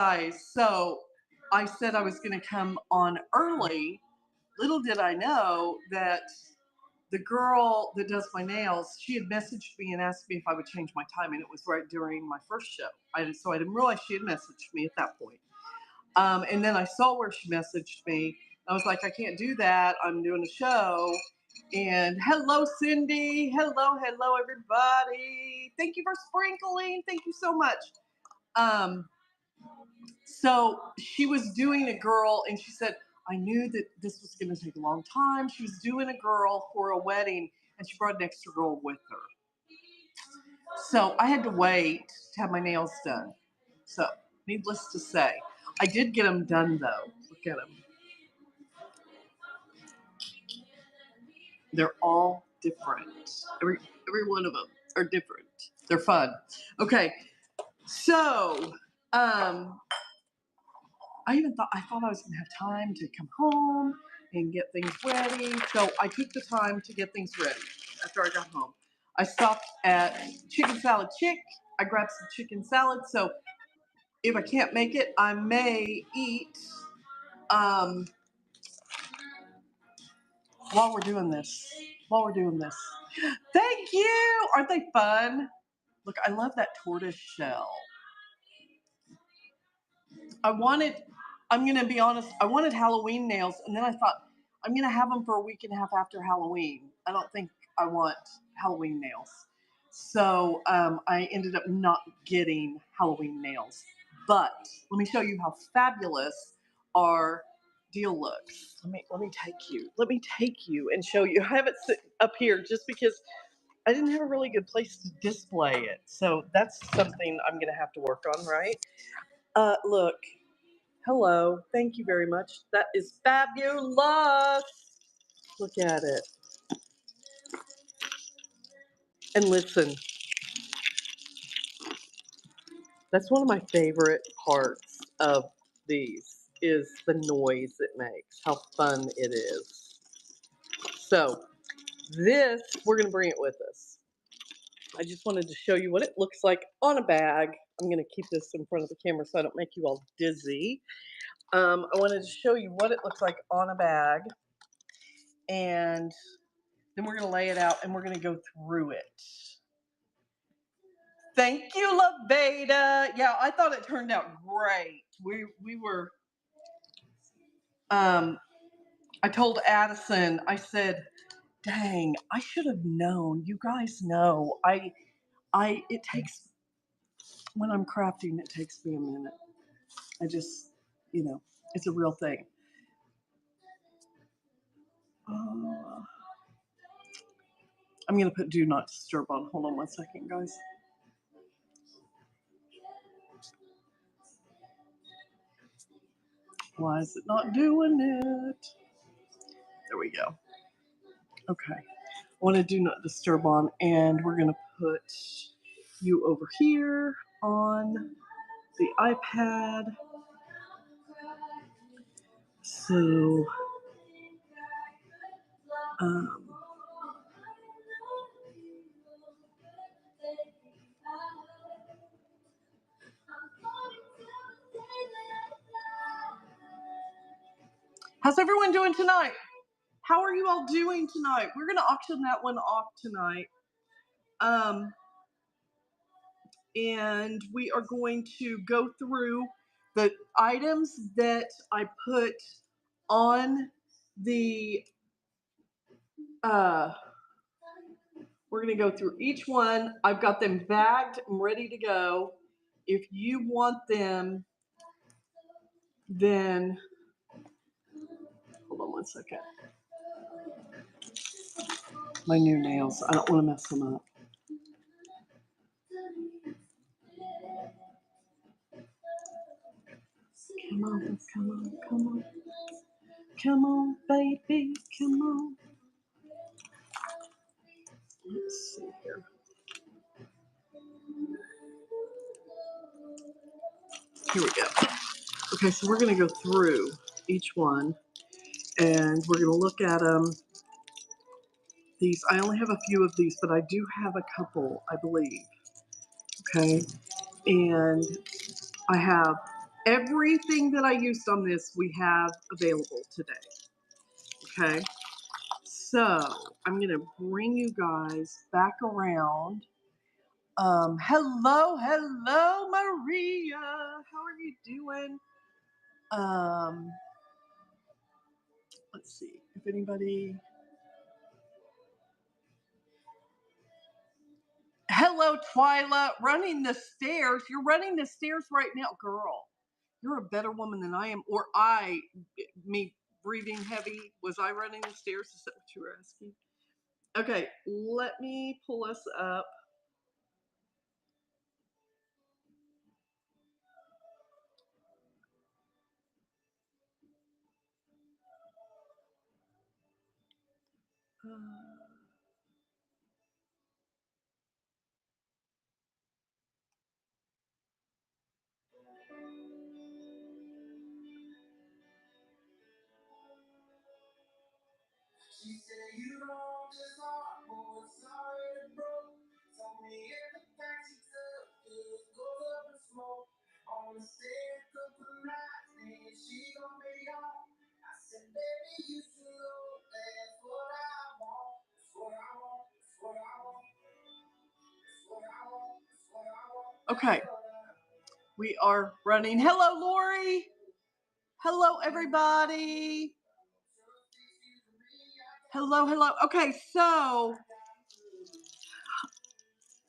Guys, so I said I was going to come on early. Little did I know that the girl that does my nails, she had messaged me and asked me if I would change my time, and it was right during my first show. So I didn't realize she had messaged me at that point. And then I saw where she messaged me. I was like, I can't do that. I'm doing a show. And hello, Cindy. Hello, everybody. Thank you for sprinkling. Thank you so much. So she was doing a girl, and she said, I knew that this was going to take a long time. She was doing a girl for a wedding, and she brought an extra girl with her. So I had to wait to have my nails done. So, needless to say, I did get them done, though. Look at them. They're all different. Every one of them are different. They're fun. Okay, so I thought I was going to have time to come home and get things ready. So I took the time to get things ready after I got home. I stopped at Chicken Salad Chick. I grabbed some chicken salad. So if I can't make it, I may eat while we're doing this. Thank you. Aren't they fun? Look, I love that tortoise shell. I'm going to be honest, I wanted Halloween nails, and then I thought, I'm going to have them for a week and a half after Halloween. I don't think I want Halloween nails. So I ended up not getting Halloween nails. But let me show you how fabulous our deal looks. Let me take you and show you. I have it up here just because I didn't have a really good place to display it. So that's something I'm going to have to work on, right? Look. Hello. Thank you very much. That is fabulous. Look at it. And listen. That's one of my favorite parts of these is the noise it makes, how fun it is. So this, we're going to bring it with us. I just wanted to show you what it looks like on a bag. I'm going to keep this in front of the camera so I don't make you all dizzy. I wanted to show you what it looks like on a bag. And then we're going to lay it out and we're going to go through it. Thank you, LaVeda. Yeah, I thought it turned out great. We were, I told Addison, I said, dang, I should have known. You guys know, it takes, when I'm crafting, it takes me a minute. I just, it's a real thing. I'm going to put do not disturb on. Hold on one second, guys. Why is it not doing it? There we go. Okay. I want to do not disturb on, and we're going to put you over here on the iPad. So, how's everyone doing tonight? How are you all doing tonight? We're going to auction that one off tonight. And we are going to go through the items that I put on the, we're going to go through each one. I've got them bagged and ready to go. If you want them, then, hold on one second. My new nails, I don't want to mess them up. Come on, come on, come on. Come on, baby, come on. Let's see here. Here we go. Okay, so we're going to go through each one, and we're going to look at them. These, I only have a few of these, but I do have a couple, I believe. Okay, and I have Everything that I used on this, we have available today. Okay. So I'm going to bring you guys back around. Hello, Maria. How are you doing? Let's see if anybody. Hello, Twyla. Running the stairs. You're running the stairs right now, girl. You're a better woman than I am. Or me breathing heavy. Was I running the stairs? Is that what you were asking? Okay, let me pull us up. She said you don't just heart, boy, sorry it broke. Told me everything she took just goes up in smoke. On the stairs, couple nights, and she gon' be home. I said, baby, you should know that's what I want. That's what I want. That's what I want. That's what I want. That's what I want. Okay. We are running. Hello, Lori. Hello, everybody. Hello. Okay, so,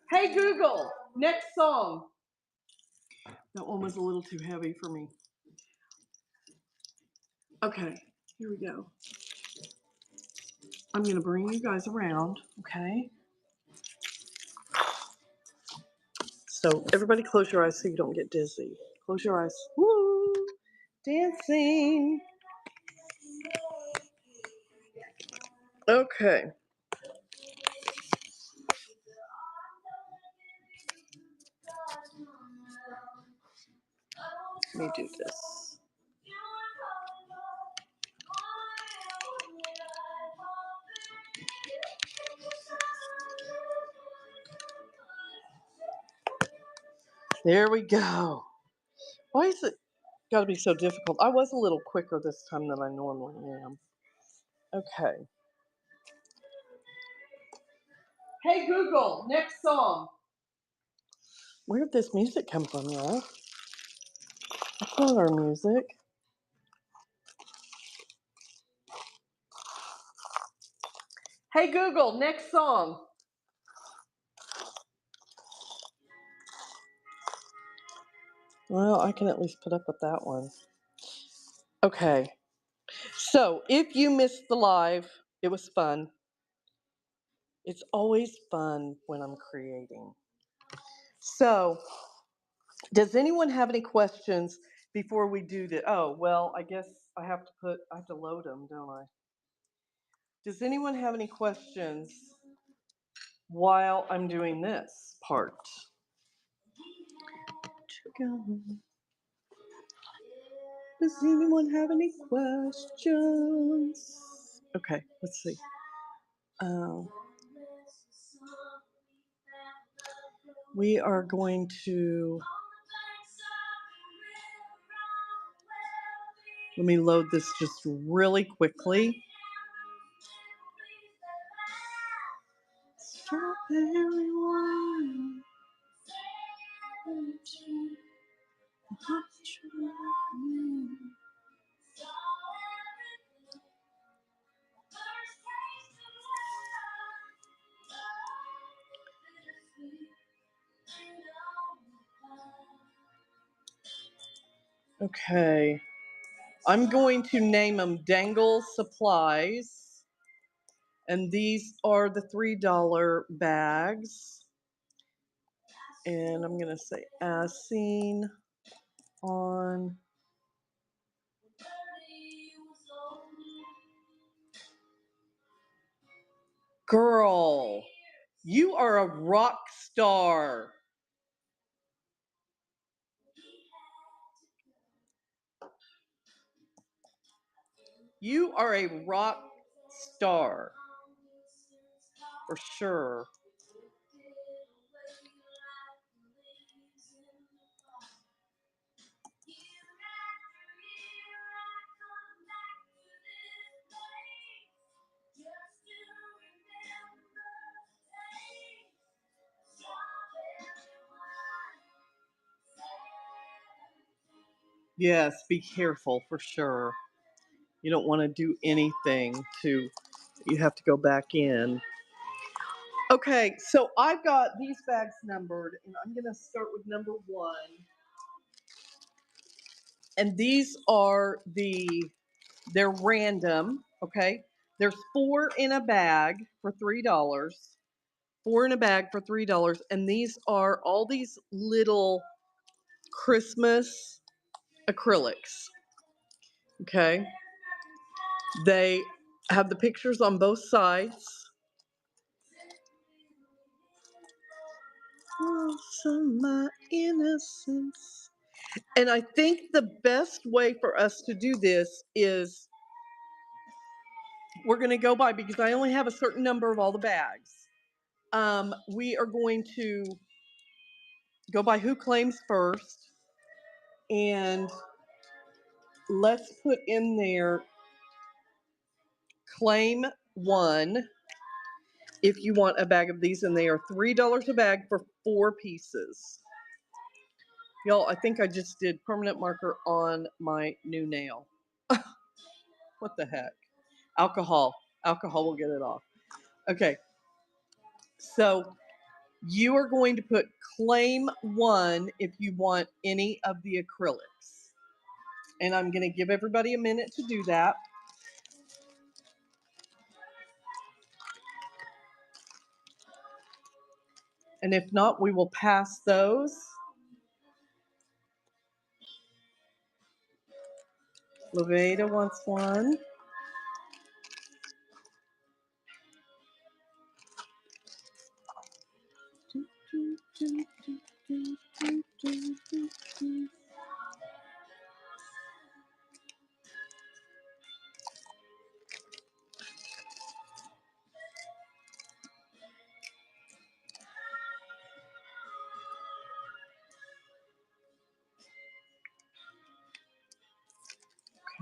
hey, Google, next song. That one was a little too heavy for me. Okay, here we go. I'm going to bring you guys around, okay? So, everybody close your eyes so you don't get dizzy. Close your eyes. Woo! Dancing. Okay. Let me do this. There we go. Why is it got to be so difficult? I was a little quicker this time than I normally am. Okay. Hey, Google, next song. Where did this music come from, y'all? That's not our music. Hey, Google, next song. Well, I can at least put up with that one. Okay. So, if you missed the live, it was fun. It's always fun when I'm creating. So, does anyone have any questions before we do this? Oh, well, I guess I have to load them, don't I? Does anyone have any questions while I'm doing this part? Does anyone have any questions? Okay, let's see. We are going to. Let me load this just really quickly. Strawberry wine. Okay. I'm going to name them Dangles Supplies. And these are the $3 bags. And I'm going to say as seen on. Girl, you are a rock star. You are a rock star. For sure. Yes, be careful for sure. You don't want to do anything to, you have to go back in. Okay, so I've got these bags numbered, and I'm going to start with number 1. And these are they're random, okay? There's 4 in a bag for $3. 4 in a bag for $3. And these are all these little Christmas acrylics, okay? They have the pictures on both sides. My innocence. And I think the best way for us to do this is we're going to go by, because I only have a certain number of all the bags. We are going to go by who claims first, and let's put in there claim 1 if you want a bag of these, and they are $3 a bag for 4 pieces. Y'all, I think I just did permanent marker on my new nail. What the heck? Alcohol will get it off. Okay, so you are going to put claim 1 if you want any of the acrylics. And I'm going to give everybody a minute to do that. And if not, we will pass those. Laveda wants one.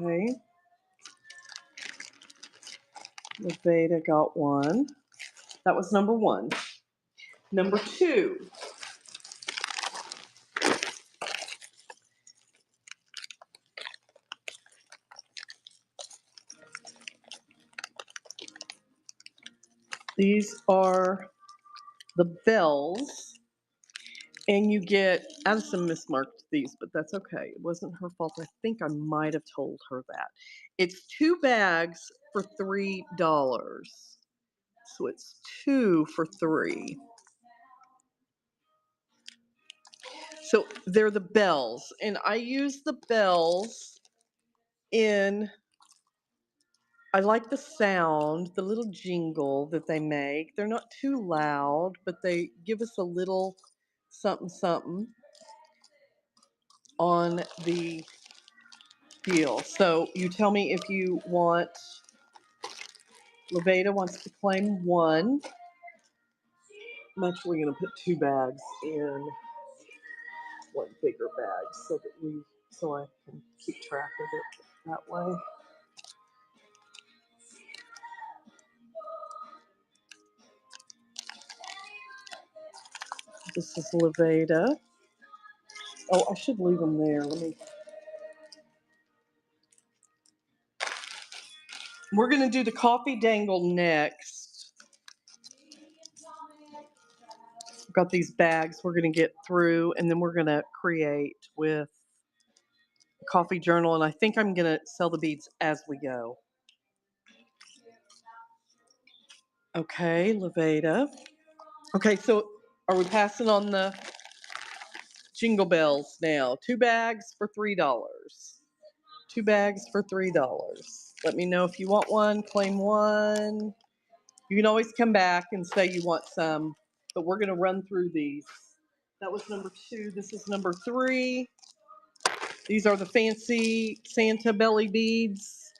Okay. Laveda got one. That was number 1. Number 2. These are the bells. And you get, Addison mismarked these, but that's okay. It wasn't her fault. I think I might have told her that. It's 2 bags for $3. So it's 2 for 3. So they're the bells. And I use the bells I like the sound, the little jingle that they make. They're not too loud, but they give us a little something something on the deal. So you tell me if you want, Laveda wants to claim 1. I'm actually going to put 2 bags in one bigger bag so I can keep track of it that way. This is Laveda. Oh, I should leave them there. We're going to do the coffee dangle next. I've got these bags we're going to get through, and then we're going to create with a coffee journal, and I think I'm going to sell the beads as we go. Okay, Laveda. Okay, so are we passing on the jingle bells now? 2 bags for $3. 2 bags for $3. Let me know if you want one, claim 1. You can always come back and say you want some, but we're going to run through these. That was number 2. This is number 3. These are the fancy Santa belly beads.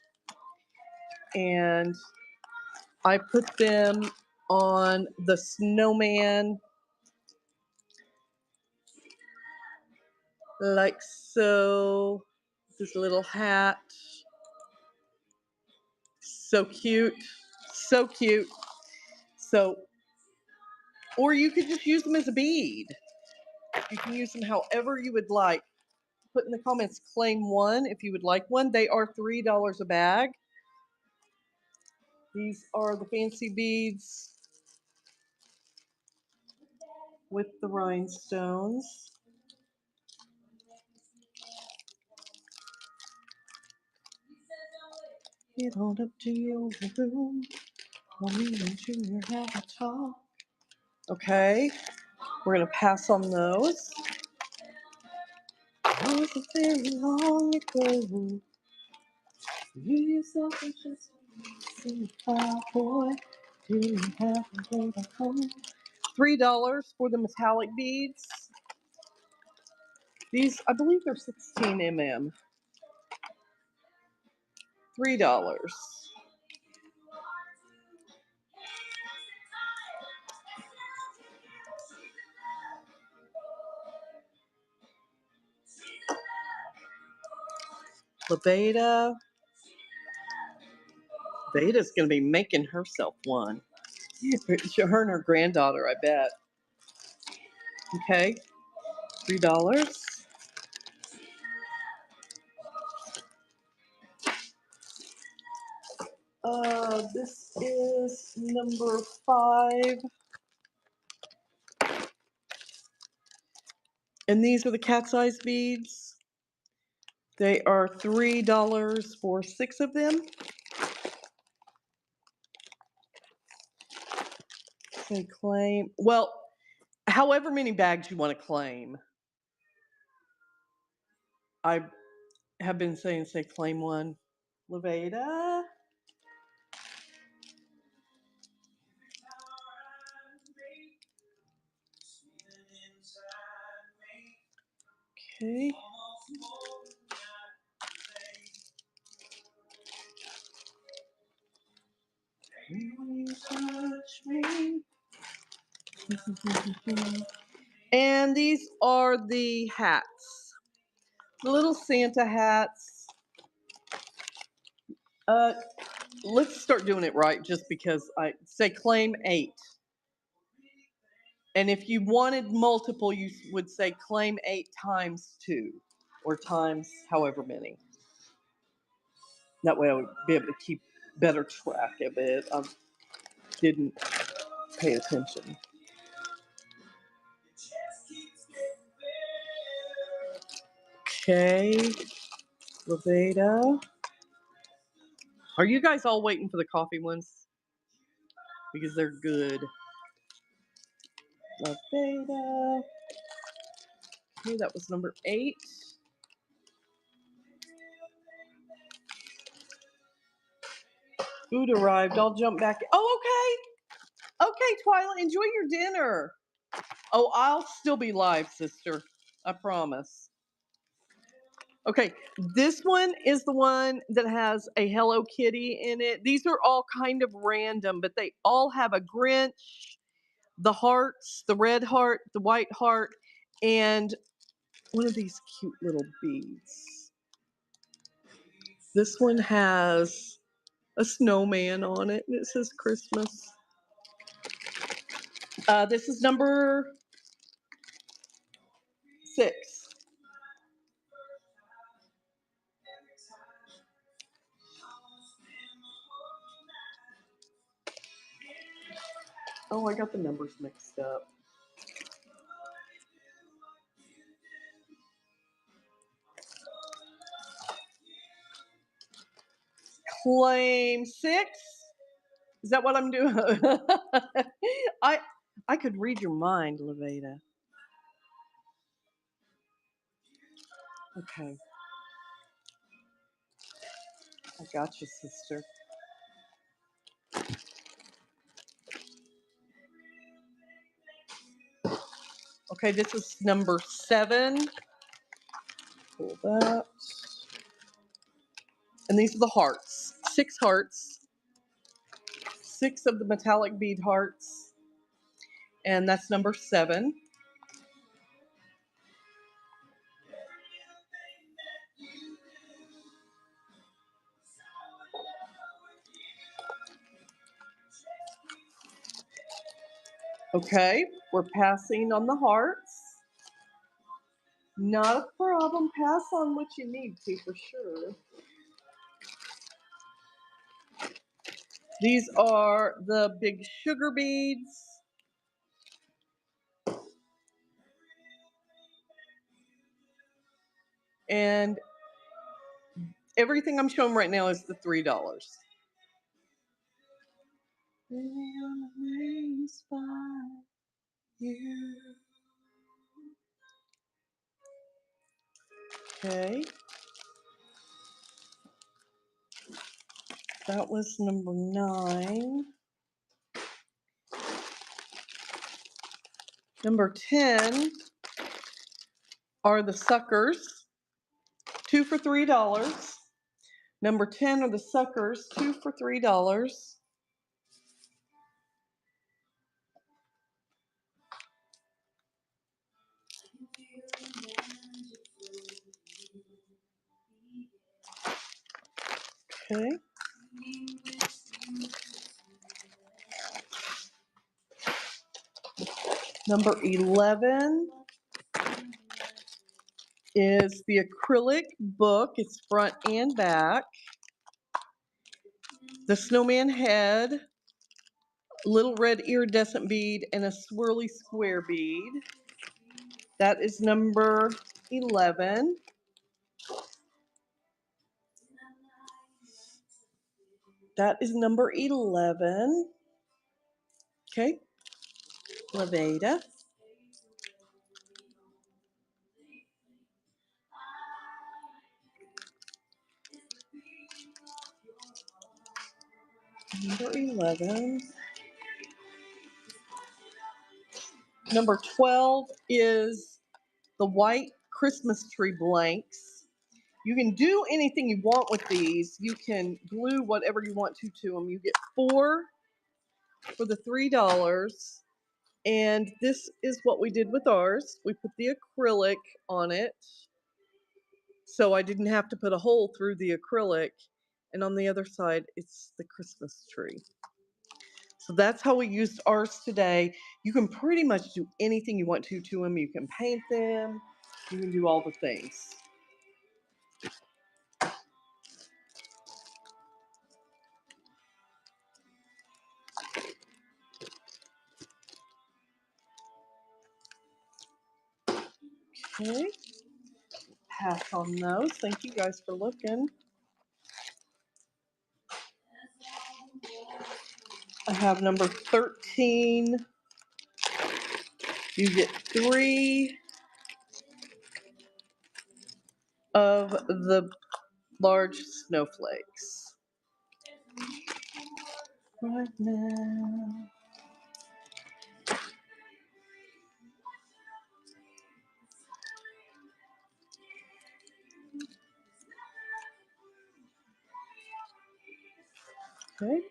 And I put them on the snowman like so. This little hat. So cute. So cute. So, or you could just use them as a bead. You can use them however you would like. put in the comments, claim one if you would like one. They are $3 a bag. These are the fancy beads with the rhinestones. Get on up to your room. Mommy and Junior have a talk. Okay, we're going to pass on those. It was very long ago. You yourself was just a cowboy. Didn't have to go back home. $3 for the metallic beads. These, I believe they're 16 mm. $3. LaBeta. Beta's going to be making herself one. Her and her granddaughter, I bet. Okay, $3. This is number 5. And these are the cat's eyes beads. They are $3 for 6 of them. Say claim. Well, however many bags you want to claim. I have been saying say claim one. Levada. Okay. You touch me. And these are the hats. The little Santa hats. Let's start doing it right just because I say claim 8. And if you wanted multiple, you would say claim 8 times 2 or times however many. That way I would be able to keep better track of it. I didn't pay attention. Okay, Levada. Are you guys all waiting for the coffee ones? Because they're good. Levada. Okay, that was number 8. Food arrived. I'll jump back. Oh, okay. Okay, Twyla, enjoy your dinner. Oh, I'll still be live, sister. I promise. Okay, this one is the one that has a Hello Kitty in it. These are all kind of random, but they all have a Grinch, the hearts, the red heart, the white heart, and one of these cute little beads. This one has a snowman on it, and it says Christmas. This is number 6. Oh, I got the numbers mixed up. Claim 6. Is that what I'm doing? I could read your mind, Levada. Okay. I got you, sister. Okay, this is number 7. Pull that. And these are the hearts. 6 hearts. 6 of the metallic bead hearts. And that's number 7. Okay, we're passing on the hearts. Not a problem. Pass on what you need to for sure. These are the big sugar beads. And everything I'm showing right now is the $3. Okay. That was number 9. Number 10 are the suckers, 2 for $3. Number 10 are the suckers, 2 for $3. Okay. Number 11 is the acrylic book. It's front and back. The snowman head, little red iridescent bead, and a swirly square bead. That is number 11. That is number 11. Okay. Levada. Number 11. Number 12 is the white Christmas tree blanks. You can do anything you want with these. You can glue whatever you want to them. You get 4 for the $3. And this is what we did with ours. We put the acrylic on it, so I didn't have to put a hole through the acrylic. And on the other side, it's the Christmas tree. So that's how we used ours today. You can pretty much do anything you want to them. You can paint them. You can do all the things. Okay. Pass on those. Thank you guys for looking. I have number 13. You get 3 of the large snowflakes. Right now. Okay.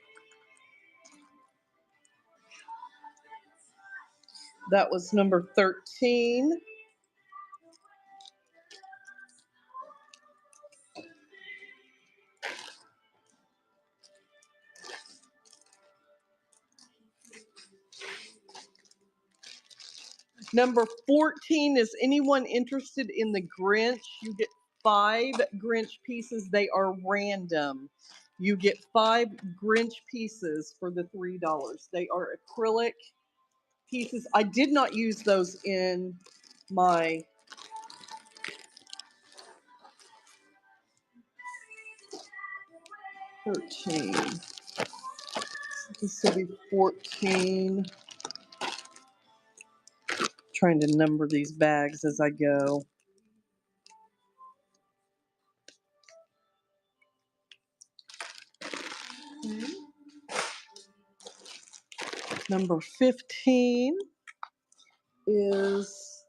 That was number 13. Number 14 is anyone interested in the Grinch? You get 5 Grinch pieces. They are random. You get 5 Grinch pieces for the $3. They are acrylic pieces. I did not use those in my $13. This will be 14. Trying to number these bags as I go. Number 15 is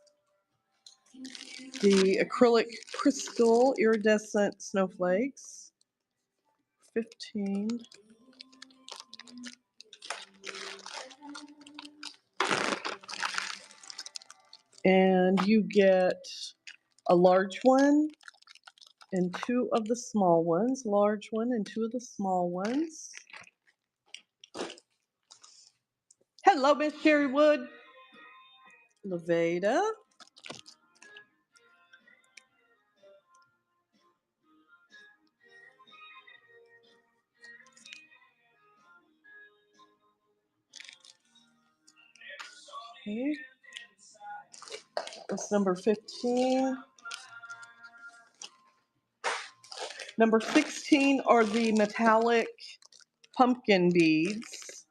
the acrylic crystal iridescent snowflakes. 15. And you get a large one and 2 of the small ones. Large one and 2 of the small ones. Hello, Miss Cherrywood. Levada. Okay. That's number 15. Number 16 are the metallic pumpkin beads.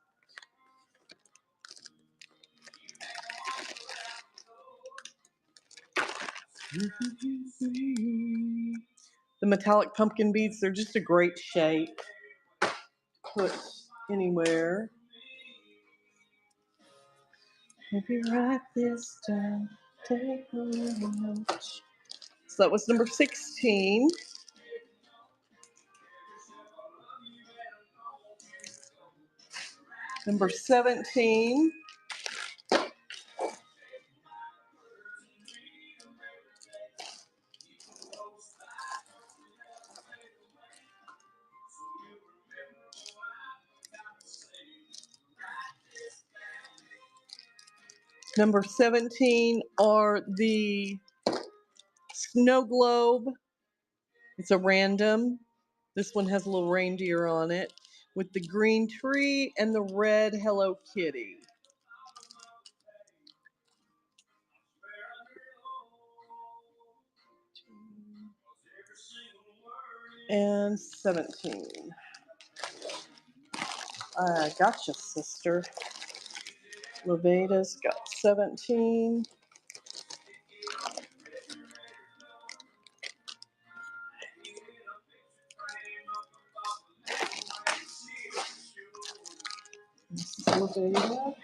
The metallic pumpkin beads, they're just a great shape. Put anywhere. Maybe write this down. Take a little note. So that was number 16. Number 17. Number 17 are the snow globe. It's a random. This one has a little reindeer on it with the green tree and the red Hello Kitty. And 17. I gotcha, sister. Leveda's got 17. This is Leveda.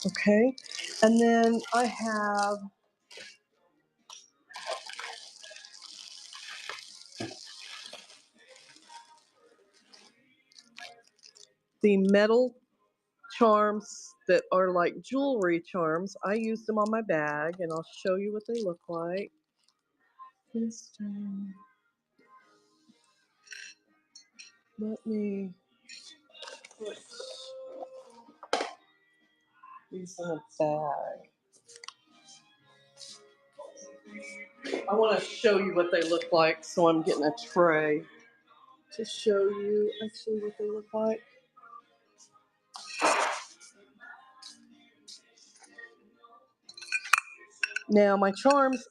Okay, and then I have the metal charms that are like jewelry charms. I use them on my bag, and I'll show you what they look like. This time, let me put these in a bag. I want to show you what they look like, so I'm getting a tray to show you actually what they look like. Now my charms,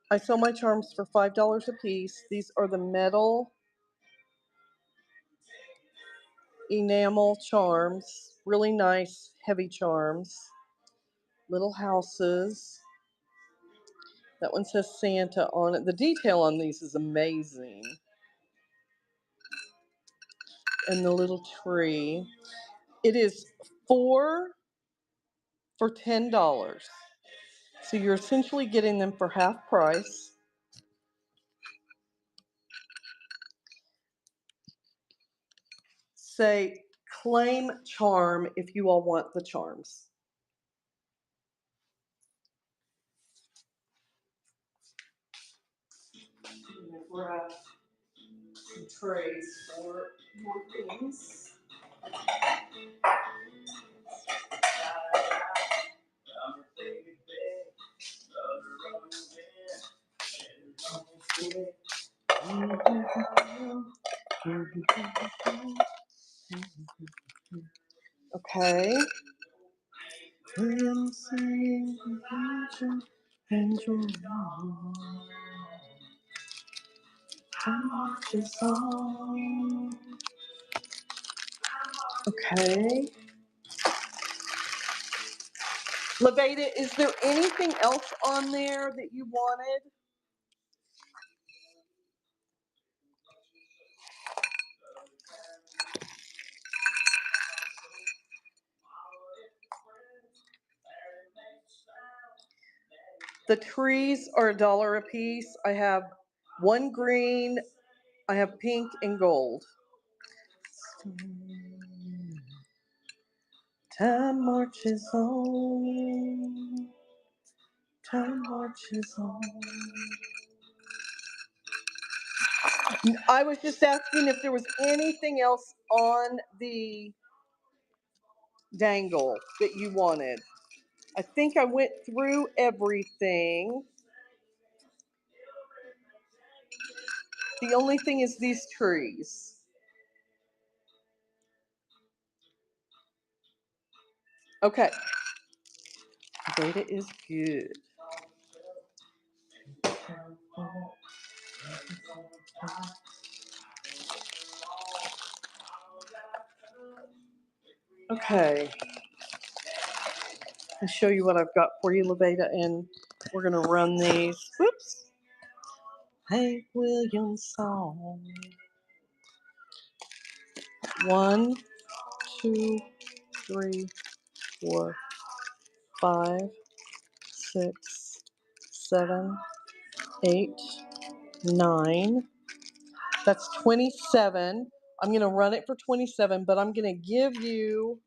I sell my charms for $5 a piece. These are the metal enamel charms, really nice heavy charms. Little houses. That one says Santa on it. The detail on these is amazing. And the little tree. It is 4 for $10. So you're essentially getting them for half price. Say claim charm if you all want the charms. Grab some trays for more things. Okay. Okay. Leveda, is there anything else on there that you wanted? The trees are $1 a piece. I have one green, I have pink and gold. Time marches on. Time marches on. I was just asking if there was anything else on the dangle that you wanted. I think I went through everything. The only thing is these trees. Okay. Data is good. Okay. I'll show you what I've got for you, Levada, and we're going to run these. Whoops. Hank Williams song. 1, 2, 3, 4, 5, 6, 7, 8, 9. That's 27. I'm going to run it for 27, but I'm going to give you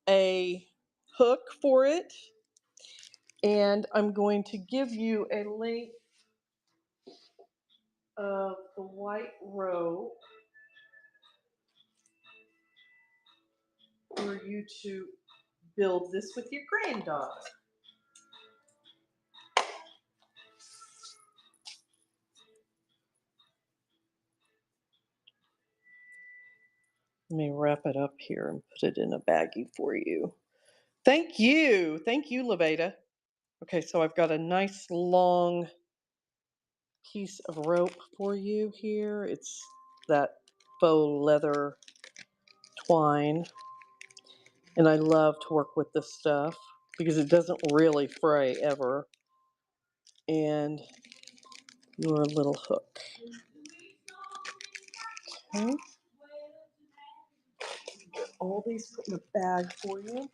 a hook for it, and I'm going to give you a length of the white rope for you to build this with your granddaughter. Let me wrap it up here and put it in a baggie for you. Thank you. Thank you, Levada. Okay, so I've got a nice long piece of rope for you here. It's that faux leather twine. And I love to work with this stuff because it doesn't really fray ever. And your little hook. Okay. Get all these put in a bag for you.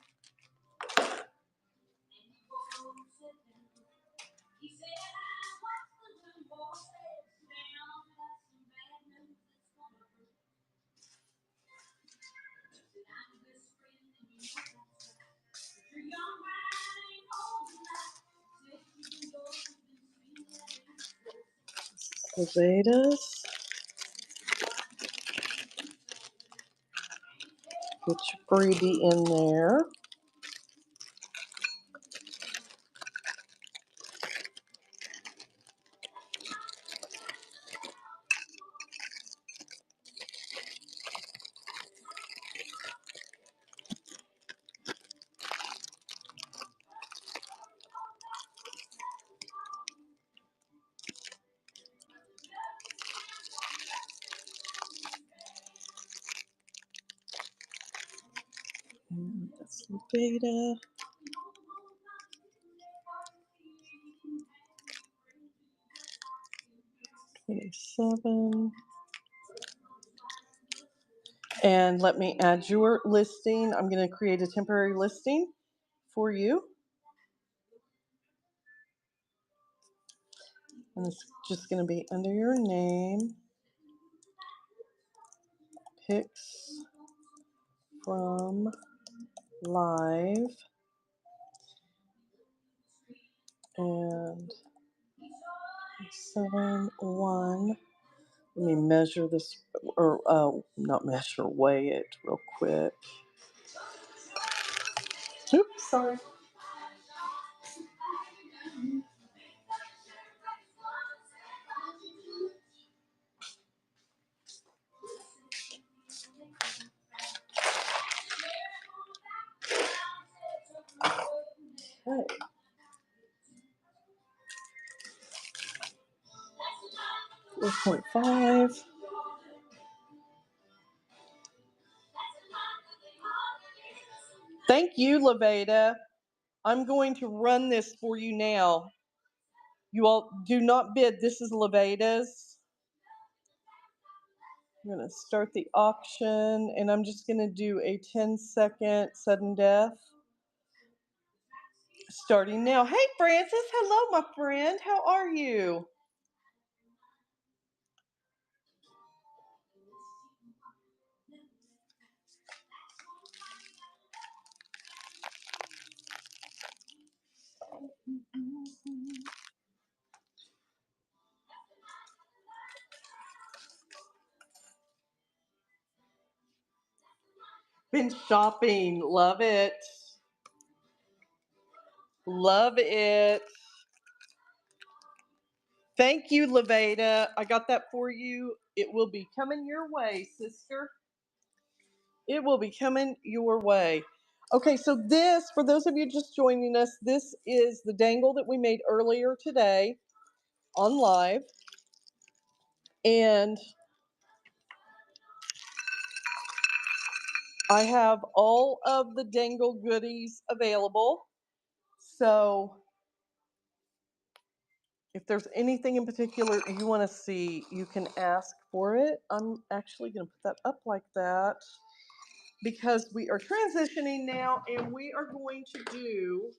Potatoes. Get your freebie in there. And that's the beta. $27. And let me add your listing. I'm going to create a temporary listing for you. And it's just going to be under your name. Pics from live. And 7-1. Let me measure this, or not measure, weigh it real quick. Oops, sorry. Okay. $4.5. Thank you, Levada. I'm going to run this for you now. You all do not bid. This is Levada's. I'm going to start the auction, and I'm just going to do a 10-second sudden death. Starting now. Hey, Francis. Hello, my friend. How are you? Been shopping. Love it. Love it. Thank you, Levada. I got that for you. It will be coming your way, sister. It will be coming your way. Okay, so this, for those of you just joining us, this is the dangle that we made earlier today on live. And I have all of the dangle goodies available. So if there's anything in particular you want to see, you can ask for it. I'm actually going to put that up like that because we are transitioning now and we are going to do,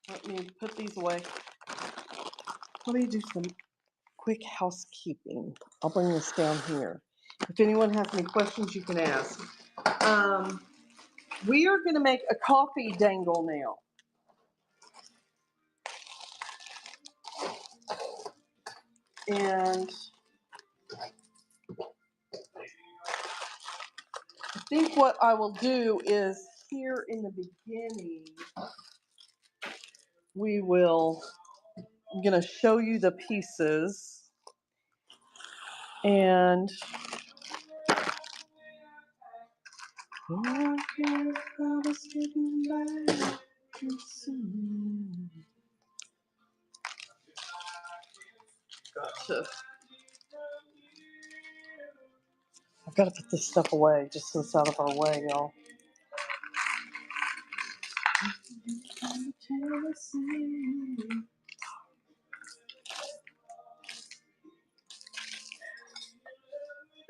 let me put these away. Let me do some quick housekeeping. I'll bring this down here. If anyone has any questions, you can ask. We are going to make a coffee dangle now. And I think what I will do is here in the beginning, I'm going to show you the pieces. And I've got to put this stuff away just so it's out of our way, y'all.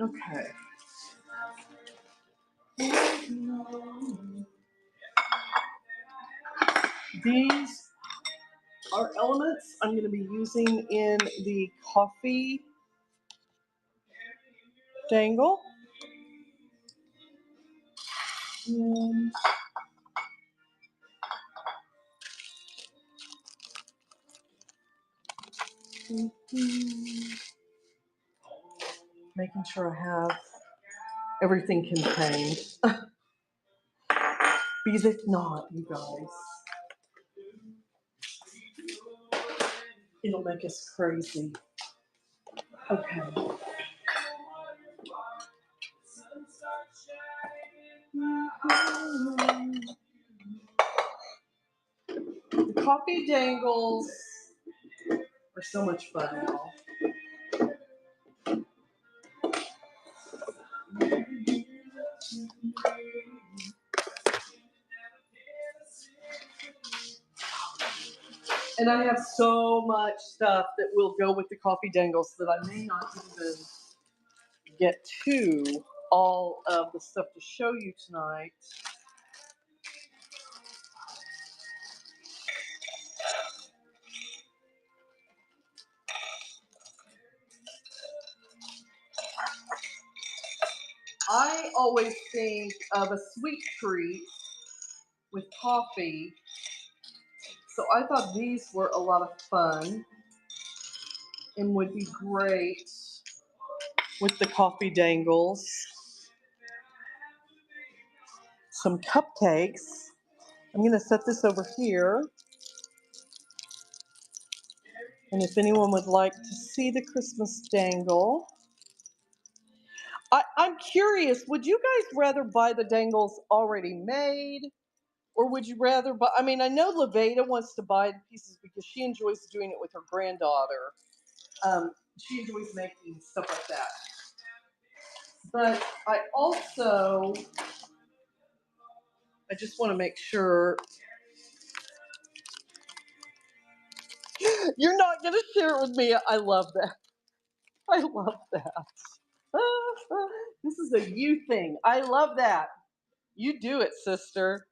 Okay. These are elements I'm going to be using in the coffee dangle. And making sure I have everything contained. Because if not, you guys, it'll make us crazy. Okay. The coffee dangles are so much fun, y'all. And I have so much stuff that will go with the coffee dangles that I may not even get to all of the stuff to show you tonight. I always think of a sweet treat with coffee. So I thought these were a lot of fun and would be great with the coffee dangles. Some cupcakes. I'm going to set this over here. And if anyone would like to see the Christmas dangle, I'm curious, would you guys rather buy the dangles already made? Or would you rather buy, I mean, I know Levada wants to buy the pieces because she enjoys doing it with her granddaughter. She enjoys making stuff like that. But I just want to make sure. You're not going to share it with me. I love that. I love that. This is a you thing. I love that. You do it, sister.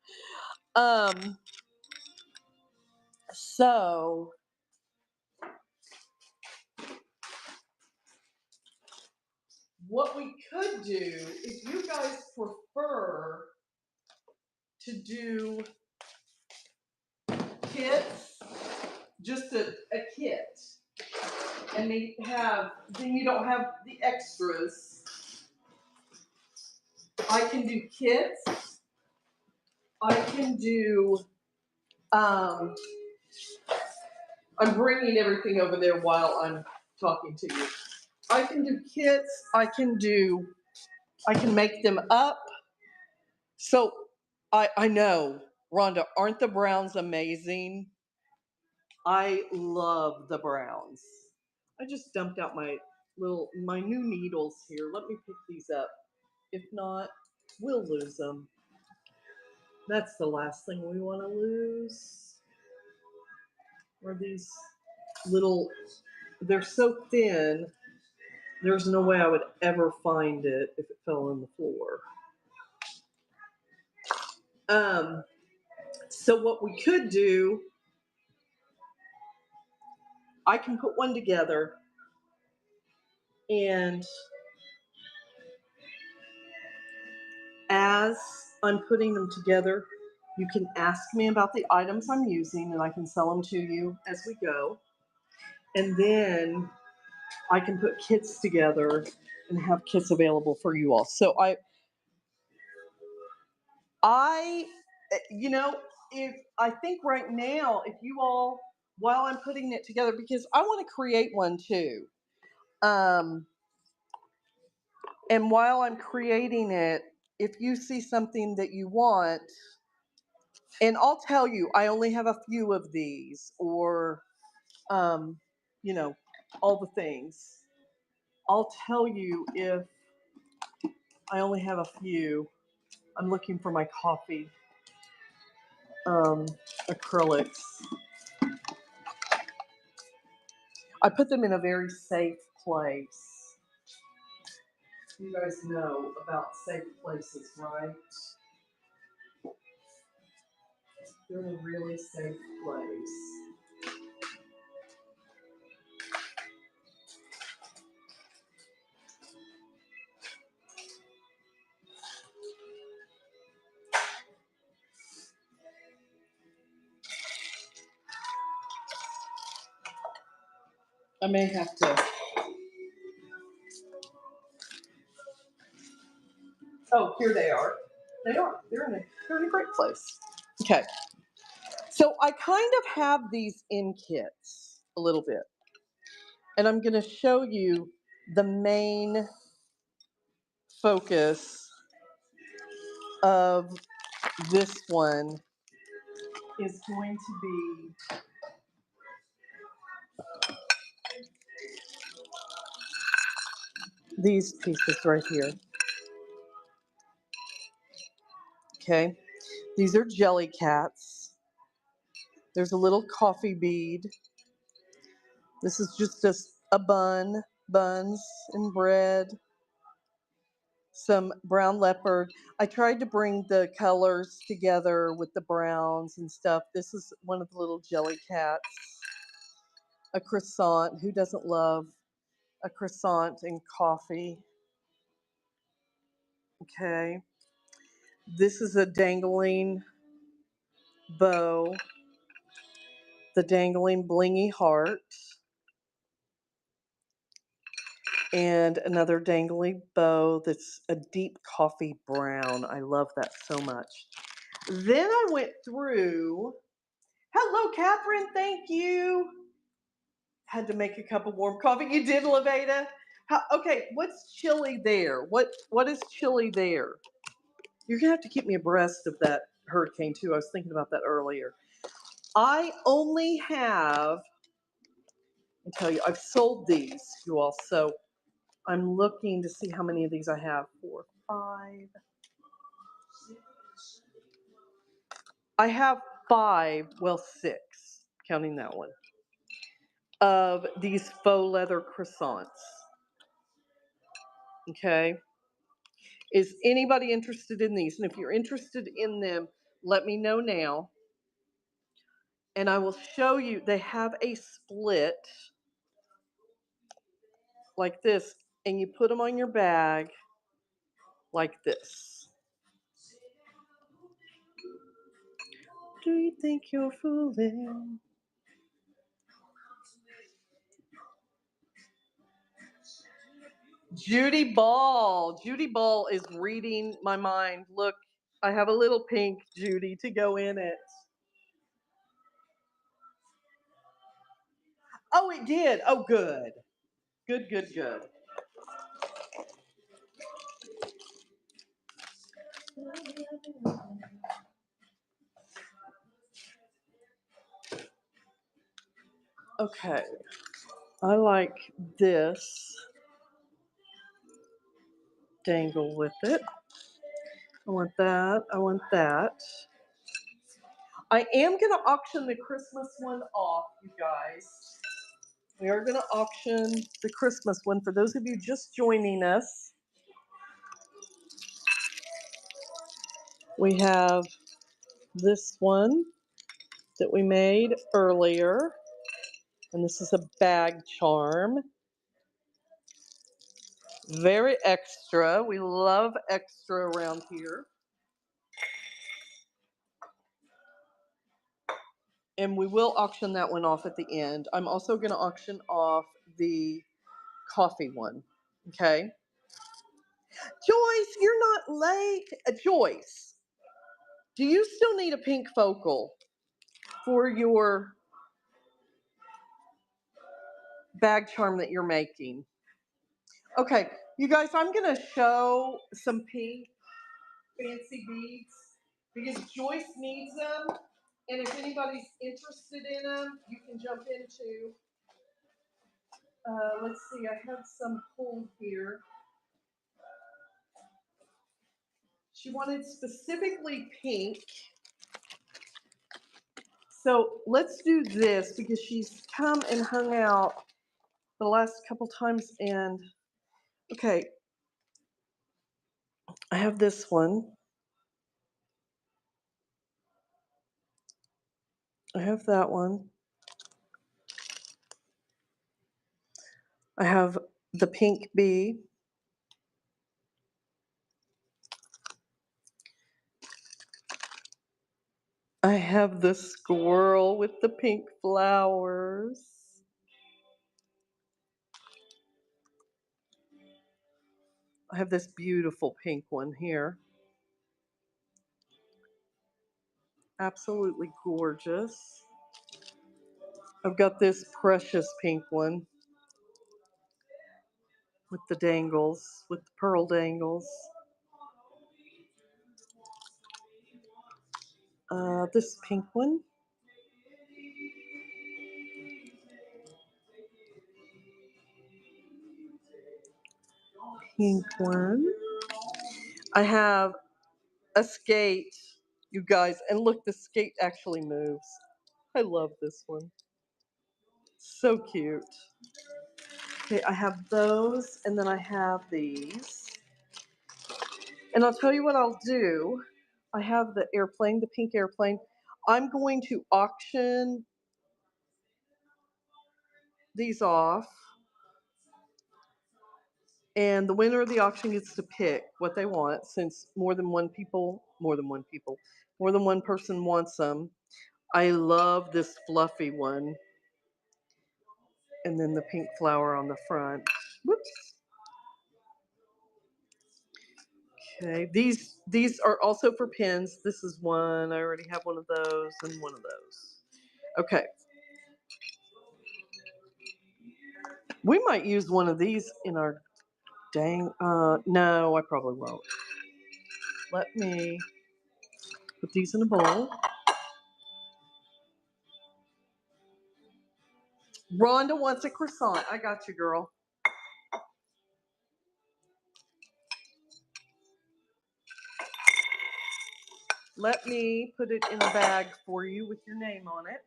So what we could do, if you guys prefer to do kits, just a kit, and then you don't have the extras. I can do kits. I can do, I'm bringing everything over there while I'm talking to you. I can do kits. I can do I can make them up. So I know, Rhonda, aren't the browns amazing? I love the browns. I just dumped out my new needles here. Let me pick these up. If not, we'll lose them. That's the last thing we want to lose. Are these little, they're so thin, there's no way I would ever find it if it fell on the floor. So what we could do, I can put one together, and as I'm putting them together, you can ask me about the items I'm using, and I can sell them to you as we go. And then I can put kits together and have kits available for you all. So you know, if I think right now, if you all, while I'm putting it together, because I want to create one too. And while I'm creating it, if you see something that you want, and I'll tell you, I only have a few of these, or, you know, all the things. I'll tell you if I only have a few. I'm looking for my coffee acrylics. I put them in a very safe place. You guys know about safe places, right? They're in a really safe place. I may have to. Oh, here they are. They are. They're in a great place. Okay. So I kind of have these in kits a little bit. And I'm going to show you the main focus of this one is going to be these pieces right here. Okay. These are jelly cats. There's a little coffee bead. This is just a buns and bread. Some brown leopard. I tried to bring the colors together with the browns and stuff. This is one of the little jelly cats. A croissant. Who doesn't love a croissant and coffee? Okay. This is a dangling bow. The dangling blingy heart. And another dangly bow that's a deep coffee brown. I love that so much. Then I went through. Hello, Catherine. Thank you. Had to make a cup of warm coffee. You did, Levada? Okay, what's chili there? What is chili there? You're gonna have to keep me abreast of that hurricane too. I was thinking about that earlier. I only have. I tell you, I've sold these, you all. So I'm looking to see how many of these I have. 4, 5. I have 5. Well, 6, counting that one. Of these faux leather croissants. Okay. Is anybody interested in these? And if you're interested in them, let me know now. And I will show you, they have a split like this, and you put them on your bag like this. Do you think you're fooling? Judy Ball. Judy Ball is reading my mind. Look, I have a little pink Judy to go in it. Oh, it did. Oh, good. Good, good, good. Okay, I like this dangle with it. I want that. I want that. I am going to auction the Christmas one off, you guys. We are going to auction the Christmas one for those of you just joining us. We have this one that we made earlier, and this is a bag charm. Very extra. We love extra around here. And we will auction that one off at the end. I'm also going to auction off the coffee one. Okay. Joyce, you're not late. Joyce, do you still need a pink focal for your bag charm that you're making? Okay, you guys, I'm going to show some pink fancy beads because Joyce needs them. And if anybody's interested in them, you can jump into, let's see, I have some pulled here. She wanted specifically pink. So let's do this because she's come and hung out the last couple times. And okay, I have this one. I have that one. I have the pink bee. I have the squirrel with the pink flowers. I have this beautiful pink one here. Absolutely gorgeous. I've got this precious pink one with the dangles, with the pearl dangles. This pink one. Pink one. I have a skate, you guys, and look, the skate actually moves. I love this one. So cute. Okay, I have those, and then I have these. And I'll tell you what I'll do. I have the airplane, the pink airplane. I'm going to auction these off. And the winner of the auction gets to pick what they want since more than one person wants them. I love this fluffy one. And then the pink flower on the front. Whoops. Okay, these are also for pins. This is one. I already have one of those and one of those. Okay. We might use one of these in our no, I probably won't. Let me put these in a bowl. Rhonda wants a croissant. I got you, girl. Let me put it in a bag for you with your name on it.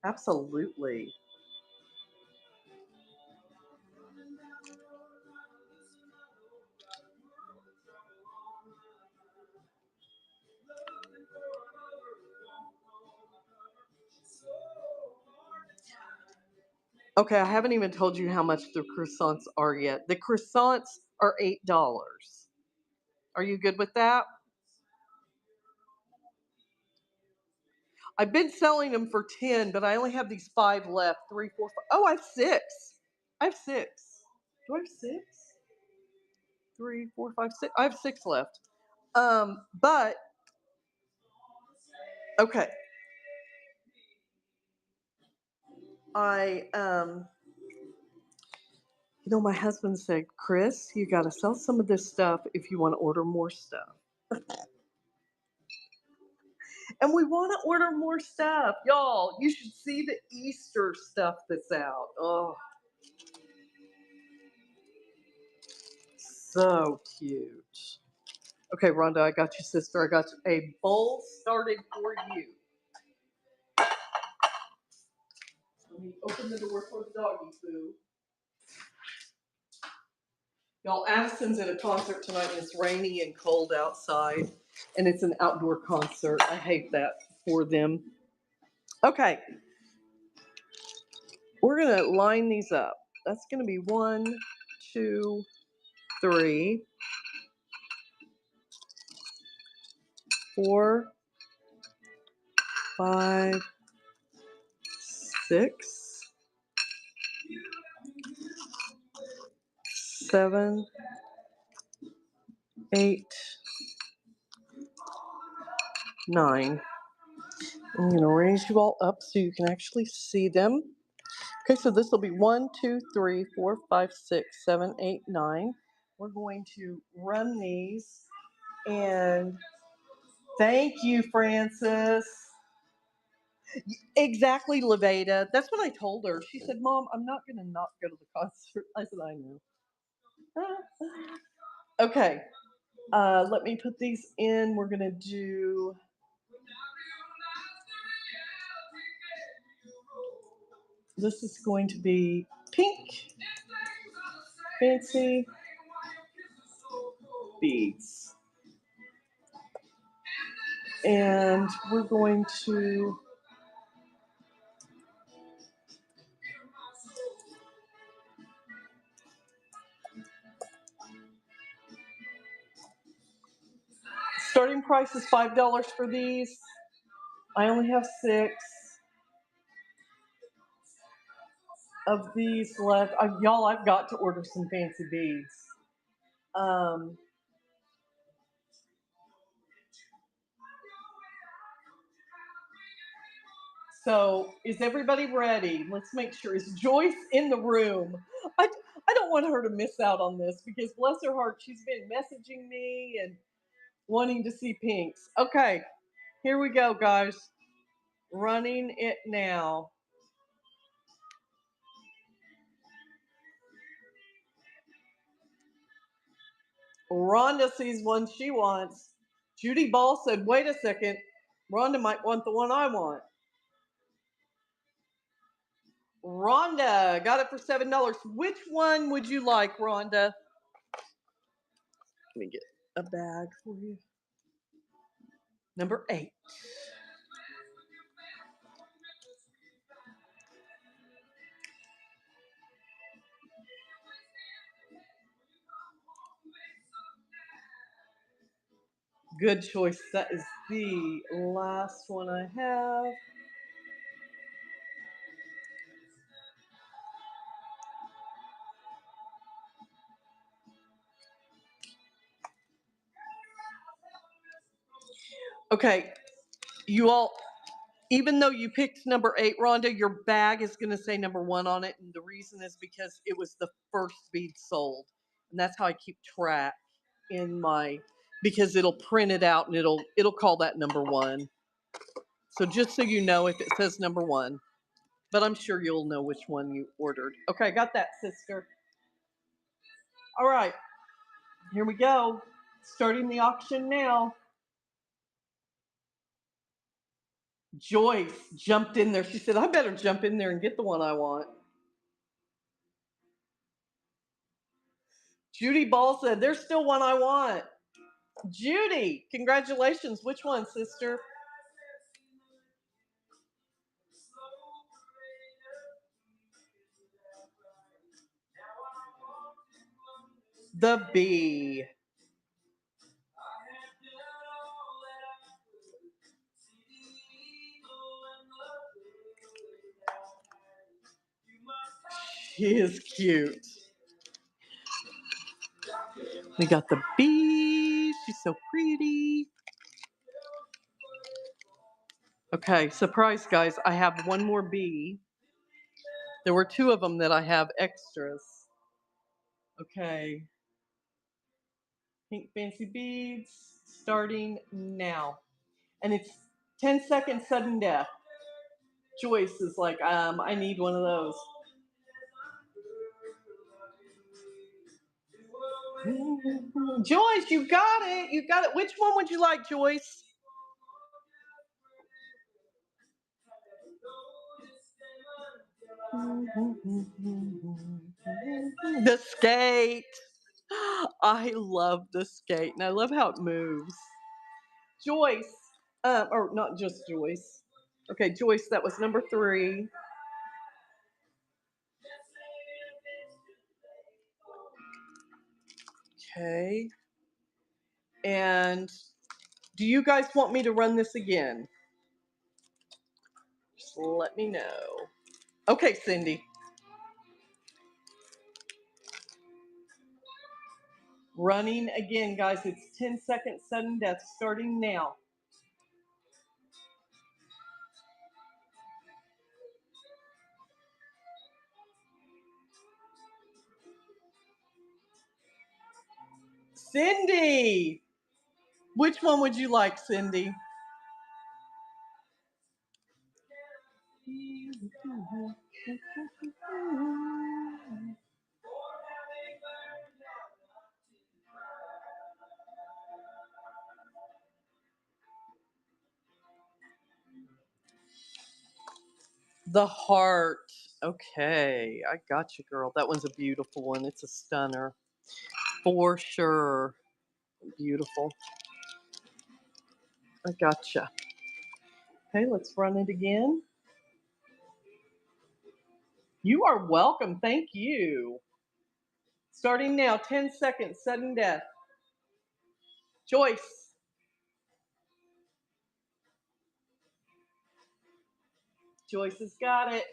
Absolutely. Okay, I haven't even told you how much the croissants are yet. The croissants are $8. Are you good with that? I've been selling them for 10, but I only have these 5 left. 3, 4, 5. Oh, I have 6. I have 6. Do I have 6? 3, 4, 5, 6. I have 6 left. But okay. I You know, my husband said, Chris, you got to sell some of this stuff if you want to order more stuff. And we want to order more stuff. Y'all, you should see the Easter stuff that's out. Oh, so cute. Okay, Rhonda, I got you, sister. I got a bowl started for you. Let me open the door for the doggy food. Y'all, Addison's at a concert tonight and it's rainy and cold outside. And it's an outdoor concert. I hate that for them. Okay. We're going to line these up. That's going to be 1, 2, 3, 4, 5, 6, 7, 8, 9. I'm going to raise you all up so you can actually see them. Okay, so this will be 1, 2, 3, 4, 5, 6, 7, 8, 9. We're going to run these. And thank you, Francis. Exactly, Levada. That's what I told her. She said, Mom, I'm not going to not go to the concert. I said, I know. Okay, let me put these in. We're going to do... This is going to be pink, fancy beads. And we're going to... Starting price is $5 for these. I only have 6 of these left. Y'all, I've got to order some fancy beads. So is everybody ready? Let's make sure. Is Joyce in the room? I don't want her to miss out on this because bless her heart, she's been messaging me and wanting to see pinks. Okay, here we go, guys. Running it now. Rhonda sees one she wants. Judy Ball said, wait a second. Rhonda might want the one I want. Rhonda got it for $7. Which one would you like, Rhonda? Let me get a bag for you. Number 8. Good choice. That is the last one I have. Okay, you all, even though you picked number 8, Rhonda, your bag is going to say number 1 on it. And the reason is because it was the first bead sold. And that's how I keep track in my, because it'll print it out and it'll call that number 1. So just so you know if it says number 1. But I'm sure you'll know which one you ordered. Okay, I got that, sister. All right, here we go. Starting the auction now. Joyce jumped in there. She said, I better jump in there and get the one I want. Judy Ball said, there's still one I want. Judy, congratulations. Which one, sister? The B. She is cute. We got the bee. She's so pretty. Okay, surprise, guys. I have one more bee. There were 2 of them that I have extras. Okay. Pink fancy beads starting now. And it's 10-second sudden death. Joyce is like, I need one of those. Joyce, you got it. You got it. Which one would you like, Joyce? The skate. I love the skate, and I love how it moves. Joyce, or not just Joyce. Okay, Joyce, that was number 3. Okay. And do you guys want me to run this again? Just let me know. Okay, Cindy. Running again, guys. It's 10-second sudden death starting now. Cindy! Which one would you like, Cindy? The heart. Okay, I got you, girl. That one's a beautiful one. It's a stunner. For sure. Beautiful. I gotcha. Okay, let's run it again. You are welcome. Thank you. Starting now, 10 seconds, sudden death. Joyce. Joyce has got it.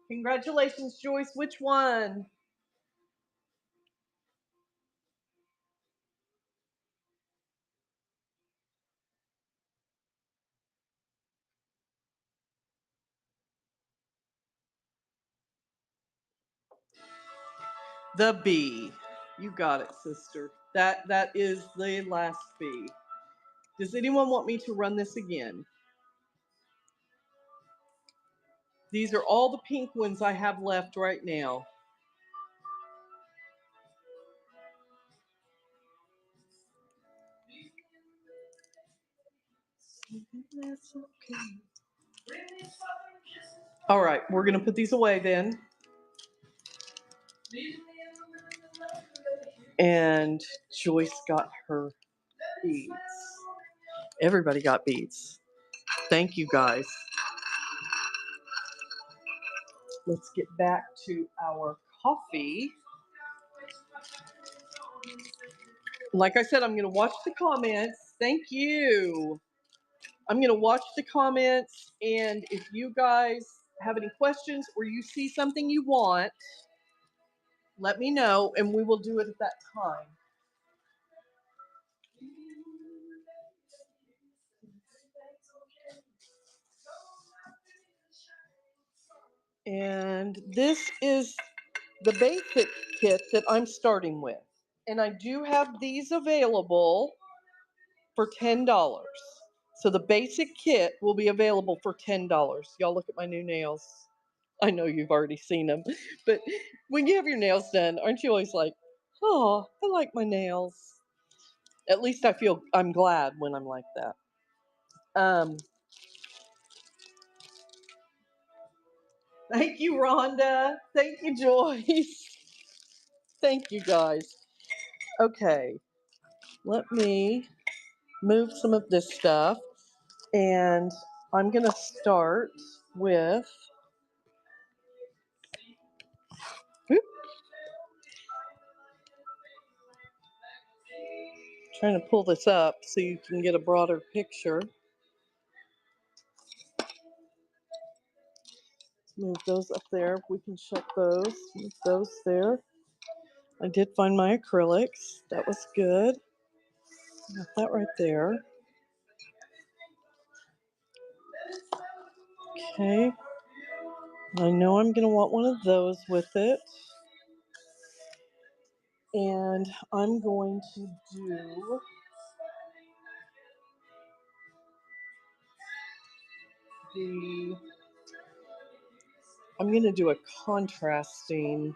Congratulations, Joyce. Which one? The B. You got it, sister. That is the last B. Does anyone want me to run this again? These are all the pink ones I have left right now. That's okay. All right, we're going to put these away then. And Joyce got her beads. Everybody got beads. Thank you, guys. Let's get back to our coffee. Like I said, I'm going to watch the comments. Thank you. I'm going to watch the comments, and if you guys have any questions or you see something you want, let me know, and we will do it at that time. And this is the basic kit that I'm starting with. And I do have these available for $10. So the basic kit will be available for $10. Y'all look at my new nails. I know you've already seen them, but when you have your nails done, aren't you always like, oh, I like my nails? At least I'm glad when I'm like that. Thank you, Rhonda. Thank you, Joyce. Thank you, guys. Okay, let me move some of this stuff, and I'm going to start with, whoop, trying to pull this up so you can get a broader picture. Move those up there. We can shut those. Move those there. I did find my acrylics. That was good. Got that right there. Okay. I know I'm going to want one of those with it. And I'm going to do the, I'm going to do a contrasting.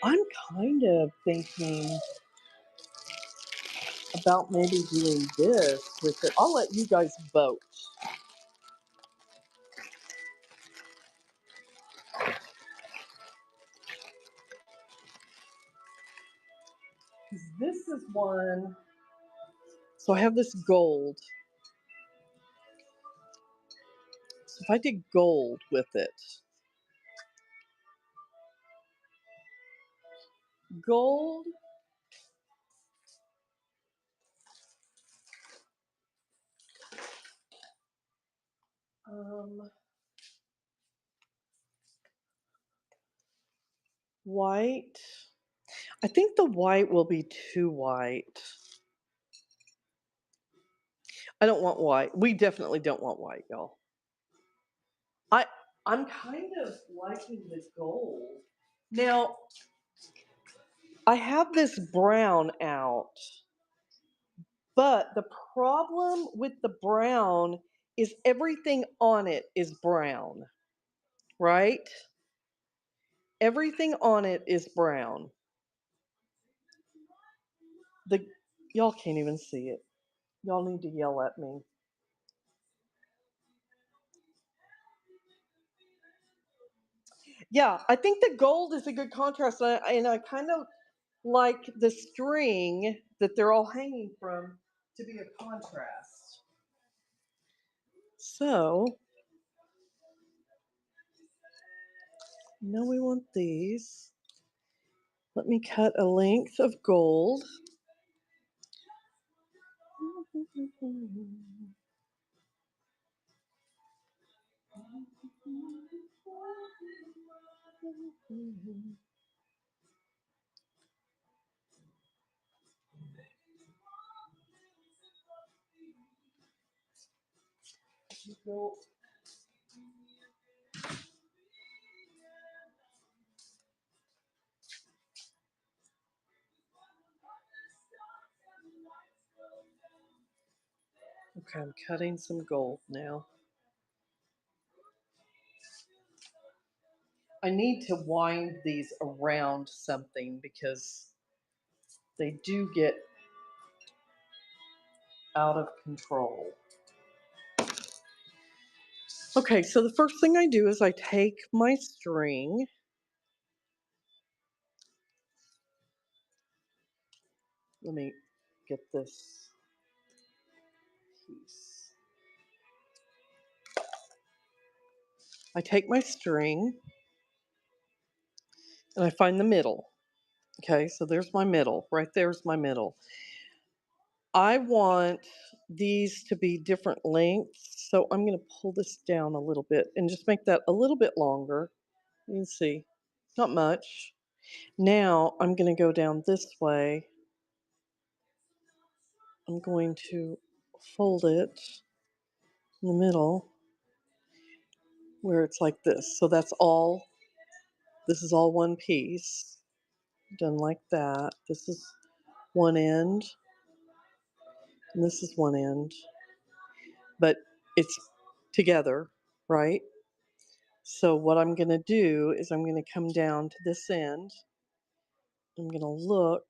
I'm kind of thinking about maybe doing this with it. I'll let you guys vote. This is one. So I have this gold. So if I did gold with it, gold, white. I think the white will be too white. I don't want white. We definitely don't want white, y'all. I'm kind of liking the gold. Now, I have this brown out, but the problem with the brown is everything on it is brown, right? Everything on it is brown. Y'all can't even see it. Y'all need to yell at me. Yeah, I think the gold is a good contrast, and I kind of like the string that they're all hanging from to be a contrast. So, now we want these. Let me cut a length of gold. Okay, I'm cutting some gold now. I need to wind these around something because they do get out of control. Okay, so the first thing I do is I take my string. Let me get this piece. I take my string and I find the middle. Okay, so there's my middle. Right there's my middle. I want these to be different lengths, so I'm going to pull this down a little bit and just make that a little bit longer. You can see, not much. Now I'm going to go down this way. I'm going to fold it in the middle where it's like this. So that's all, this is all one piece, done like that. This is one end, and this is one end, but it's together, right? So what I'm going to do is I'm going to come down to this end. I'm going to look.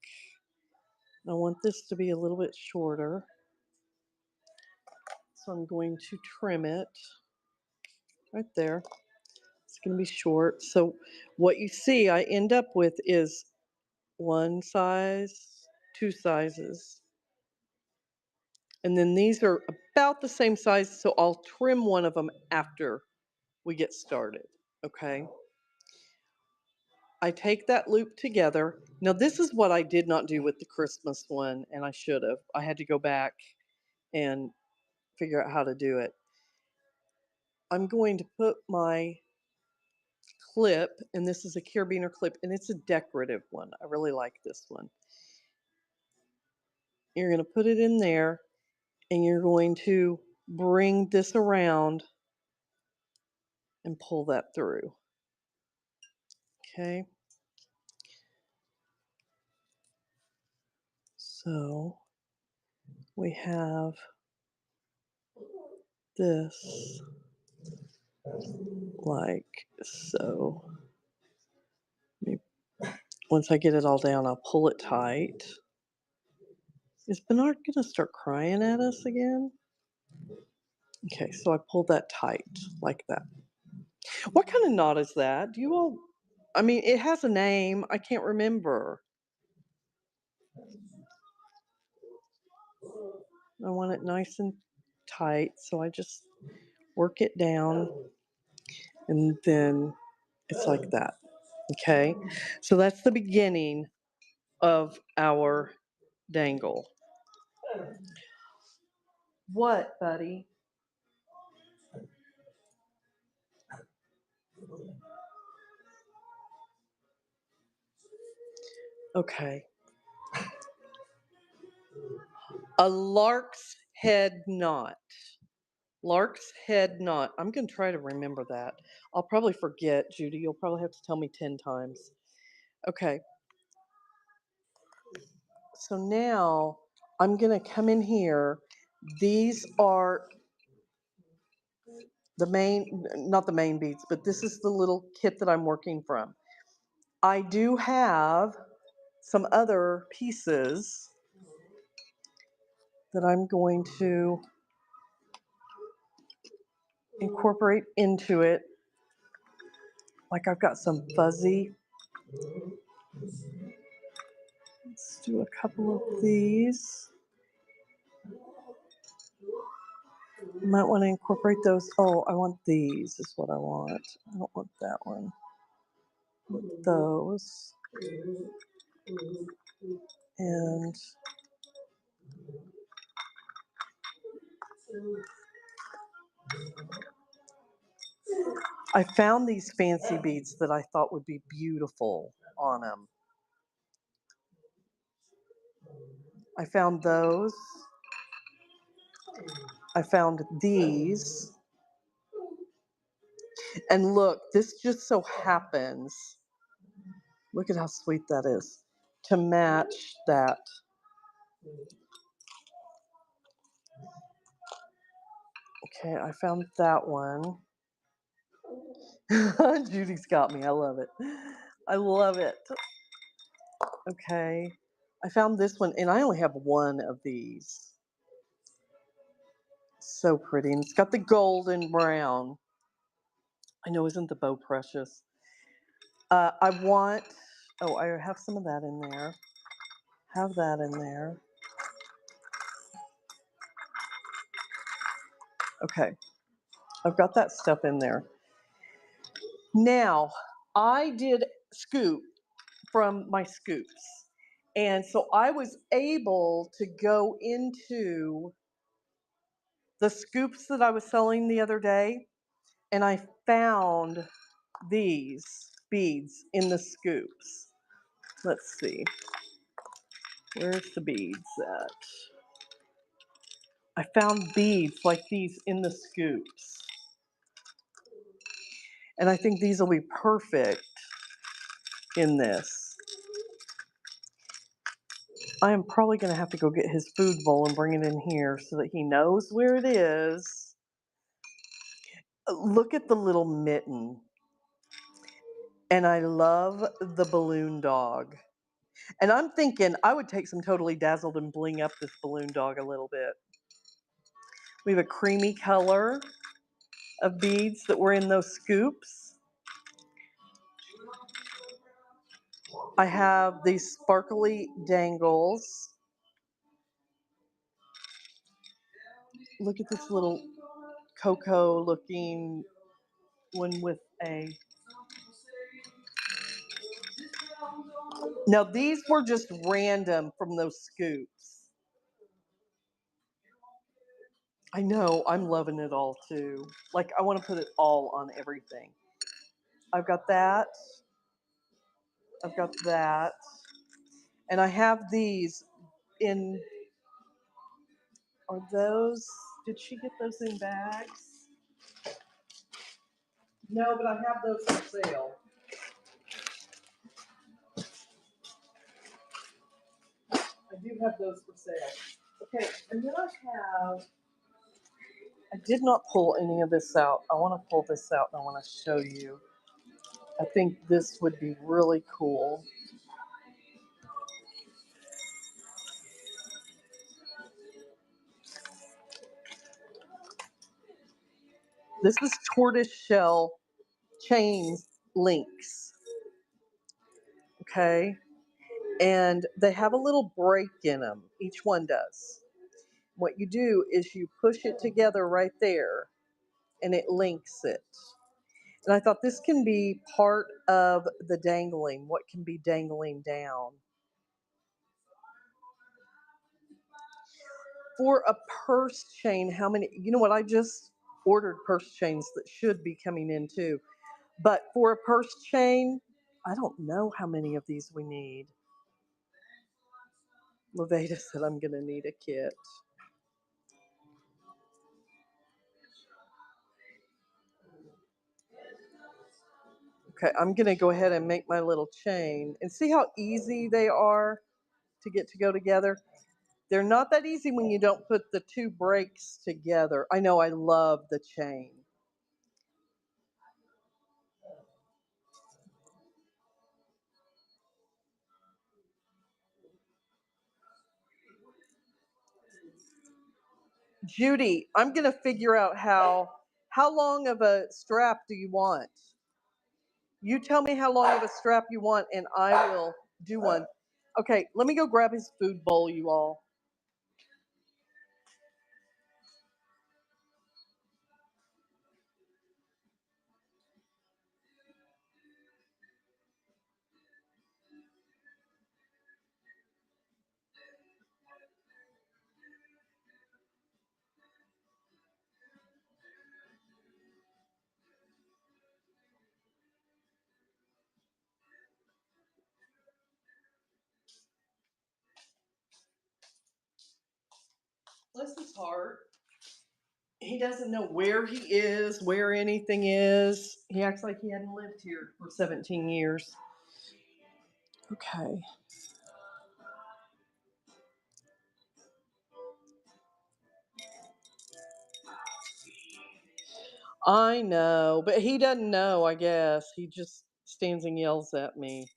I want this to be a little bit shorter. So I'm going to trim it right there. It's going to be short. So what you see I end up with is one size, two sizes. And then these are about the same size, so I'll trim one of them after we get started, okay? I take that loop together. Now this is what I did not do with the Christmas one, and I should have. I had to go back and figure out how to do it. I'm going to put my clip, and this is a carabiner clip, and it's a decorative one. I really like this one. You're going to put it in there, and you're going to bring this around and pull that through. Okay. So we have this like so. Once I get it all down, I'll pull it tight. Is Bernard going to start crying at us again? Okay, so I pull that tight like that. What kind of knot is that? Do you all, I mean, it has a name. I can't remember. I want it nice and tight, so I just work it down and then it's like that. Okay, so that's the beginning of our dangle. What, buddy? Okay. A lark's head knot. Lark's head knot. I'm going to try to remember that. I'll probably forget, Judy. You'll probably have to tell me 10 times. Okay. So now I'm going to come in here. These are the main, not the main beads, but this is the little kit that I'm working from. I do have some other pieces that I'm going to incorporate into it. Like I've got some fuzzy. Let's do a couple of these. You might want to incorporate those. Oh, I want these is what I want. I don't want that one. Those. And I found these fancy beads that I thought would be beautiful on them. I found those. I found these. And look, this just so happens, look at how sweet that is, to match that. Okay, I found that one. Judy's got me. I love it. I love it. Okay. I found this one, and I only have one of these. So pretty. And it's got the gold and brown. I know, isn't the bow precious? I want, oh, I have some of that in there. Have that in there. Okay. I've got that stuff in there. Now, I did scoop from my scoops. And so I was able to go into the scoops that I was selling the other day, and I found these beads in the scoops. Let's see. Where's the beads at? I found beads like these in the scoops. And I think these will be perfect in this. I am probably going to have to go get his food bowl and bring it in here so that he knows where it is. Look at the little mitten. And I love the balloon dog. And I'm thinking I would take some Totally Dazzled and bling up this balloon dog a little bit. We have a creamy color of beads that were in those scoops. I have these sparkly dangles. Look at this little cocoa looking one with a... Now these were just random from those scoops. I know, I'm loving it all too. Like I want to put it all on everything. I've got that. I've got that. And I have these in, are those, did she get those in bags? No, but I have those for sale. I I do have those for sale. Okay, and then I did not pull any of this out. I want to pull this out and I want to show you. I think this would be really cool. This is tortoise shell chain links. Okay, and they have a little break in them. Each one does. What you do is you push it together right there and it links it. And I thought this can be part of the dangling, what can be dangling down. For a purse chain, how many, you know what, I just ordered purse chains that should be coming in too. But for a purse chain, I don't know how many of these we need. Levada said I'm going to need a kit. Okay, I'm going to go ahead and make my little chain and see how easy they are to get to go together. They're not that easy when you don't put the two breaks together. I know, I love the chain. Judy, I'm going to figure out how long of a strap do you want? You tell me how long of a strap you want and I will do one. Okay, let me go grab his food bowl, you all. Bless his heart. He doesn't know where he is, where anything is. He acts like he hadn't lived here for 17 years. Okay. I know, but he doesn't know, I guess. He just stands and yells at me.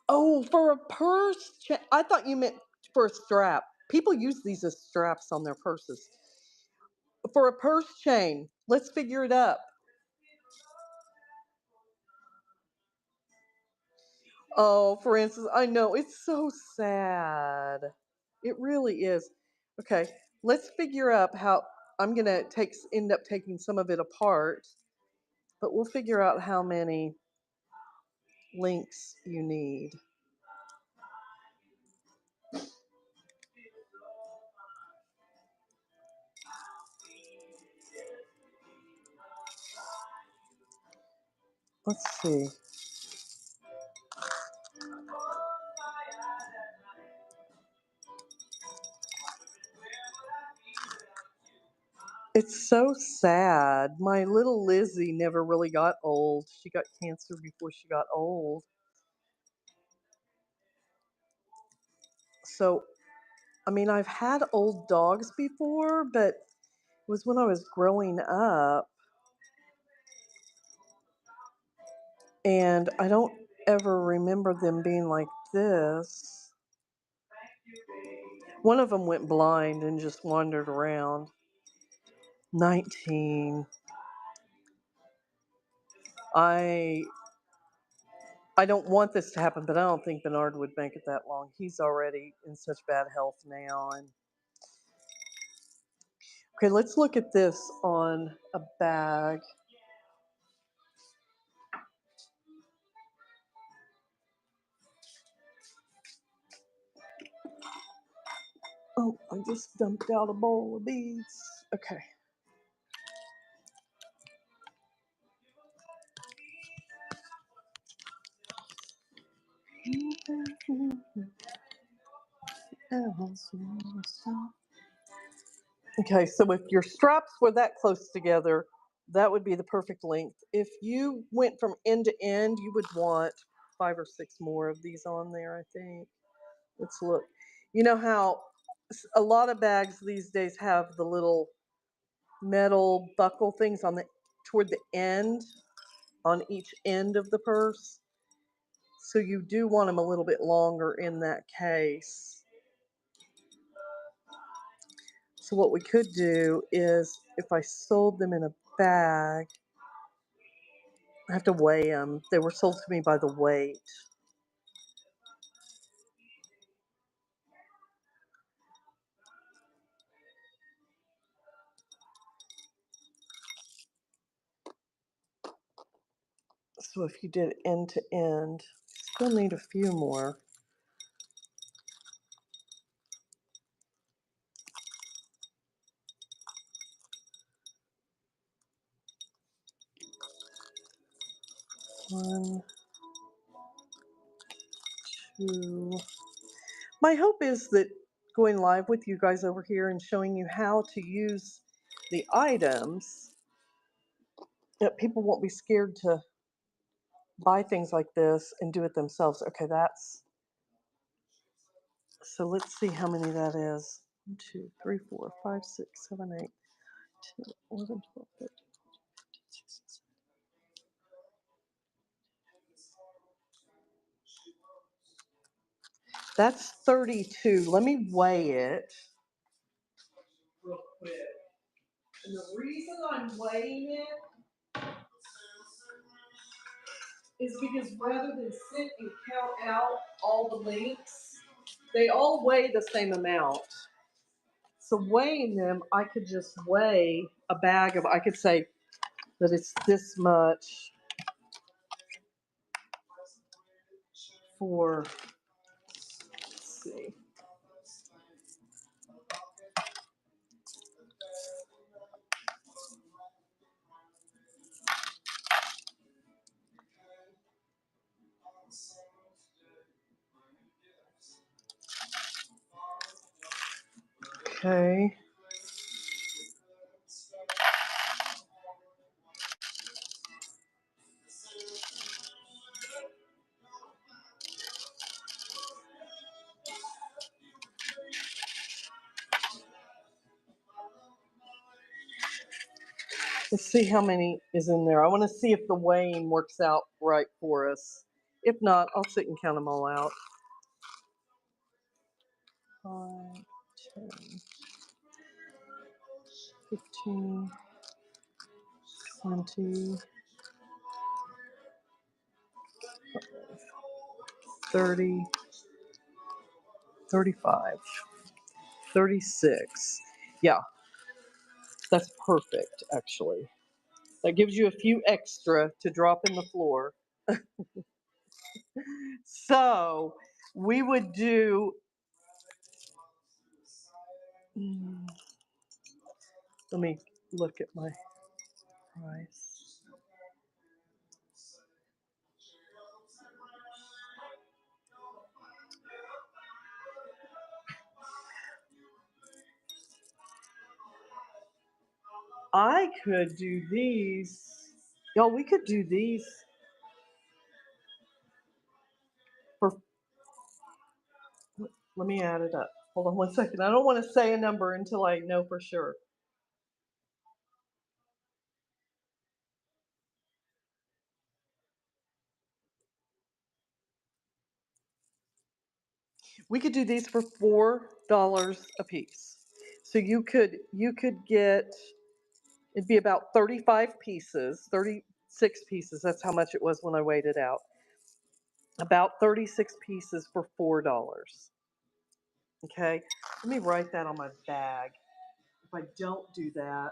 Oh, for a purse? I thought you meant for a strap. People use these as straps on their purses. For a purse chain, let's figure it up. Oh, for instance, I know, it's so sad. It really is. Okay, let's figure out how I'm going to end up taking some of it apart, but we'll figure out how many links you need. Let's see. It's so sad. My little Lizzie never really got old. She got cancer before she got old. So, I mean, I've had old dogs before, but it was when I was growing up. And I don't ever remember them being like this. One of them went blind and just wandered around. 19. I I don't want this to happen, but I don't think Bernard would make it that long. He's already in such bad health now. And okay, let's look at this on a bag. Oh, I just dumped out a bowl of beads. Okay. Okay, so if your straps were that close together, That would be the perfect length. If you went from end to end, you would want 5 or 6 more of these on there, I think. Let's look. You know how a lot of bags these days have the little metal buckle things on the toward the end, on each end of the purse. So you do want them a little bit longer in that case. So what we could do is if I sold them in a bag, I have to weigh them. They were sold to me by the weight. So if you did end to end, still need a few more. One, two. My hope is that going live with you guys over here and showing you how to use the items, that people won't be scared to buy things like this and do it themselves. Okay, that's, so let's see how many that is. 1, 2, 3, 4, 5, 6, 7, 8, 10, 11, 12, 13, 14, 15, 16, 17. That's 32. Let me weigh it real quick. And the reason I'm weighing it is because rather than sit and count out all the links, they all weigh the same amount. So weighing them, I could just weigh a bag of, I could say that it's this much for, let's see. Okay. Let's see how many is in there. I want to see if the weighing works out right for us. If not, I'll sit and count them all out. 5, 10, 15, 20, 30, 35, 36. Yeah, that's perfect, actually. That gives you a few extra to drop in the floor. So we would do, let me look at my price. I could do these. Y'all, we could do these for, let me add it up. Hold on 1 second. I don't want to say a number until I know for sure. We could do these for $4 a piece. So you could get, it'd be about 35 pieces, 36 pieces. That's how much it was when I weighed it out. About 36 pieces for $4. Okay, let me write that on my bag. If I don't do that,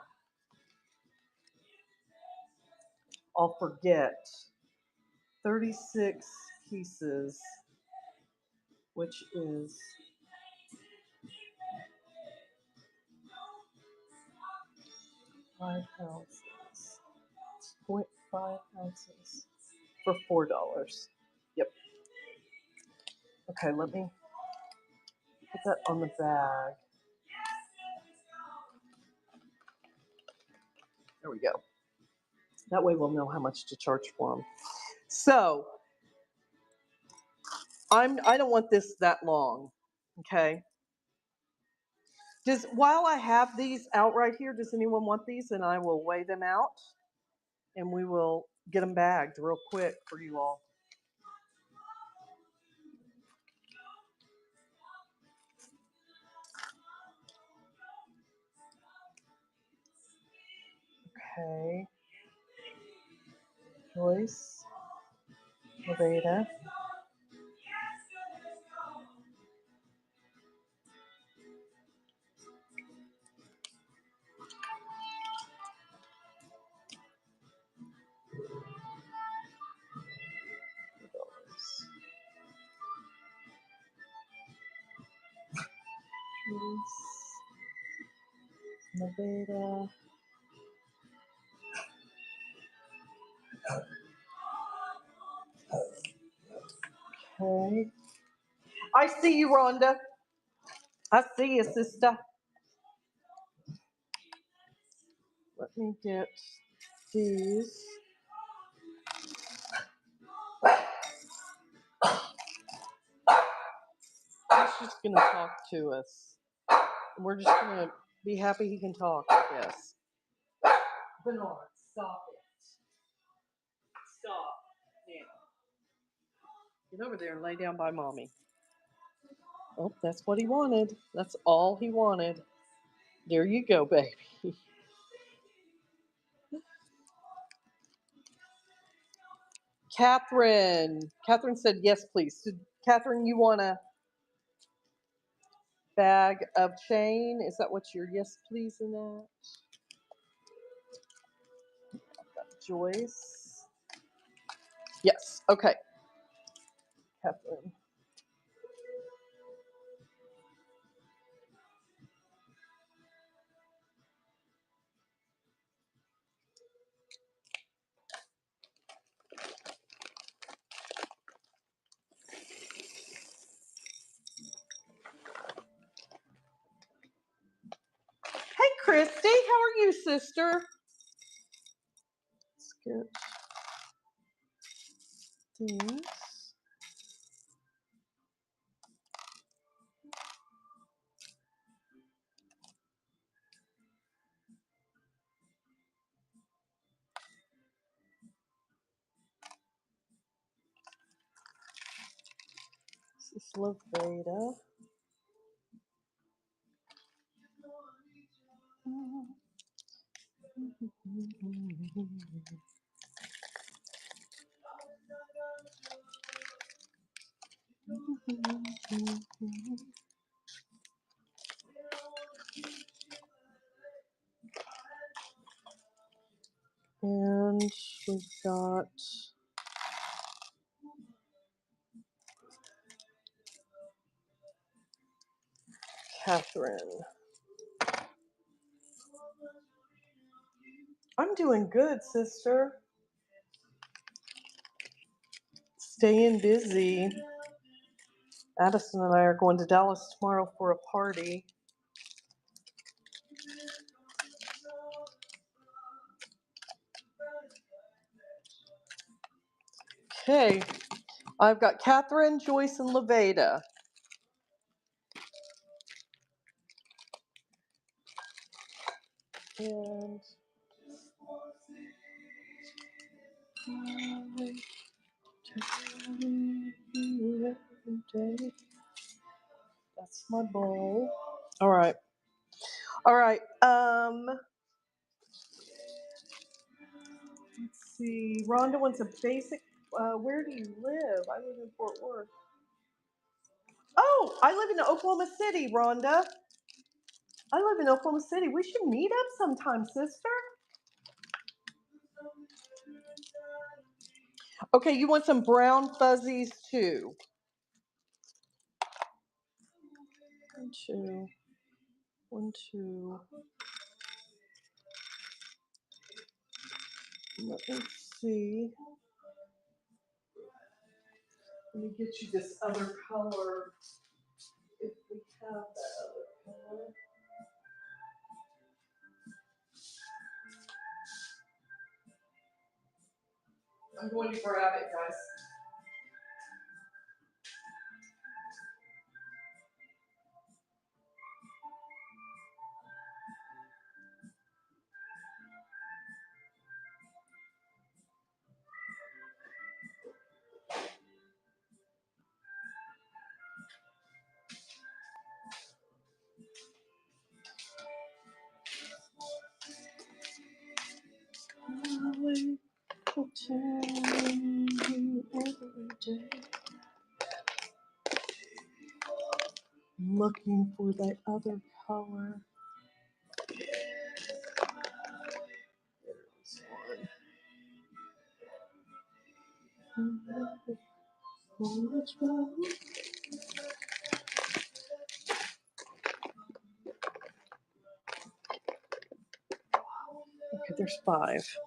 I'll forget. 36 pieces, which is 5 ounces, 0.5 ounces for $4. Yep. Okay, let me put that on the bag. There we go. That way we'll know how much to charge for them. So I don't want this that long. Okay. While I have these out right here, does anyone want these? And I will weigh them out and we will get them bagged real quick for you all. Okay. Joyce, Levada. Levada. Okay. I see you, Rhonda. I see you, sister. Let me get these. He's just going to talk to us. We're just going to be happy he can talk, I guess. Bernard, stop it. Stop. Now. Get over there and lay down by mommy. Oh, that's what he wanted. That's all he wanted. There you go, baby. Catherine. Catherine said yes, please. So, Catherine, you want a bag of chain? Is that what your yes, please in that? Joyce. Yes. Okay. Catherine. Hey, Christy. How are you, sister? Let's get these. This is Levada. And we've got Catherine. I'm doing good, sister. Staying busy. Addison and I are going to Dallas tomorrow for a party. Okay, I've got Catherine, Joyce, and Levada. And that's my bowl. All right. All right. Let's see. Rhonda wants a basic. Where do you live? I live in Fort Worth. Oh, I live in Oklahoma City, Rhonda. I live in Oklahoma City. We should meet up sometime, sister. Okay, you want some brown fuzzies too. 1, 2, 1, 2. Let me see. Let me get you this other color. If we have that other color. I'm going to grab it, guys. Looking for that other color. Okay, there's 5.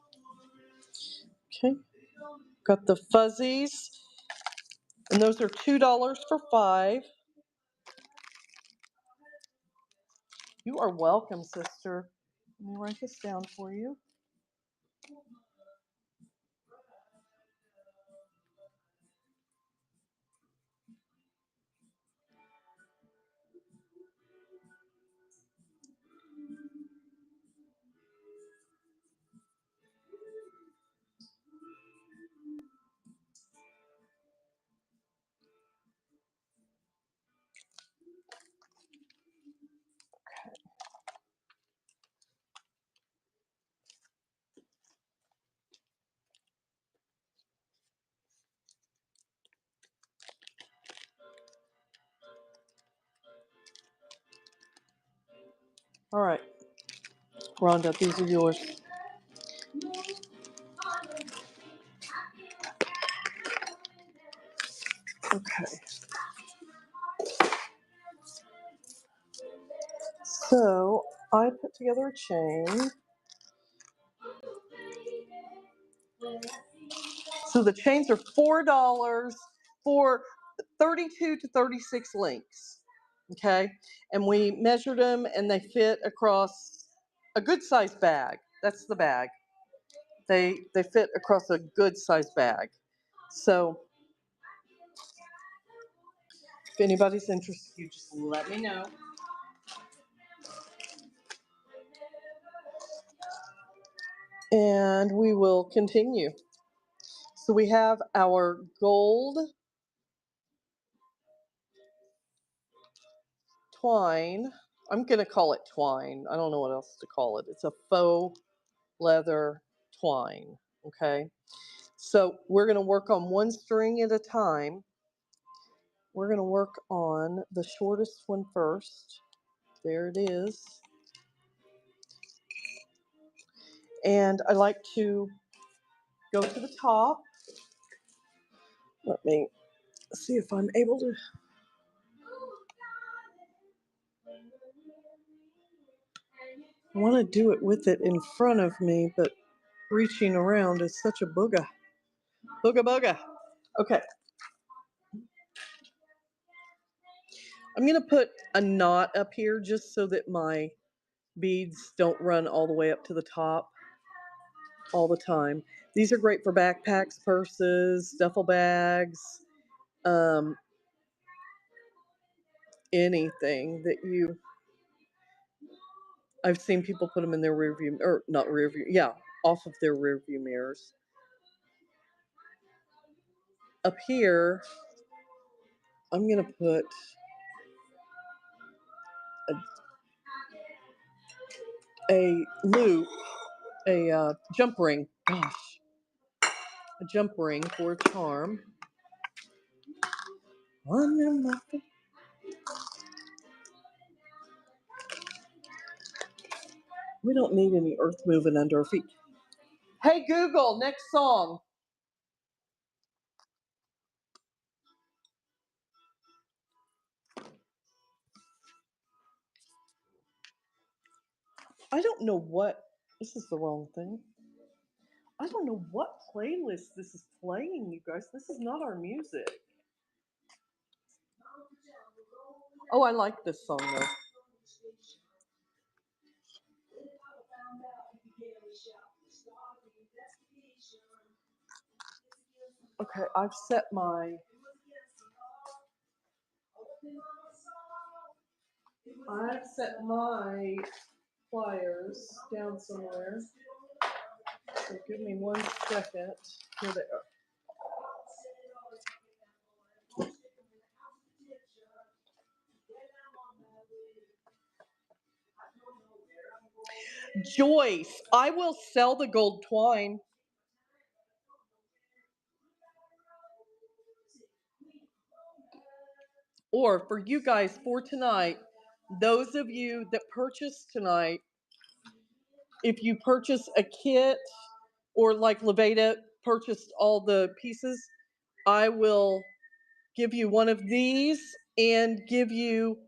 Okay, got the fuzzies, and those are $2 for 5. You are welcome, sister. Let me write this down for you. All right, Rhonda, these are yours. Okay. So I put together a chain. So the chains are $4 for 32 to 36 links. Okay. And we measured them and they fit across a good sized bag. That's the bag. They fit across a good sized bag. So if anybody's interested, you just let me know. And we will continue. So we have our gold twine. I'm going to call it twine. I don't know what else to call it. It's a faux leather twine. Okay. So we're going to work on one string at a time. We're going to work on the shortest one first. There it is. And I like to go to the top. Let me see if I'm able to. I want to do it with it in front of me, but reaching around is such a booga. Booga booga. Okay. I'm going to put a knot up here just so that my beads don't run all the way up to the top all the time. These are great for backpacks, purses, duffel bags, anything that you. I've seen people put them in their rear view, or not rear view, yeah, off of their rear view mirrors. Up here, I'm going to put a loop, a jump ring. Gosh, a jump ring for a charm. We don't need any earth moving under our feet. Hey Google, next song. I don't know what, this is the wrong thing. I don't know what playlist this is playing, you guys. This is not our music. Oh, I like this song though. Okay, I've set my pliers down somewhere. So give me 1 second. Here they are. Joyce, I will sell the gold twine. Or for you guys for tonight, those of you that purchase tonight, if you purchase a kit or like Leveda purchased all the pieces, I will give you one of these and give you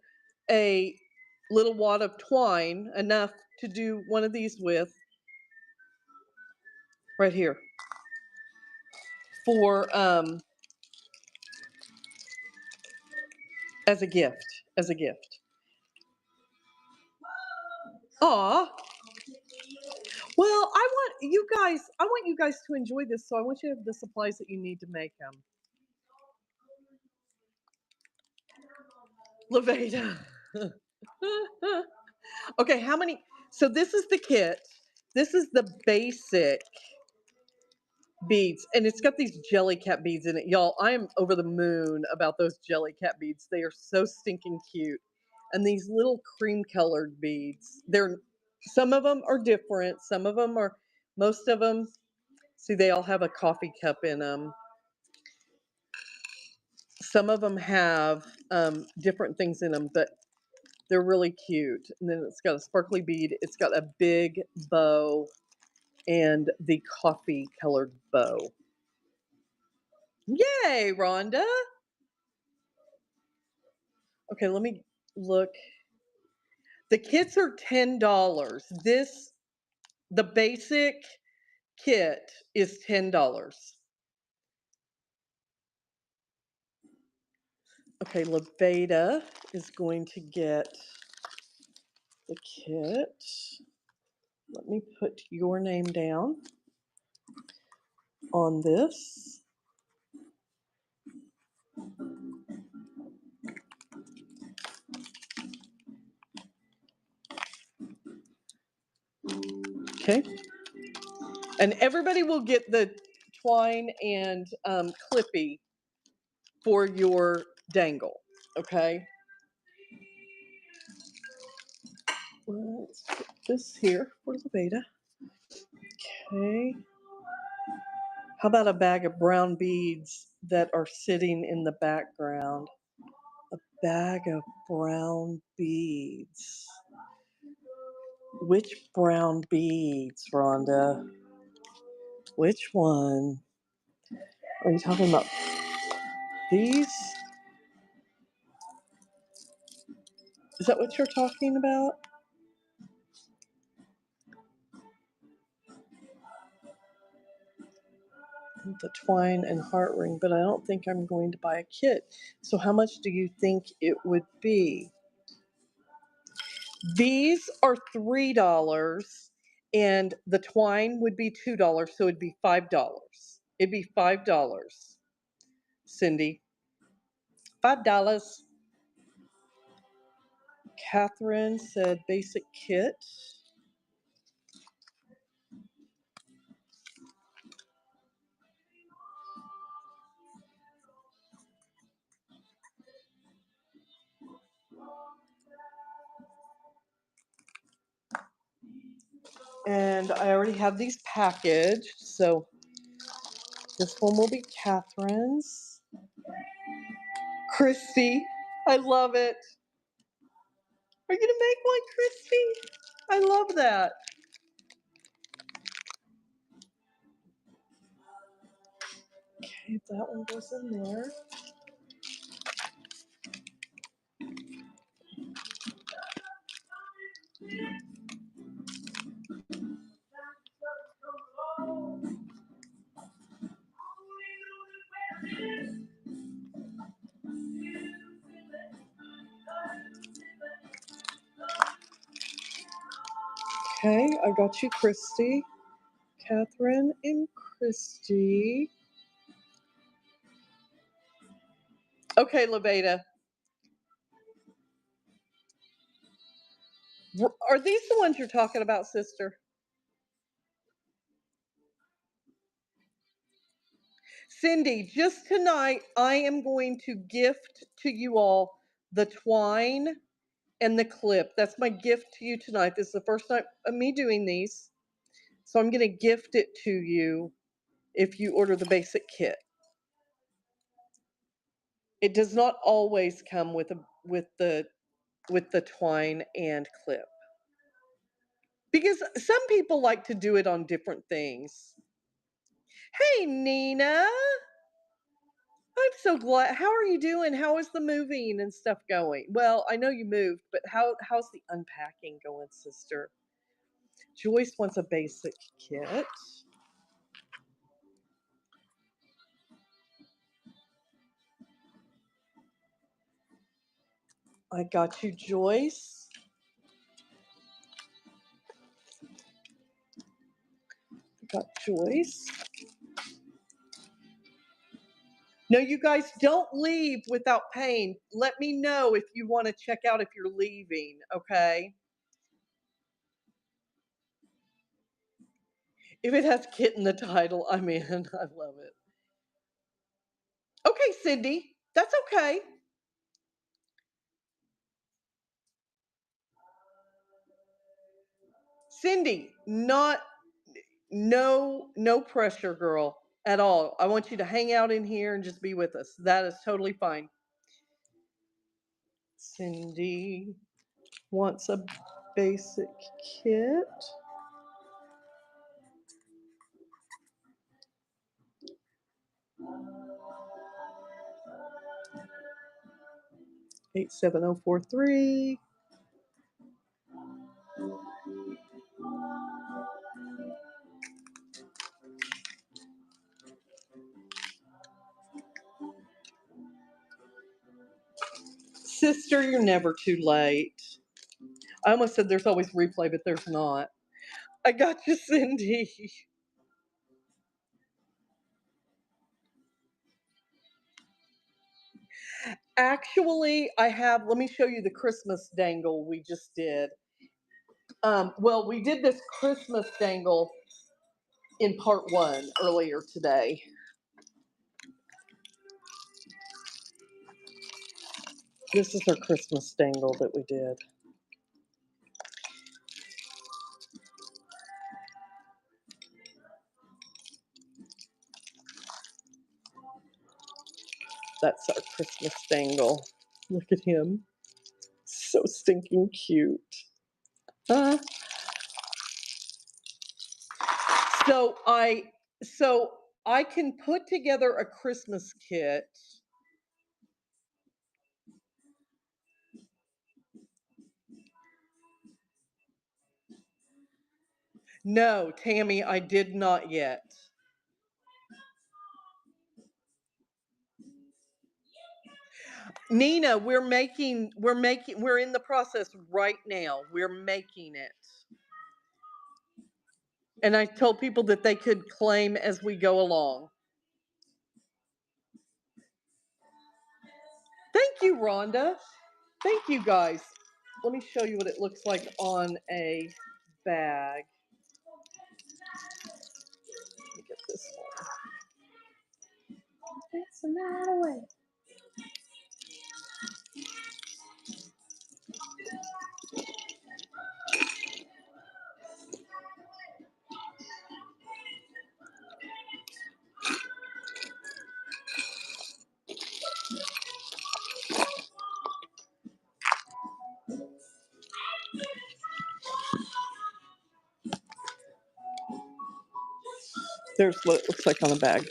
a little wad of twine, enough to do one of these with, right here, for as a gift, Aw. Well, I want you guys to enjoy this, so I want you to have the supplies that you need to make them. Leveda. Okay, how many? So this is the kit. This is the basic beads, and it's got these jelly cat beads in it. Y'all, I am over the moon about those jelly cat beads. They are so stinking cute. And these little cream colored beads. Some of them are different. Most of them, see, they all have a coffee cup in them. Some of them have different things in them, but they're really cute. And then it's got a sparkly bead. It's got a big bow and the coffee colored bow. Yay, Rhonda. Okay, let me look. The kits are $10. The basic kit is $10. Okay, Leveda is going to get the kit. Let me put your name down on this. Okay. And everybody will get the twine and clippy for your dangle. Okay. Let's put this here for Leveda. Okay. How about a bag of brown beads that are sitting in the background? A bag of brown beads. Which brown beads, Rhonda? Which one? Are you talking about these? Is that what you're talking about? The twine and heart ring, but I don't think I'm going to buy a kit. So how much do you think it would be? These are $3 and the twine would be $2, so it'd be $5. It'd be $5. Cindy. $5. Catherine said basic kit. And I already have these packaged, so this one will be Catherine's. Christy, I love it. Are you gonna make one, Christy? I love that. Okay, that one goes in there. Okay, I got you, Christy. Catherine and Christy. Okay, Levada. Are these the ones you're talking about, sister? Cindy, just tonight, I am going to gift to you all the twine and the clip. That's my gift to you tonight. This is the first time of me doing these. So I'm going to gift it to you if you order the basic kit. It does not always come with the twine and clip. Because some people like to do it on different things. Hey, Nina. I'm so glad. How are you doing? How is the moving and stuff going? Well, I know you moved, but how's the unpacking going, sister? Joyce wants a basic kit. I got you, Joyce. I got Joyce. No, you guys don't leave without paying. Let me know if you want to check out if you're leaving, okay? If it has kit in the title, I'm in. I love it. Okay, Cindy, that's okay. Cindy, no pressure, girl, at all. I want you to hang out in here and just be with us. That is totally fine. Cindy wants a basic kit. Eight 87043. Sister, you're never too late. I almost said there's always replay, but there's not. I got you, Cindy. Actually, I have, let me show you the Christmas dangle we just did. Well, we did this Christmas dangle in part one earlier today. This is our Christmas dangle that we did. That's our Christmas dangle. Look at him. So stinking cute. Uh, so I can put together a Christmas kit. No, Tammy, I did not yet. Nina, we're in the process right now. We're making it. And I told people that they could claim as we go along. Thank you, Rhonda. Thank you, guys. Let me show you what it looks like on a bag. Let me get this one. It's not away. There's what it looks like on a bag.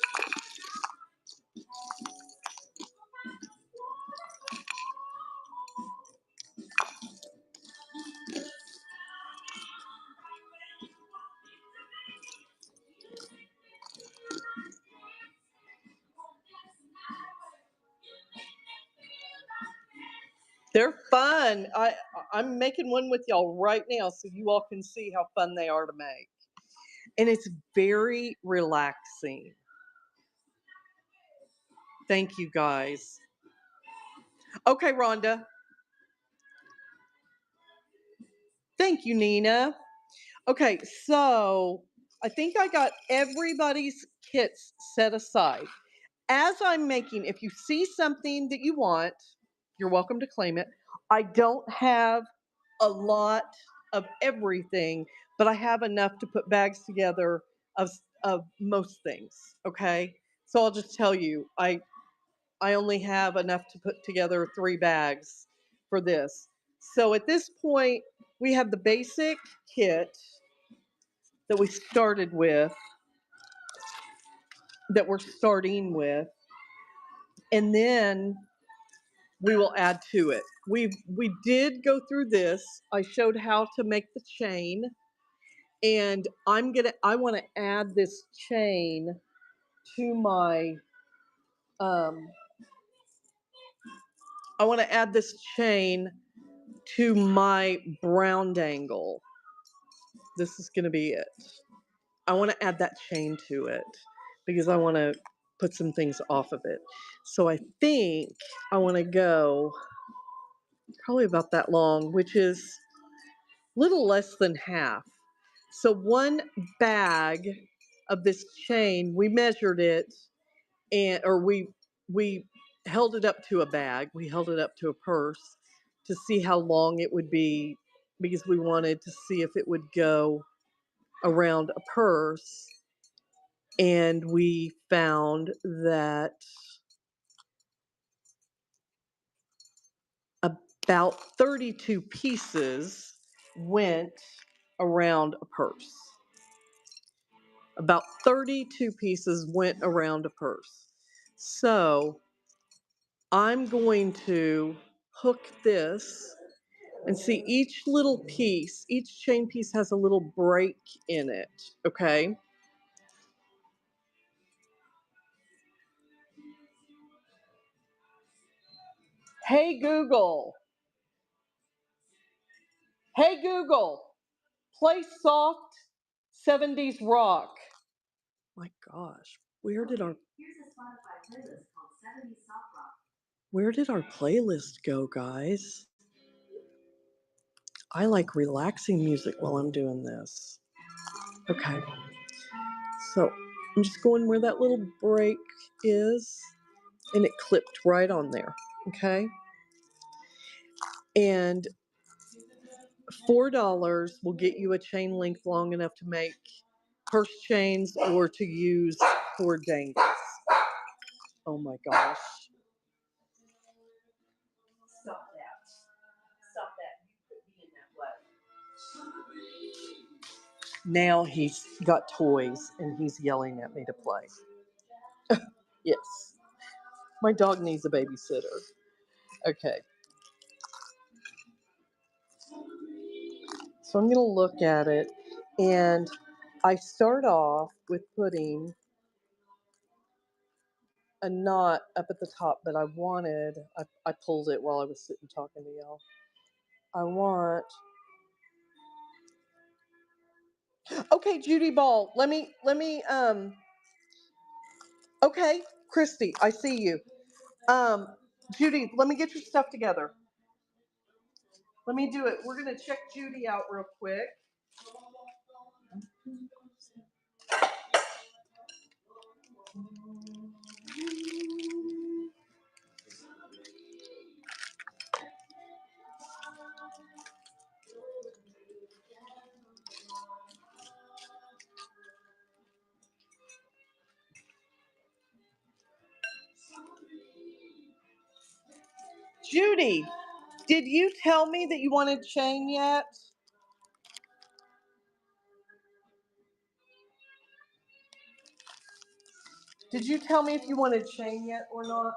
They're fun. I'm making one with y'all right now so you all can see how fun they are to make. And it's very relaxing. Thank you, guys. Okay, Rhonda. Thank you, Nina. Okay, so I think I got everybody's kits set aside. As I'm making, if you see something that you want, you're welcome to claim it. I don't have a lot of everything, but I have enough to put bags together of most things. Okay, so I'll just tell you, I only have enough to put together 3 bags for this. So at this point, we have the basic kit that we started with, that we're starting with, and then we will add to it. We did go through this. I showed how to make the chain, and I want to add this chain to my um I want to add this chain to my brown dangle. This is going to be it. I want to add that chain to it because I want to put some things off of it. So I think I want to go probably about that long, which is a little less than half. So 1 bag of this chain, we measured it, and or we held it up to a bag. We held it up to a purse to see how long it would be, because we wanted to see if it would go around a purse, and we found that about 32 pieces went around a purse. About 32 pieces went around a purse. So I'm going to hook this and see each little piece, each chain piece has a little break in it, okay? Hey Google, hey Google, play soft 70s rock. My gosh, where did our playlist go, guys? I like relaxing music while I'm doing this. Okay, so I'm just going where that little break is, and it clipped right on there, okay? And $4 will get you a chain length long enough to make purse chains or to use for dangles. Oh my gosh. Stop that. Stop that. You put me in that way. Now he's got toys and he's yelling at me to play. Yes. My dog needs a babysitter. Okay. So I'm going to look at it, and I start off with putting a knot up at the top, but I pulled it while I was sitting talking to y'all. I want, okay, Judy Ball, okay, Christy, I see you. Judy, let me get your stuff together. Let me do it. We're going to check Judy out real quick. Judy, did you tell me that you wanted chain yet? Did you tell me if you wanted chain yet or not?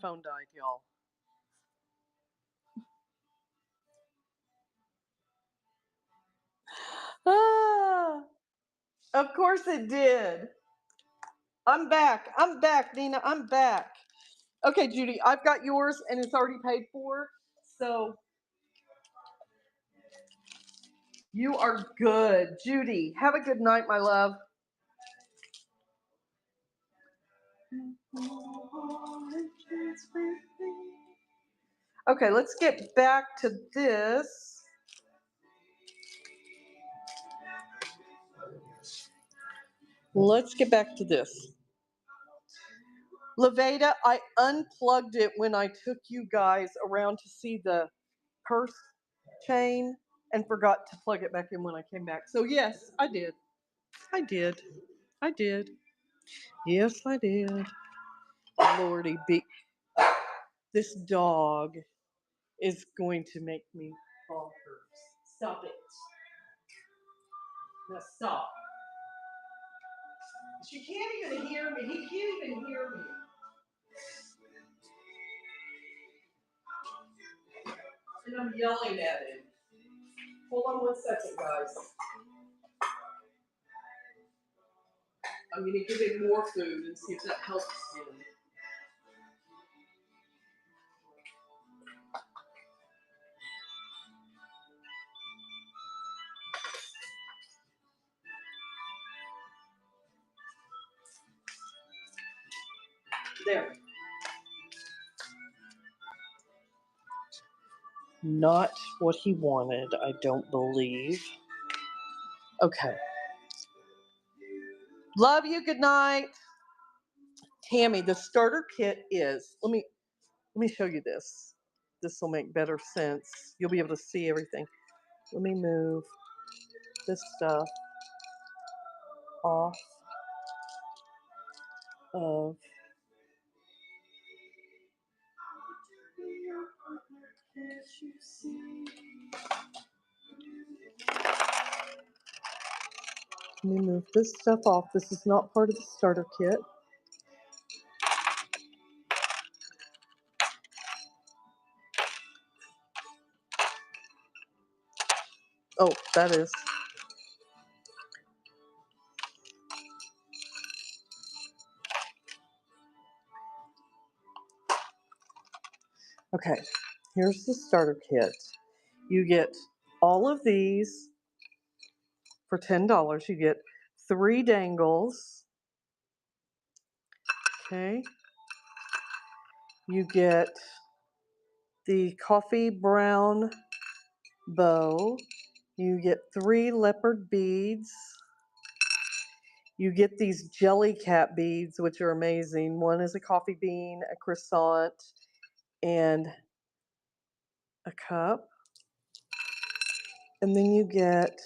phone died, y'all. Ah, of course it did. I'm back. I'm back, Nina. I'm back. Okay, Judy, I've got yours and it's already paid for. So you are good. Judy, have a good night, my love. Okay, let's get back to this. Let's get back to this. Laveda, I unplugged it when I took you guys around to see the purse chain and forgot to plug it back in when I came back. So yes, I did. I did. I did. Yes, I did. Lordy be. This dog is going to make me bonkers. Stop it. Now stop. She can't even hear me. He can't even hear me. And I'm yelling at him. Hold on 1 second, guys. I'm going to give him more food and see if that helps him. There. Not what he wanted, I don't believe. Okay. Love you. Good night. Tammy, the starter kit is, let me show you this. This will make better sense. You'll be able to see everything. Let me move this stuff off of let me move this stuff off. This is not part of the starter kit. Oh, that is. Okay, here's the starter kit. You get all of these for $10. You get 3 dangles. Okay. You get the coffee brown bow. You get 3 leopard beads. You get these jelly cat beads, which are amazing. One is a coffee bean, a croissant, and a cup. And then you get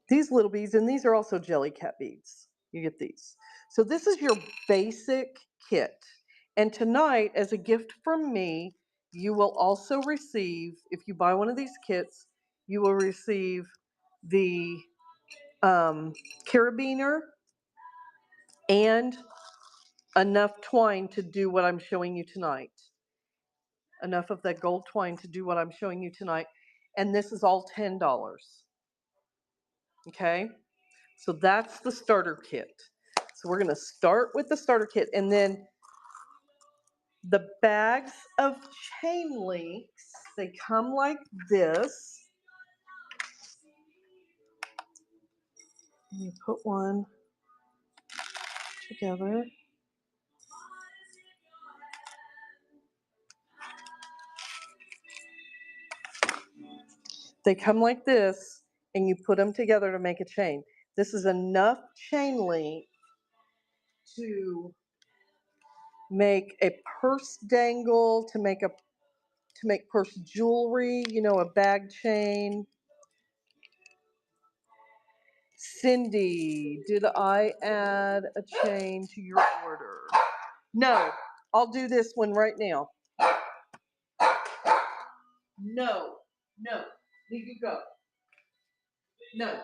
these little beads, and these are also jelly cat beads. You get these. So this is your basic kit. And tonight, as a gift from me, you will also receive, if you buy one of these kits, you will receive the carabiner and enough twine to do what I'm showing you tonight. Enough of that gold twine to do what I'm showing you tonight. And this is all $10. Okay? So that's the starter kit. So we're going to start with the starter kit. And then the bags of chain links, they come like this. Let me put one together. They come like this, and you put them together to make a chain. This is enough chain link to make a purse dangle, to make purse jewelry, you know, a bag chain. Cindy, did I add a chain to your order? No, I'll do this one right now. No, need to go. No.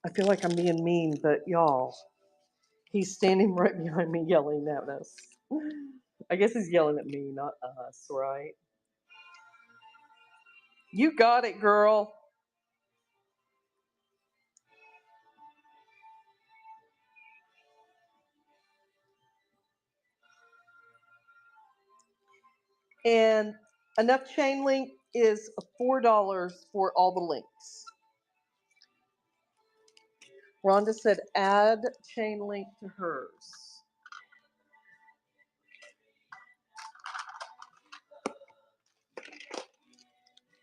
I feel like I'm being mean, but y'all, He's standing right behind me yelling at us. I guess he's yelling at me, not us, right? You got it, girl. And enough chain link is $4 for all the links. Rhonda said add chain link to hers.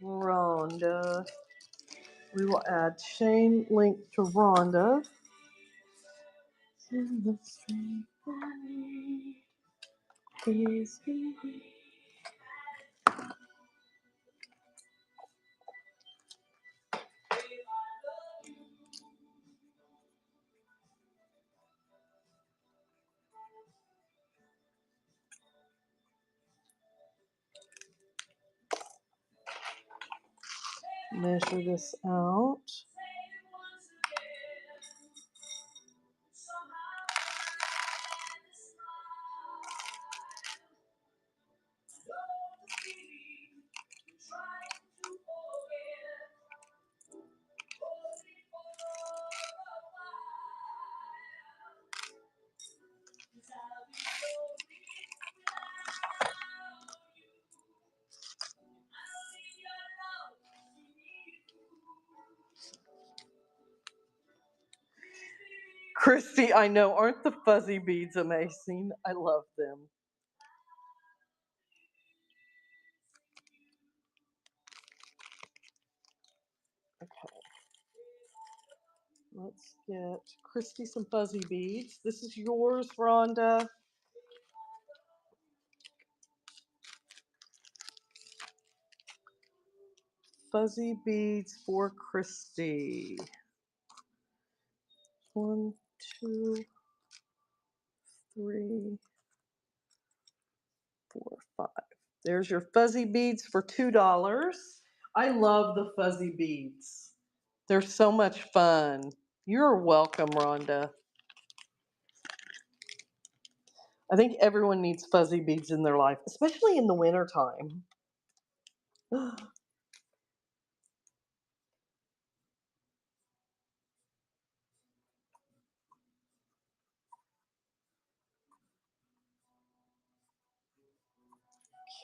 Rhonda. We will add chain link to Rhonda. Measure this out. Christy, I know, aren't the fuzzy beads amazing? I love them. Okay. Let's get Christy some fuzzy beads. This is yours, Rhonda. Fuzzy beads for Christy. 1, 2, 3, 4, 5. There's your fuzzy beads for $2. I love the fuzzy beads. They're so much fun. You're welcome, Rhonda. I think everyone needs fuzzy beads in their life, especially in the wintertime.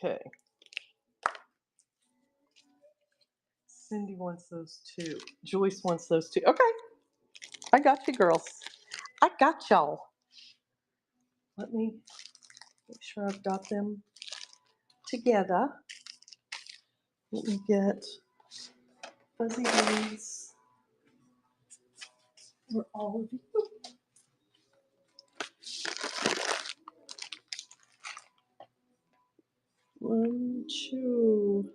Okay. Cindy wants those too. Joyce wants those too. Okay. I got you, girls. I got y'all. Let me make sure I've got them together. Let me get fuzzy beads for all of you. 1, 2,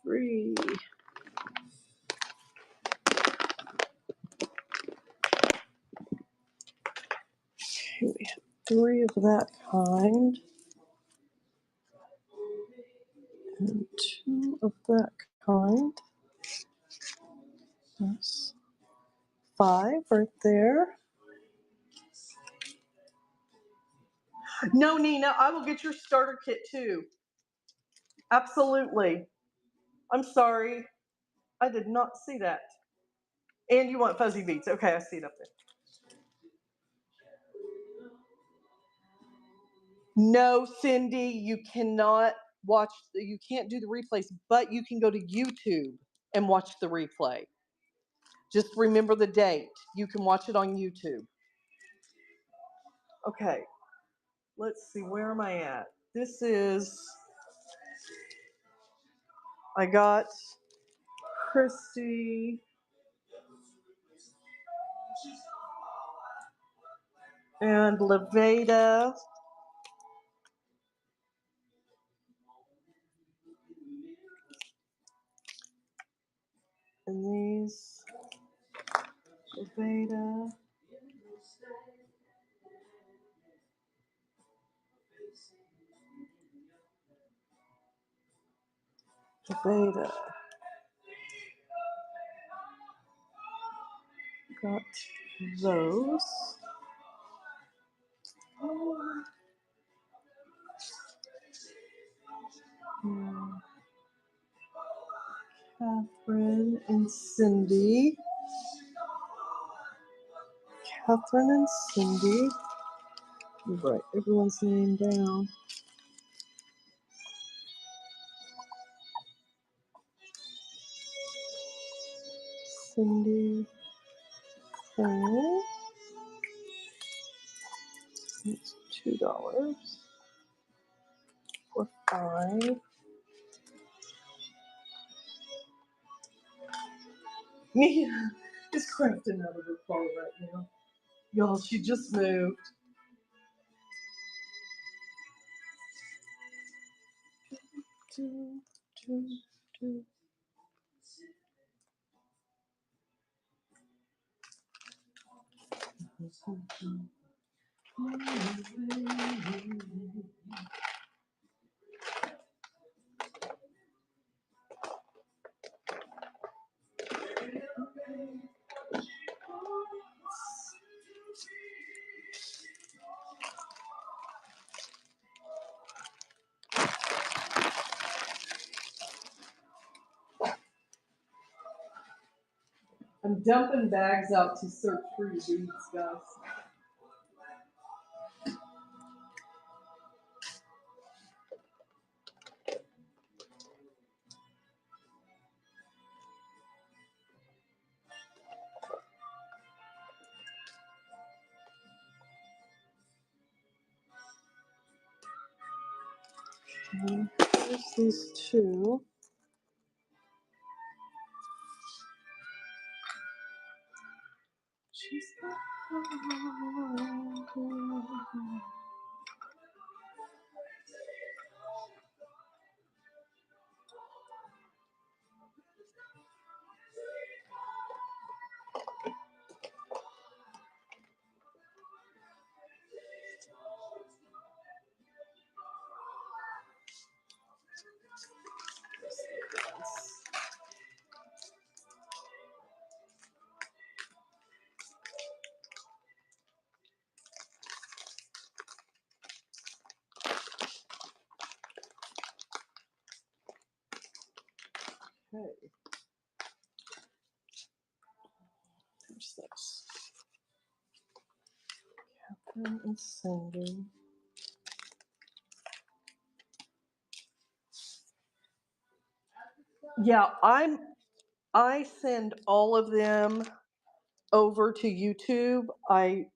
3. Okay, we have 3 of that kind. And 2 of that kind. That's 5 right there. No, Nina, I will get your starter kit too. Absolutely. I'm sorry. I did not see that. And you want fuzzy beads. Okay, I see it up there. No, Cindy, you cannot watch, you can't do the replays, but you can go to YouTube and watch the replay. Just remember the date. You can watch it on YouTube. Okay, let's see, where am I at? This is, I got Christy and Levada. And these, Levada. Levada. Got those. Catherine and Cindy. Catherine and Cindy. Write everyone's name down. Cindy. Okay. It's $2 for 5. Mia is crafting out of her car right now. Y'all, she just moved. Two. I'm dumping bags out to search for your beads, guys. Okay, here's these 2. Okay. There's this. Catherine and Cindy. Yeah, I send all of them over to YouTube. I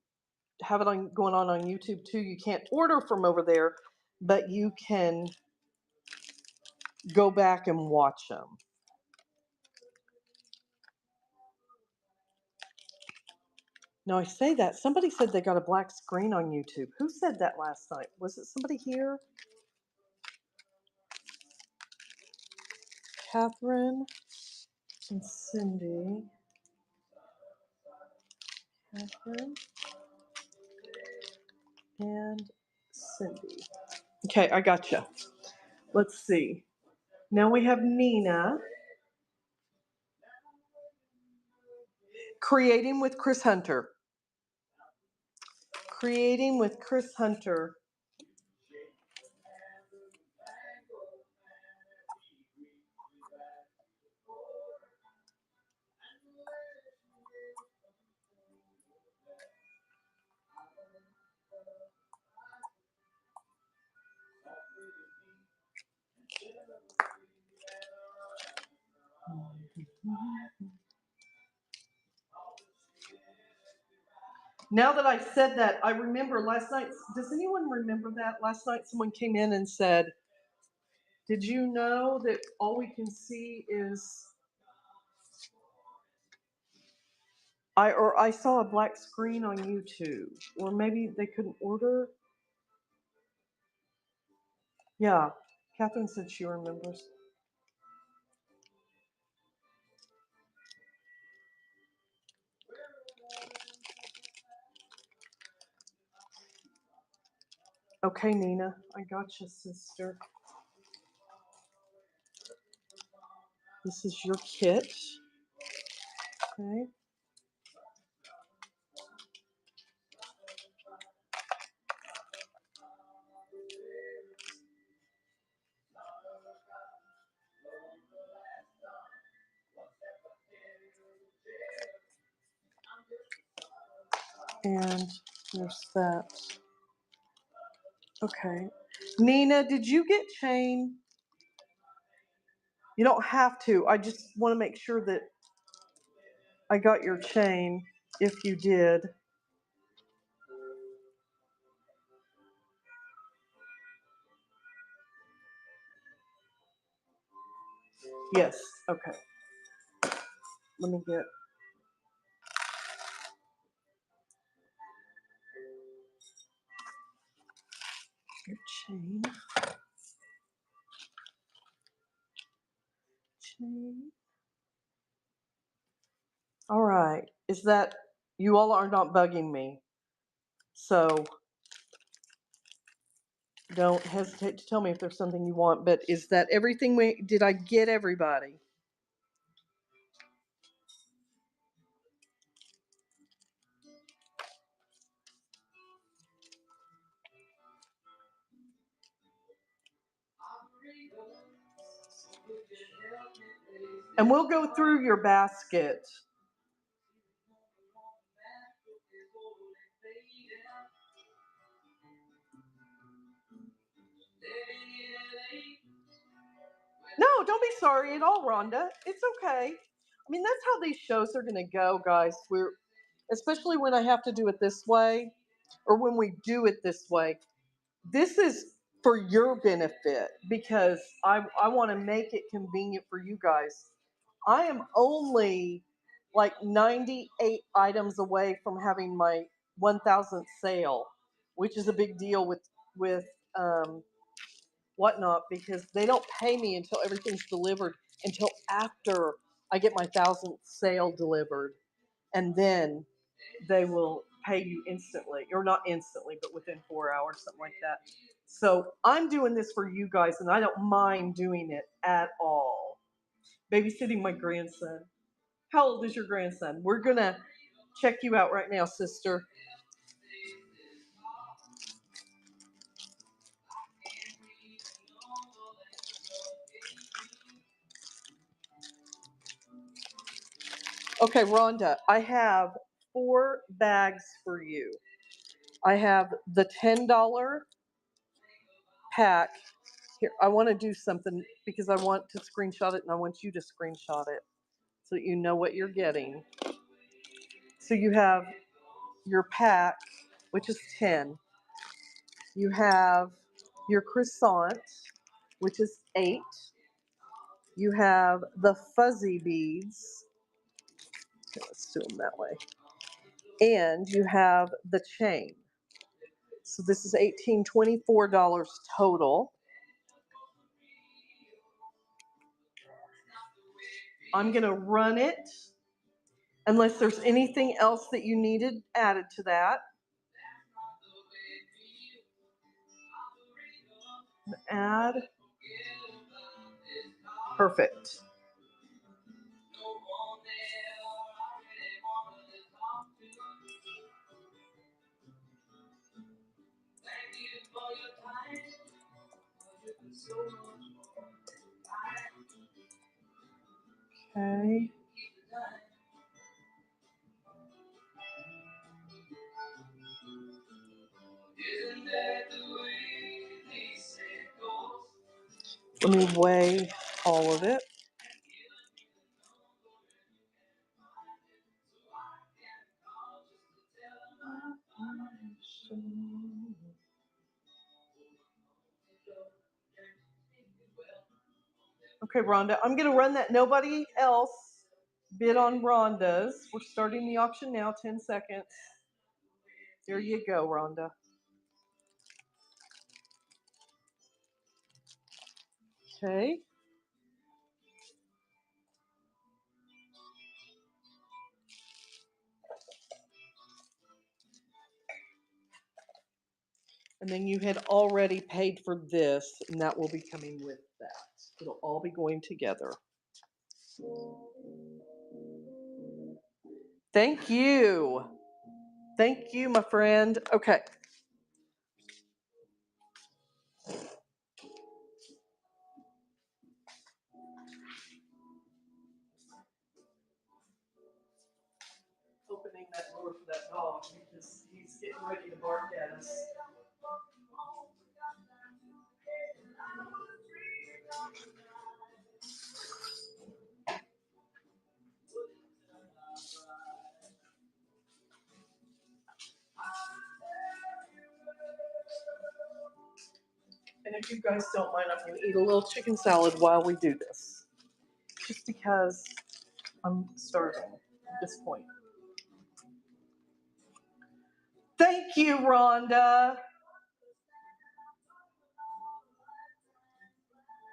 have it on going on YouTube too. You can't order from over there, but you can go back and watch them. Now I say that somebody said they got a black screen on YouTube. Who said that last night? Was it somebody here? Catherine and Cindy. Catherine and Cindy. Okay, I gotcha. Let's see. Now we have Nina. Creating with Chris Hunter. Creating with Chris Hunter. Now that I said that, I remember last night. Does anyone remember that? Last night someone came in and said, did you know that all we can see is I saw a black screen on YouTube, or maybe they couldn't order. Yeah, Catherine said she remembers. Okay, Nina, I got you, sister. This is your kit. Okay. And there's that. Okay. Nina, did you get chain? You don't have to. I just want to make sure that I got your chain if you did. Yes. Okay. Let me get your chain. Chain. All right. Is that, you all are not bugging me. So don't hesitate to tell me if there's something you want. But is that everything did I get everybody? And we'll go through your basket. No, don't be sorry at all, Rhonda. It's okay. I mean, that's how these shows are going to go, guys. Especially when I have to do it this way, or when we do it this way. This is for your benefit because I want to make it convenient for you guys. I am only like 98 items away from having my 1,000th sale, which is a big deal with Whatnot because they don't pay me until everything's delivered until after I get my 1,000th sale delivered, and then they will pay you instantly, or not instantly, but within 4 hours, something like that. So I'm doing this for you guys, and I don't mind doing it at all. Babysitting my grandson. How old is your grandson? We're gonna check you out right now, sister. Okay, Rhonda, I have 4 bags for you. I have the $10 pack. Here, I want to do something because I want to screenshot it and I want you to screenshot it so that you know what you're getting. So you have your pack, which is 10. You have your croissant, which is 8. You have the fuzzy beads. Okay, let's do them that way. And you have the chain. So this is $24 total. I'm going to run it unless there's anything else that you needed added to that. Add. Perfect. Okay. Let me weigh all of it. Okay, Rhonda, I'm going to run that. Nobody else bid on Rhonda's. We're starting the auction now, 10 seconds. There you go, Rhonda. Okay. And then you had already paid for this, and that will be coming with that. It'll all be going together. Thank you. Thank you, my friend. Okay. Opening opening that door for that dog because he's getting ready to bark at us. And if you guys don't mind, I'm going to eat a little chicken salad while we do this. Just because I'm starving at this point. Thank you, Rhonda.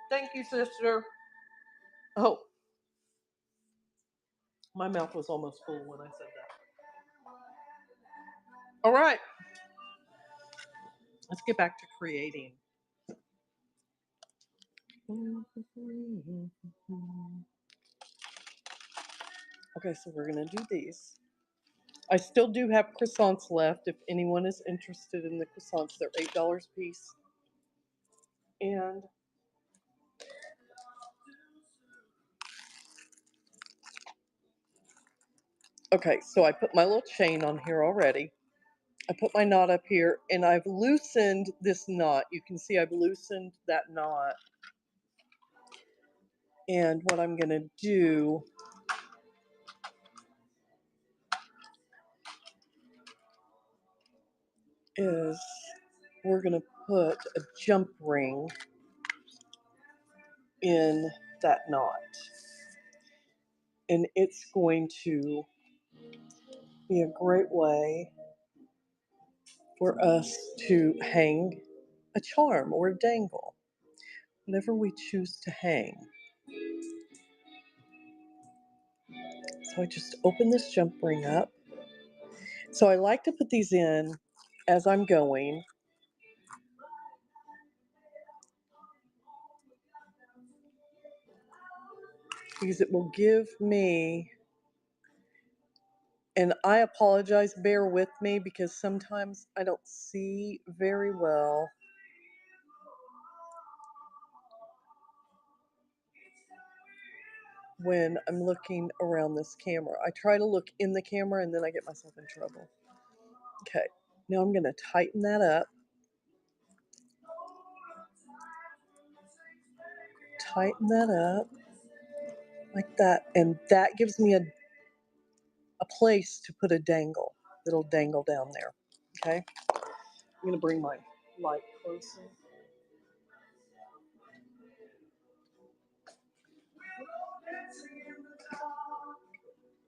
Thank you, sister. Oh, my mouth was almost full when I said that. All right. Let's get back to creating. Okay, so we're going to do these. I still do have croissants left if anyone is interested in the croissants. They're $8 a piece. And okay, so I put my little chain on here already. I put my knot up here and I've loosened this knot. You can see I've loosened that knot. And what I'm going to do is we're going to put a jump ring in that knot. And it's going to be a great way for us to hang a charm or a dangle, whatever we choose to hang. So I just open this jump ring up. So I like to put these in as I'm going. Because it will give me, and I apologize, bear with me because sometimes I don't see very well. When I'm looking around this camera. I try to look in the camera and then I get myself in trouble. Okay, now I'm going to tighten that up. Tighten that up like that, and that gives me a place to put a dangle. It'll dangle down there. Okay, I'm going to bring my light closer.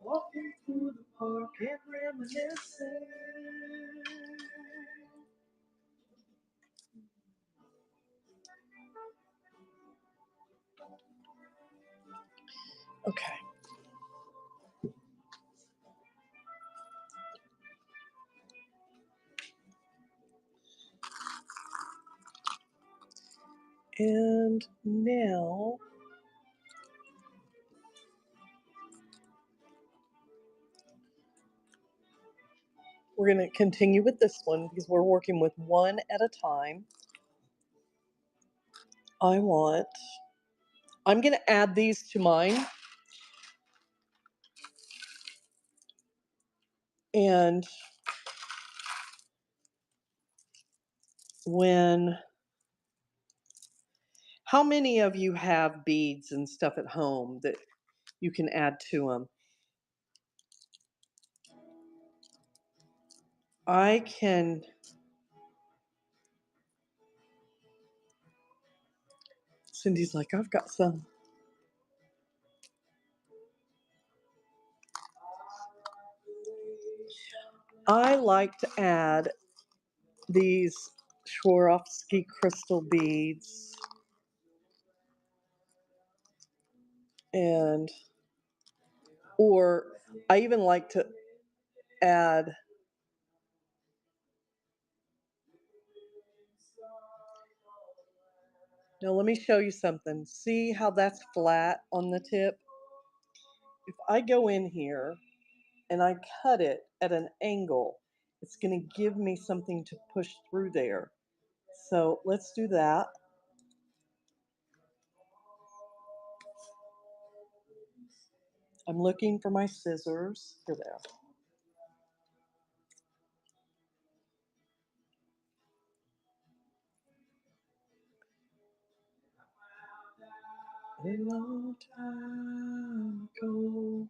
Walking through the park and reminiscing. Okay. And now we're going to continue with this one because we're working with one at a time. I'm going to add these to mine. And how many of you have beads and stuff at home that you can add to them? I can. Cindy's like, I've got some. I like to add these Swarovski crystal beads. Or I even like to add now let me show you something. See how that's flat on the tip? If I go in here and I cut it at an angle, it's going to give me something to push through there. So let's do that. I'm looking for my scissors. Here they are. a long time ago.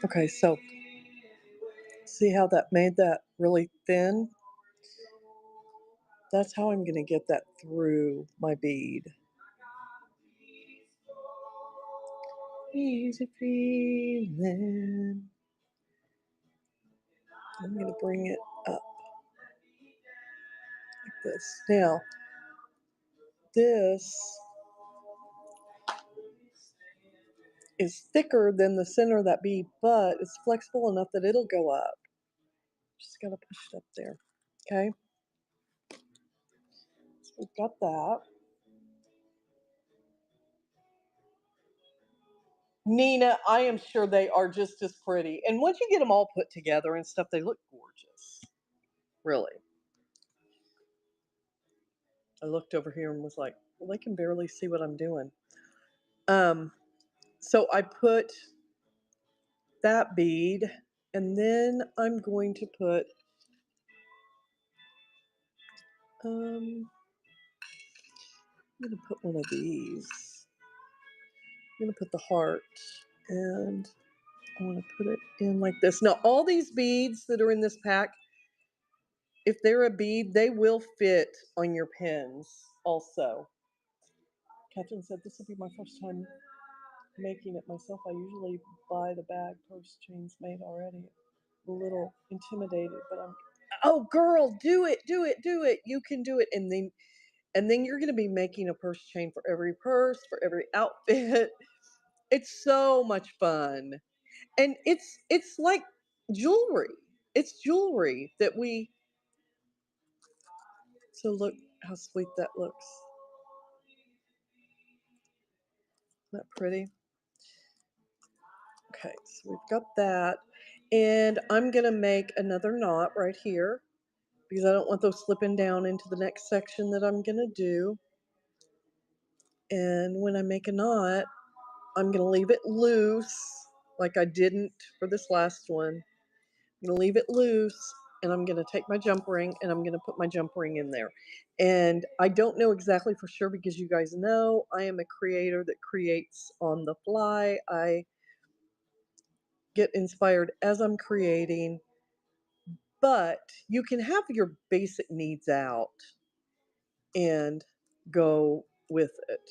Okay, so see how that made that really thin? That's how I'm going to get that through my bead. Easy feeling. I'm going to bring it up like this. Now, this is thicker than the center of that bead, but it's flexible enough that it'll go up. Just got to push it up there. Okay. So we've got that. Nina, I am sure they are just as pretty. And once you get them all put together and stuff, they look gorgeous. Really. I looked over here and was like, well, they can barely see what I'm doing. So I put that bead, and then I'm going to put I'm gonna put one of these. I'm gonna put the heart, and I want to put it in like this. Now, all these beads that are in this pack, if they're a bead, they will fit on your pins also. Catherine said this will be my first time making it myself. I usually buy the bag purse chains made already. A little intimidated, but I'm, oh girl, do it, do it, do it. You can do it. And then you're going to be making a purse chain for every purse, for every outfit. It's so much fun. And it's like jewelry. It's jewelry that we, so look how sweet that looks. Isn't that pretty? Okay, so we've got that. And I'm going to make another knot right here because I don't want those slipping down into the next section that I'm going to do. And when I make a knot, I'm going to leave it loose like I didn't for this last one. I'm going to leave it loose, and I'm going to take my jump ring and I'm going to put my jump ring in there. And I don't know exactly for sure because you guys know I am a creator that creates on the fly. I get inspired as I'm creating, but you can have your basic needs out and go with it.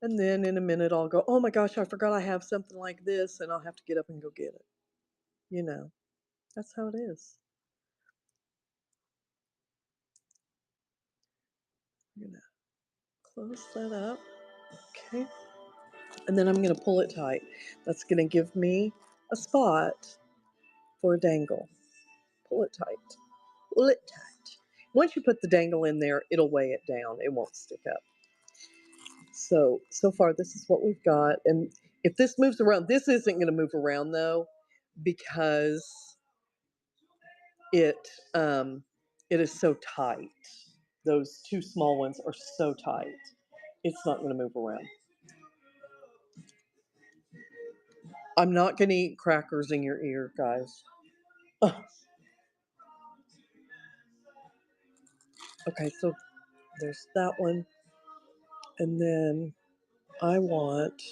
And then in a minute, I'll go, oh my gosh, I forgot I have something like this, and I'll have to get up and go get it. You know, that's how it is. I'm going to close that up. Okay. And then I'm going to pull it tight. That's going to give me a spot for a dangle. Pull it tight. Pull it tight. Once you put the dangle in there, it'll weigh it down. It won't stick up. So far, this is what we've got. And if this moves around, this isn't going to move around, though, because it is so tight. Those two small ones are so tight. It's not going to move around. I'm not going to eat crackers in your ear, guys. Okay, so there's that one. And then I want,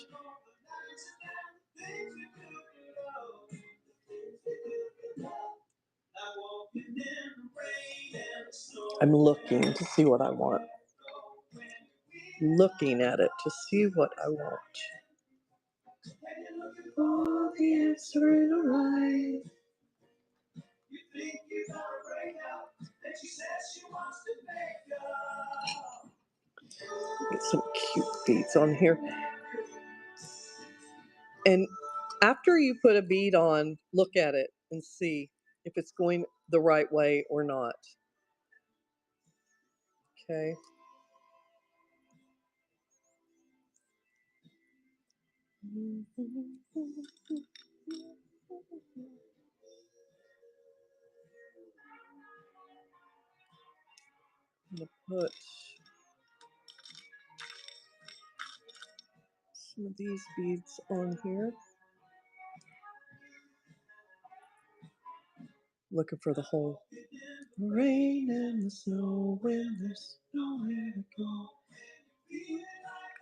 I'm looking to see what I want. Looking at it to see what I want. Oh, the answer in a lie. Get some cute beads on here. And after you put a bead on, look at it and see if it's going the right way or not. Okay. I'm going to put some of these beads on here. Looking for the whole rain and the snow when there's nowhere to go.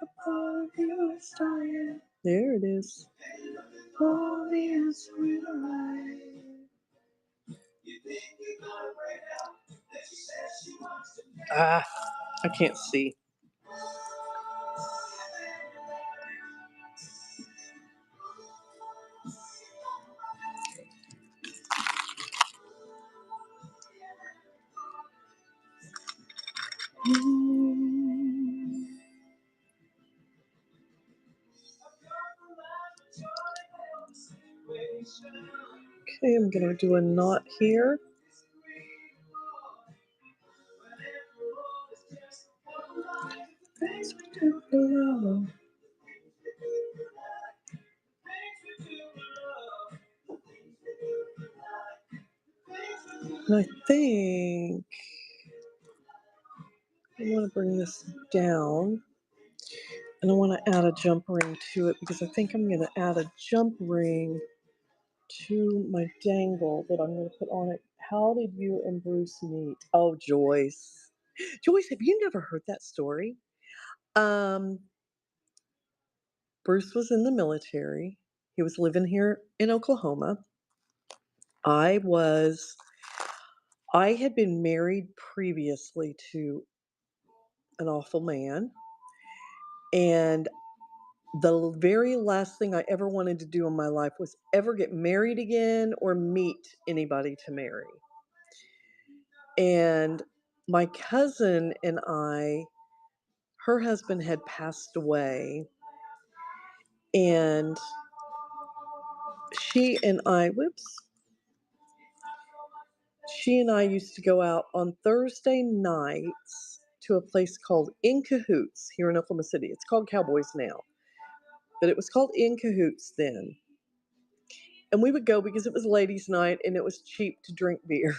A part of you is dying. There it is. All the answer in the light. Ah, I can't see. Okay, I'm gonna do a knot here. And I think I want to bring this down, and I want to add a jump ring to it because I think I'm going to add a jump ring to my dangle that I'm going to put on it. How did you and Bruce meet? Oh, Joyce. Joyce, have you never heard that story? Um, Bruce was in the military. He was living here in Oklahoma. I had been married previously to an awful man, and the very last thing I ever wanted to do in my life was ever get married again or meet anybody to marry. And my cousin and her husband had passed away, and she and I, she and I used to go out on Thursday nights to a place called In Cahoots here in Oklahoma City. It's called Cowboys now, but it was called In Cahoots then. And we would go because it was ladies' night and it was cheap to drink beer.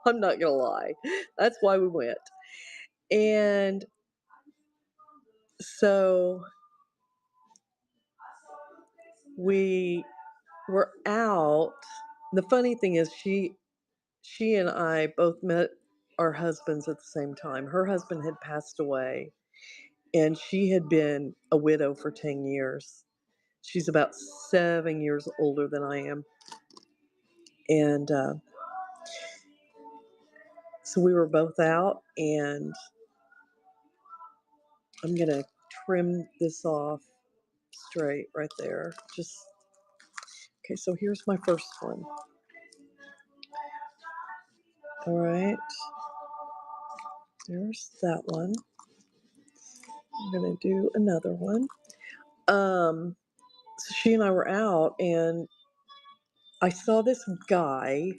I'm not going to lie. That's why we went. And so we were out. The funny thing is she and I both met our husbands at the same time. Her husband had passed away and she had been a widow for 10 years. She's about 7 years older than I am. And so we were both out, and I'm going to trim this off straight right there. Okay, so here's my first one. All right. There's that one. I'm going to do another one. So she and I were out, and I saw this guy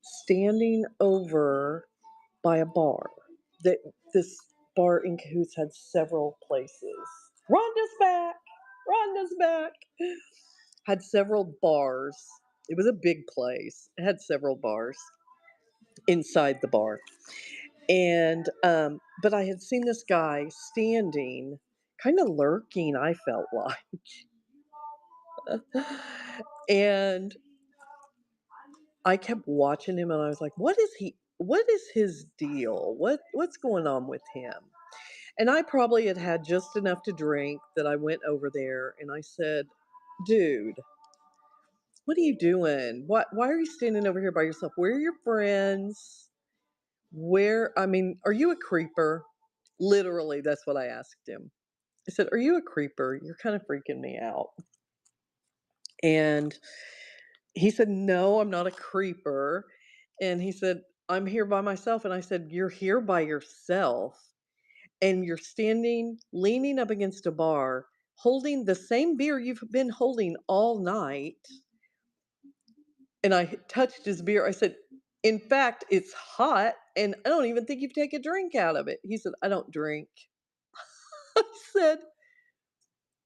standing over by a bar. That this bar in Cahoots had several places. Rhonda's back. Rhonda's back. Had several bars. It was a big place. It had several bars inside the bar. And but I had seen this guy standing, kind of lurking, I felt like. And I kept watching him and I was like, what is his deal? What's going on with him? And I probably had had just enough to drink that I went over there and I said, dude, what are you doing? Why are you standing over here by yourself? Where are your friends? Are you a creeper? Literally, that's what I asked him. I said, are you a creeper? You're kind of freaking me out. And he said, no, I'm not a creeper. And he said, I'm here by myself. And I said, you're here by yourself. And you're standing, leaning up against a bar, holding the same beer you've been holding all night. And I touched his beer. I said, in fact, it's hot, and I don't even think you've taken a drink out of it. He said, I don't drink. I said,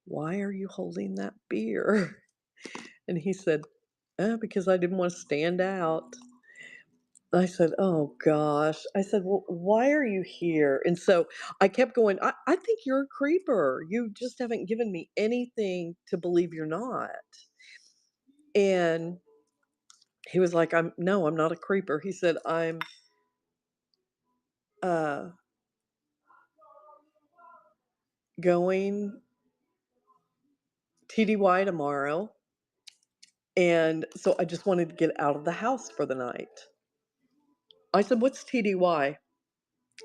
why are you holding that beer? And he said, because I didn't want to stand out. I said, oh gosh. I said, well, why are you here? And so I kept going, I think you're a creeper. You just haven't given me anything to believe you're not. And He was like, I'm not a creeper. He said, I'm uh, going TDY tomorrow. And so I just wanted to get out of the house for the night. I said, what's TDY?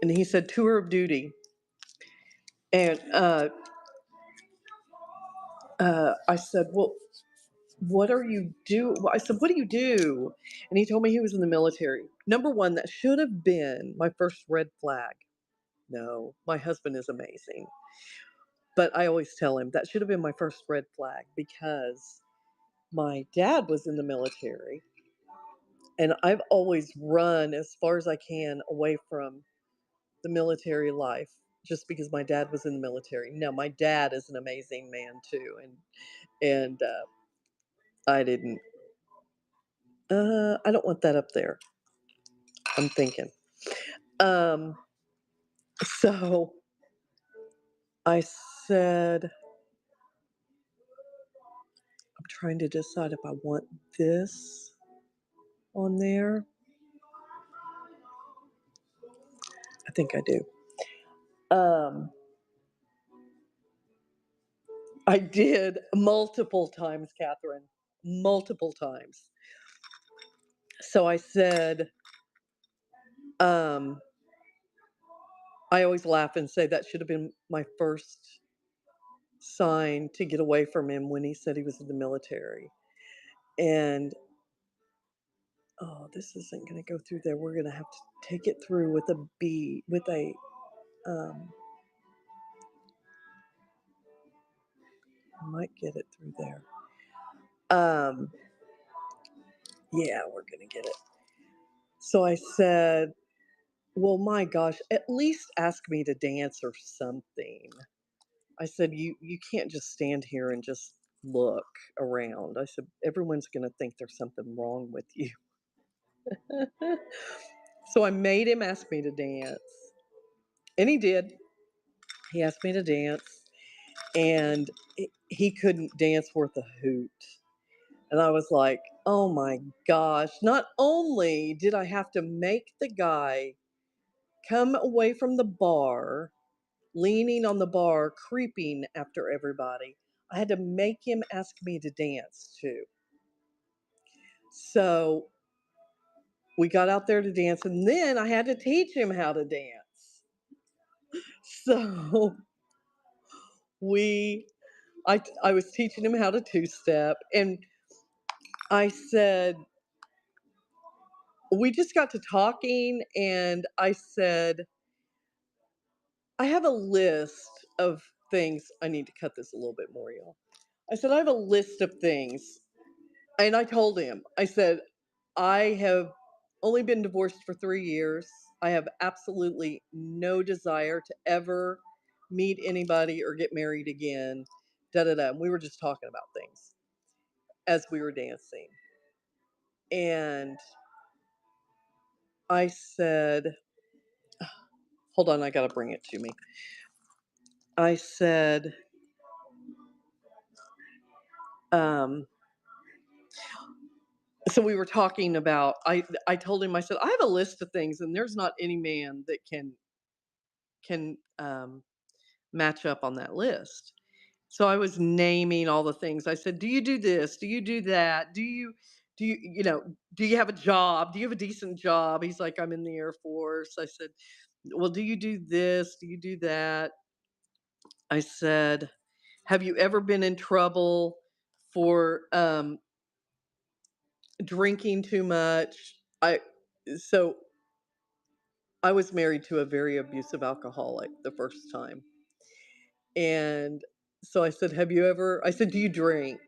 And he said, tour of duty. And I said, well, what are you do? I said, what do you do? And he told me he was in the military. Number one, that should have been my first red flag. No, my husband is amazing. But I always tell him that should have been my first red flag because my dad was in the military and I've always run as far as I can away from the military life just because my dad was in the military. No, my dad is an amazing man too, and I didn't. I don't want that up there. I'm thinking. Um, so I said, I'm trying to decide if I want this on there. I think I do. Um, I did multiple times, Catherine, multiple times. So I said, um, I always laugh and say that should have been my first sign to get away from him when he said he was in the military. And oh, this isn't going to go through there. We're going to have to take it through with a B, with a, um, I might get it through there. Um, yeah, we're going to get it. So I said, well, my gosh, at least ask me to dance or something. I said, you can't just stand here and just look around. I said, everyone's going to think there's something wrong with you. So I made him ask me to dance. And he did. He asked me to dance. And he couldn't dance worth a hoot. And I was like, oh my gosh. Not only did I have to make the guy come away from the bar, leaning on the bar, creeping after everybody, I had to make him ask me to dance too. So we got out there to dance, and then I had to teach him how to dance. So we, I was teaching him how to two-step, and I said, we just got to talking, and I said, I have a list of things. I need to cut this a little bit more, y'all. I said, I have a list of things. And I told him, I said, I have only been divorced for 3 years. I have absolutely no desire to ever meet anybody or get married again. Da da da. And we were just talking about things as we were dancing. And I said, hold on, I got to bring it to me. I said, um, so we were talking about, I told him, I said, I have a list of things and there's not any man that can match up on that list. So I was naming all the things. I said, do you do this? Do you do that? Do you have a job? Do you have a decent job? He's like, I'm in the Air Force. I said, well, do you do this? Do you do that? I said, have you ever been in trouble for drinking too much? So I was married to a very abusive alcoholic the first time. And so I said, have you ever, I said, do you drink?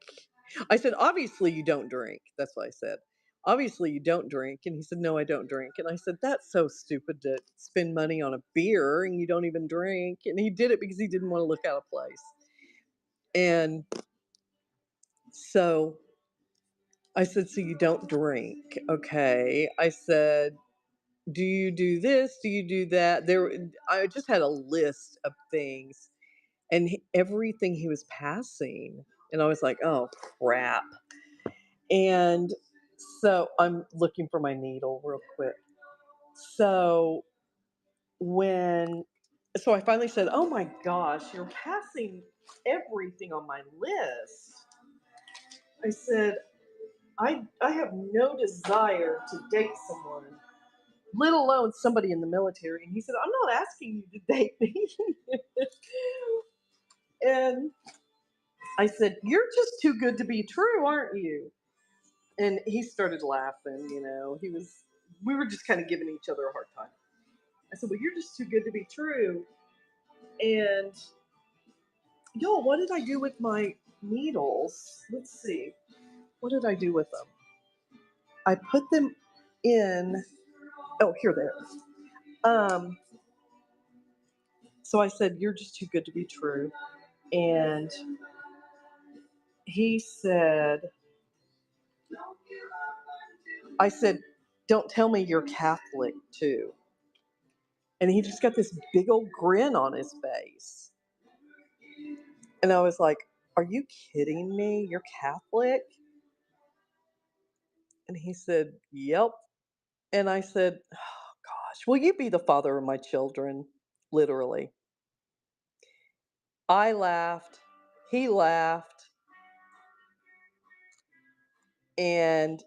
I said, obviously you don't drink. That's what I said. Obviously you don't drink. And he said, no, I don't drink. And I said, that's so stupid to spend money on a beer and you don't even drink. And he did it because he didn't want to look out of place. And so I said, so you don't drink. Okay. I said, do you do this? Do you do that? I just had a list of things and everything he was passing. And I was like, oh, crap. And So I'm looking for my needle real quick. So when so I finally said, "Oh my gosh, you're passing everything on my list." I said, I have no desire to date someone, let alone somebody in the military." And he said, "I'm not asking you to date me." And I said, "You're just too good to be true, aren't you?" And he started laughing, we were just kind of giving each other a hard time. I said, "Well, you're just too good to be true." And yo, what did I do with my needles? Let's see. What did I do with them? I put them in. Oh, here they are. So I said, "You're just too good to be true." And he said, I said, "Don't tell me you're Catholic too." And he just got this big old grin on his face. And I was like, "Are you kidding me? You're Catholic?" And he said, "Yep." And I said, "Oh gosh, will you be the father of my children?" Literally. I laughed. He laughed. And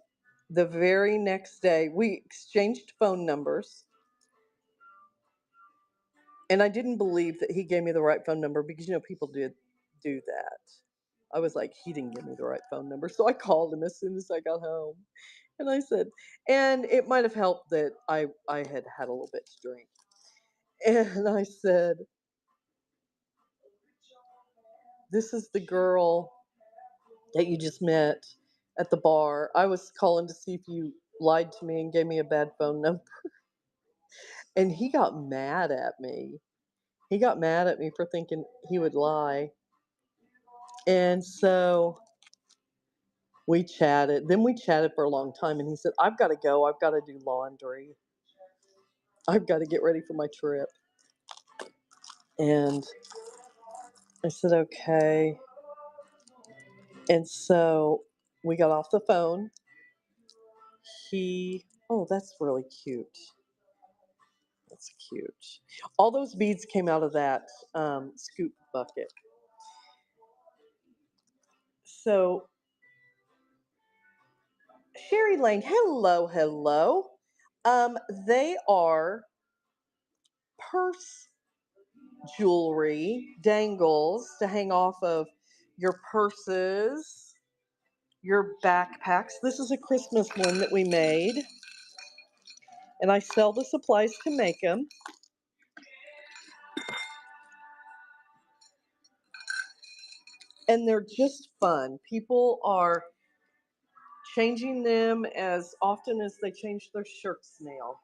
the very next day, we exchanged phone numbers. And I didn't believe that he gave me the right phone number because, people did do that. I was like, he didn't give me the right phone number. So I called him as soon as I got home. And I said, and it might have helped that I had had a little bit to drink. And I said, "This is the girl that you just met at the bar. I was calling to see if you lied to me and gave me a bad phone number." And he got mad at me. He got mad at me for thinking he would lie. And so we chatted. Then we chatted for a long time. And he said, "I've got to go. I've got to do laundry. I've got to get ready for my trip." And I said, "Okay." And so we got off the phone. Oh, that's really cute. That's cute. All those beads came out of that scoop bucket. So, Sherry Lane, hello, hello. They are purse jewelry, dangles to hang off of your purses, your backpacks. This is a Christmas one that we made, and I sell the supplies to make them. And they're just fun. People are changing them as often as they change their shirts now.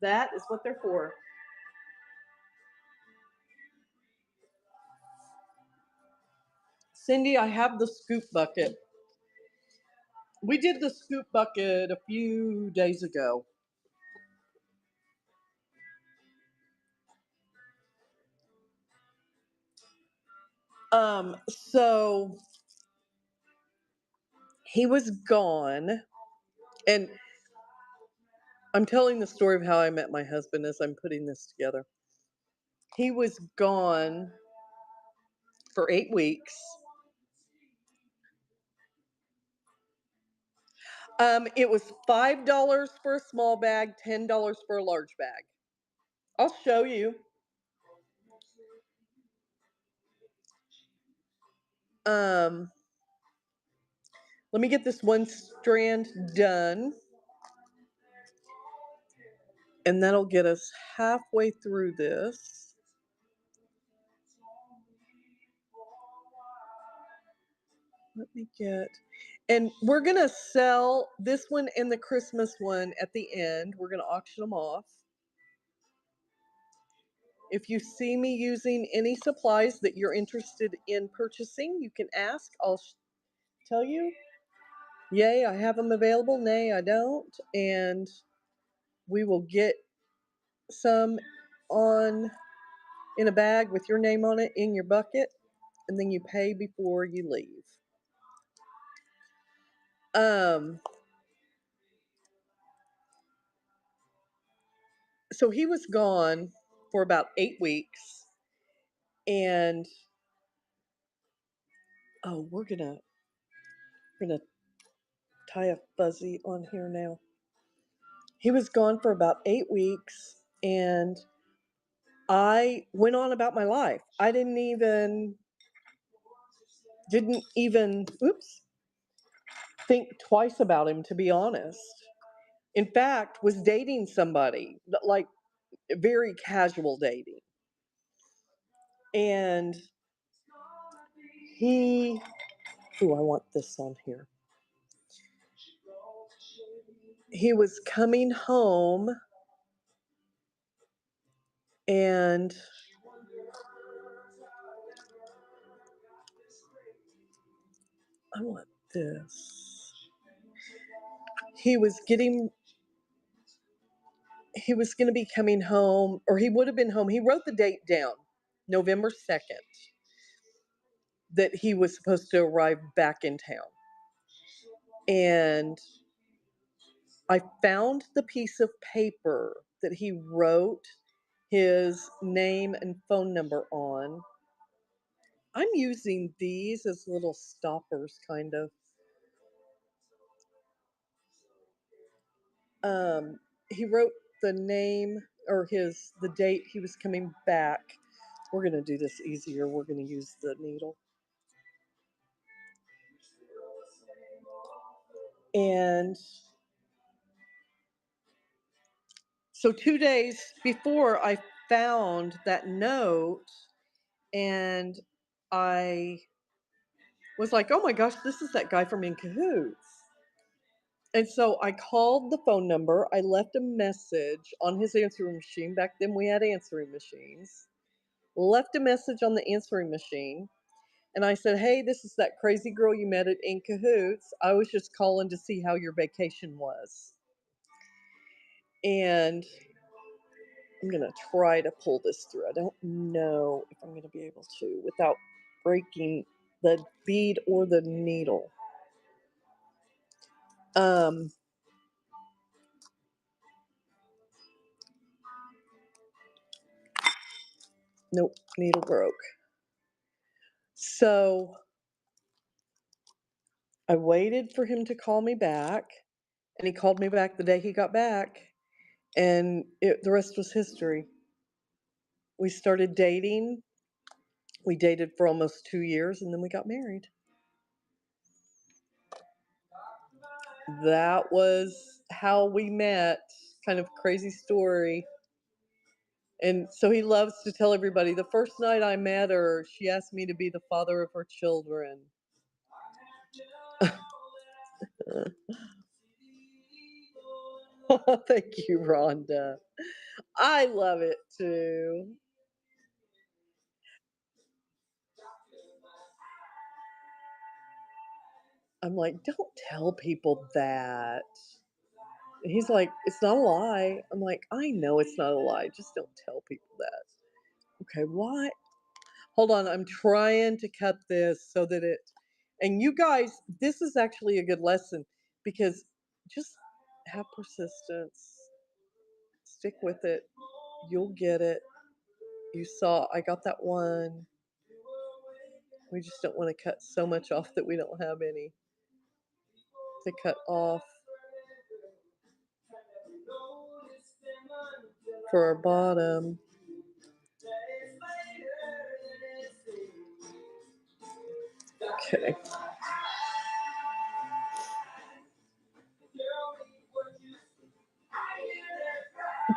That is what they're for. Cindy, I have the scoop bucket. We did the scoop bucket a few days ago. So he was gone, and I'm telling the story of how I met my husband as I'm putting this together. He was gone for 8 weeks. It was $5 for a small bag, $10 for a large bag. I'll show you. Um, Let me get this one strand done, and that'll get us halfway through this. Let me get, and we're going to sell this one and the Christmas one at the end. We're going to auction them off. If you see me using any supplies that you're interested in purchasing, you can ask. I'll tell you, yay, I have them available. Nay, I don't. And we will get some on in a bag with your name on it in your bucket, and then you pay before you leave. Um, so he was gone for about 8 weeks, and oh, we're gonna tie a fuzzy on here now. He was gone for about 8 weeks, and I went on about my life. I didn't even oops think twice about him, to be honest. In fact, was dating somebody, like very casual dating. And he I want this on here. He was coming home, and I want this. He was getting he was going to be coming home, or he would have been home. He wrote the date down, November 2nd, that he was supposed to arrive back in town. And I found the piece of paper that he wrote his name and phone number on. I'm using these as little stoppers, kind of. He wrote the name, or the date he was coming back. We're going to do this easier. We're going to use the needle. And so 2 days before, I found that note, and I was like, oh my gosh, this is that guy from In Cahoots. And so I called the phone number. I left a message on his answering machine. Back then we had answering machines. Left a message on the answering machine. And I said, hey, this is that crazy girl you met at In Cahoots. I was just calling to see how your vacation was. And I'm going to try to pull this through. I don't know if I'm going to be able to without breaking the bead or the needle. Nope, needle broke. So I waited for him to call me back, and he called me back the day he got back, and the rest was history. We started dating. We dated for almost 2 years, and then we got married. That was how we met. Kind of crazy story. And so he loves to tell everybody, the first night I met her, she asked me to be the father of her children. Thank you, Rhonda. I love it too. I'm like, don't tell people that. And he's like, it's not a lie. I'm like, I know it's not a lie. Just don't tell people that. Okay, why? Hold on. I'm trying to cut this so that and you guys, this is actually a good lesson, because just have persistence. Stick with it. You'll get it. You saw, I got that one. We just don't want to cut so much off that we don't have any to cut off for our bottom. Okay.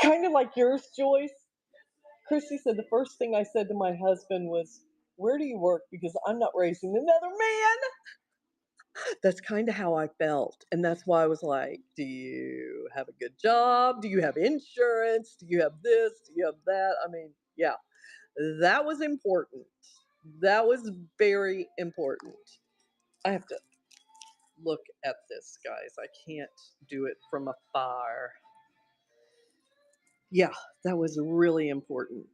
Kind of like yours, Joyce. Chrissy said the first thing I said to my husband was, where do you work? Because I'm not raising another man. That's kind of how I felt. And that's why I was like, do you have a good job? Do you have insurance? Do you have this? Do you have that? I mean, yeah, that was important. That was very important. I have to look at this, guys. I can't do it from afar. Yeah, that was really important.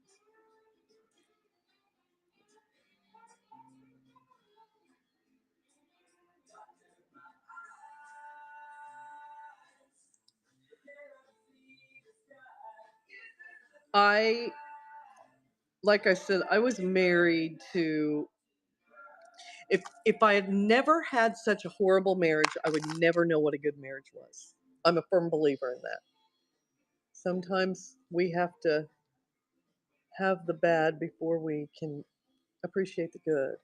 I like I said, I was married to if I had never had such a horrible marriage, I would never know what a good marriage was. I'm a firm believer in that. Sometimes we have to have the bad before we can appreciate the good.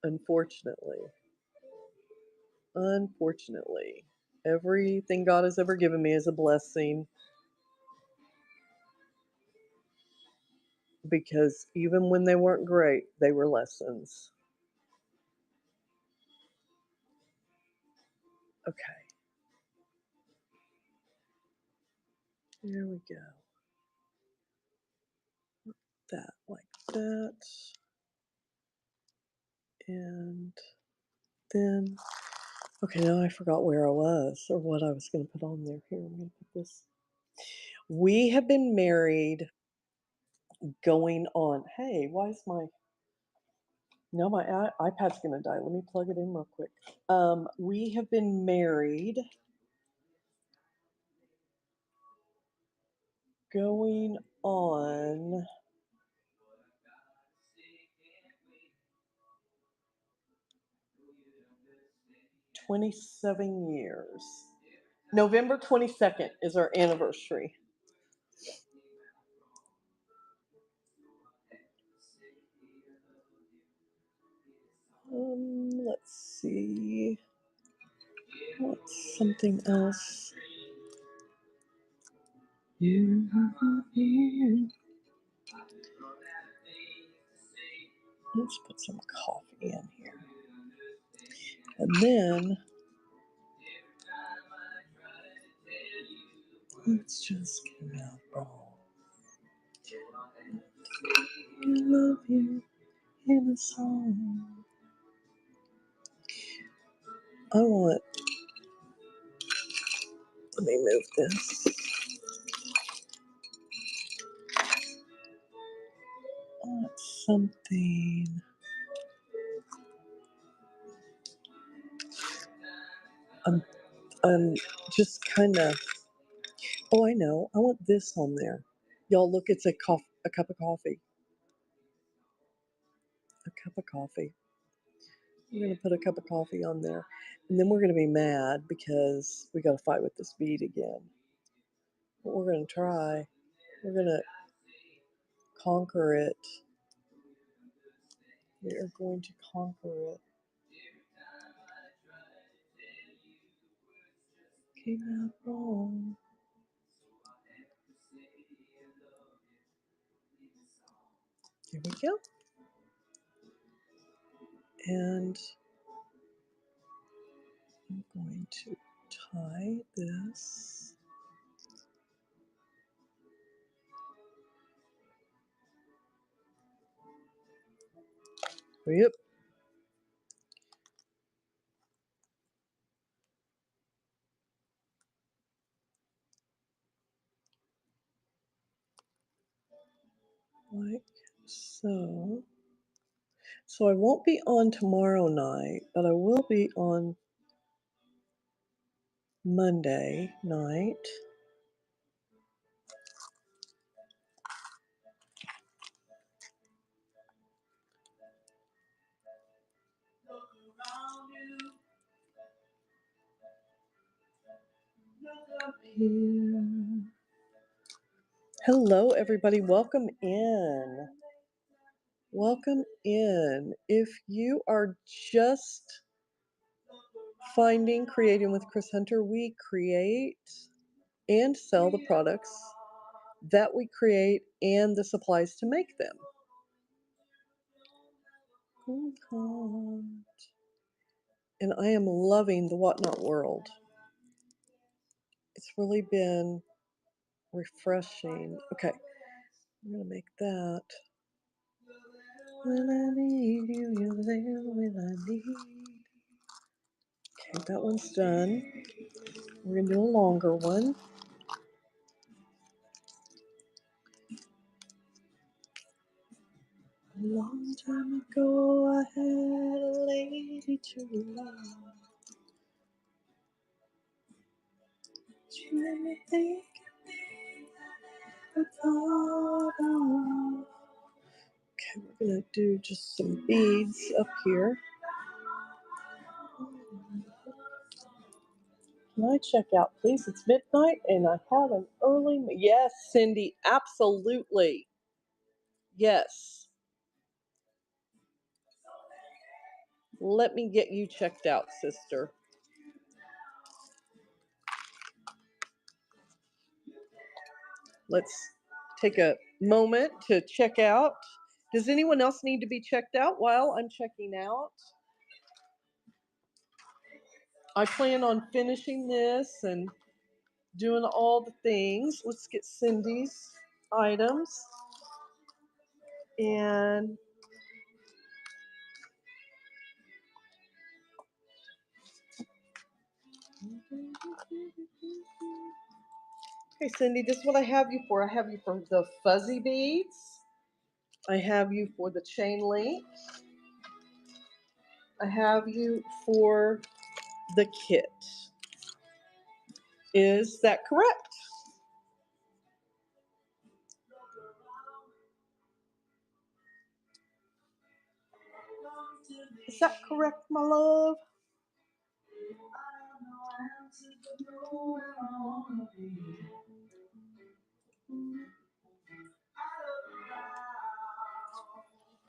Unfortunately. Unfortunately. Everything God has ever given me is a blessing because even when they weren't great, they were lessons. Okay, here we go. That like that. And then, okay, now I forgot where I was or what I was going to put on there. Here, I'm going to put this. We have been married going on. Hey, why is my. No, my iPad's going to die. Let me plug it in real quick. We have been married going on 27 years. November 22nd is our anniversary. Let's see. What's something else? Let's put some coffee in here. And then let's just get out wrong. I love you in a song. I want, let me move this. I want something. I'm just kind of, oh, I know. I want this on there. Y'all look, it's a cup of coffee. A cup of coffee. We're going to put a cup of coffee on there. And then we're going to be mad because we got to fight with this bead again. But we're going to try. We're going to conquer it. We are going to conquer it. Came out wrong. Here we go. And I'm going to tie this. Yep. Like so. So I won't be on tomorrow night, but I will be on Monday night. Here. Hello, everybody. Welcome in. Welcome in. If you are just finding Creating with Chris Hunter, we create and sell the products that we create and the supplies to make them. And I am loving the Whatnot world. It's really been refreshing. Okay, I'm going to make that. When I need you, you're there when I need. Okay, that one's done. We're going to do a longer one. A long time ago, I had a lady to love. Let me think I thought of. Okay, we're gonna do just some beads up here. Can I check out, please? It's midnight and I have an early. Yes, Cindy, absolutely. Yes. Let me get you checked out, sister. Let's take a moment to check out. Does anyone else need to be checked out while I'm checking out? I plan on finishing this and doing all the things. Let's get Cindy's items. And okay, Cindy, this is what I have you for. I have you for the fuzzy beads. I have you for the chain link. I have you for the kit. Is that correct? Is that correct, my love?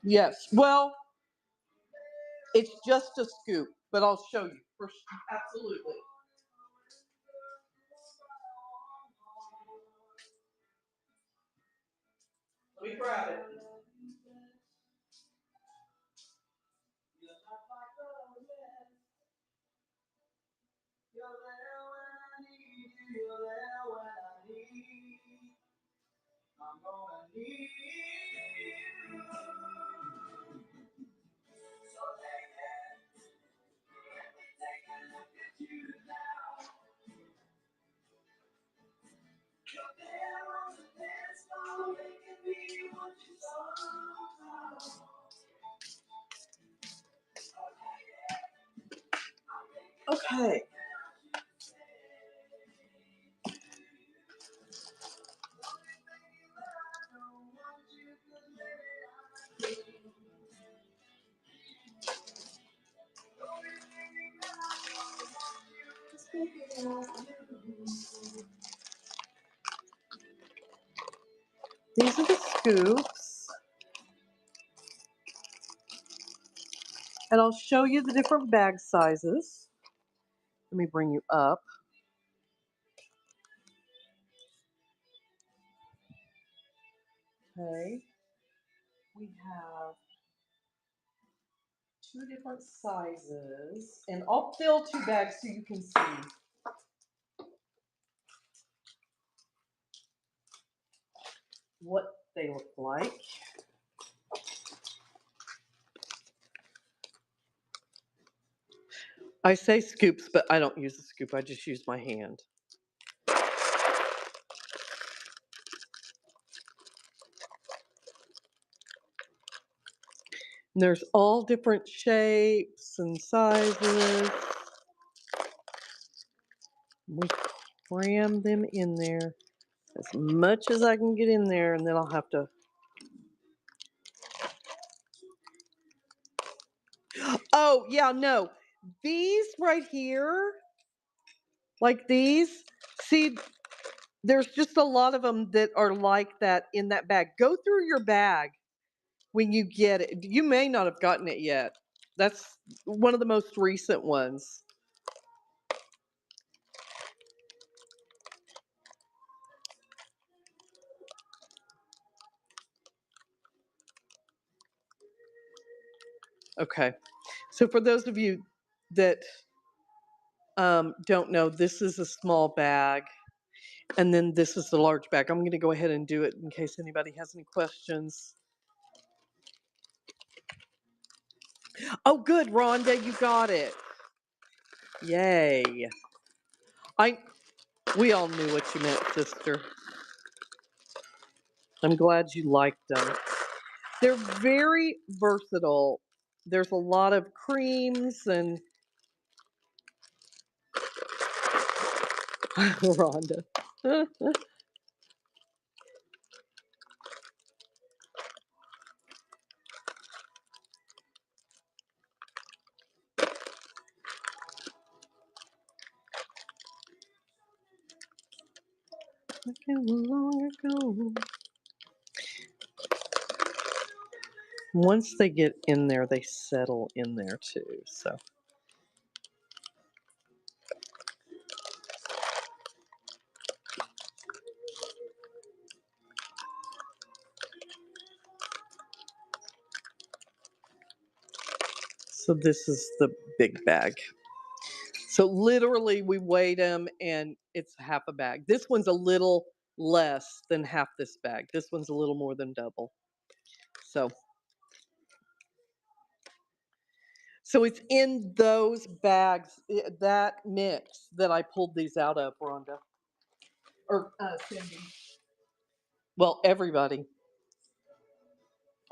Yes. Well, it's just a scoop, but I'll show you. Absolutely. Let me grab it. Okay. These are the scoops. And I'll show you the different bag sizes. Let me bring you up. Okay. We have 2 different sizes. And I'll fill 2 bags so you can see what they look like. I say scoops, but I don't use a scoop. I just use my hand. And there's all different shapes and sizes. We cram them in there as much as I can get in there, and then I'll have to. Oh, yeah, no. These right here, like these, see, there's just a lot of them that are like that in that bag. Go through your bag when you get it. You may not have gotten it yet. That's one of the most recent ones. Okay. So for those of you that don't know, this is a small bag. And then this is the large bag. I'm going to go ahead and do it in case anybody has any questions. Oh, good, Rhonda, you got it. Yay. We all knew what you meant, sister. I'm glad you liked them. They're very versatile. There's a lot of creams and Rhonda. Long ago. Once they get in there, they settle in there too. So. So this is the big bag. So literally we weighed them and it's half a bag. This one's a little less than half this bag. This one's a little more than double. So it's in those bags, that mix that I pulled these out of, Rhonda. Or Cindy. Well, everybody.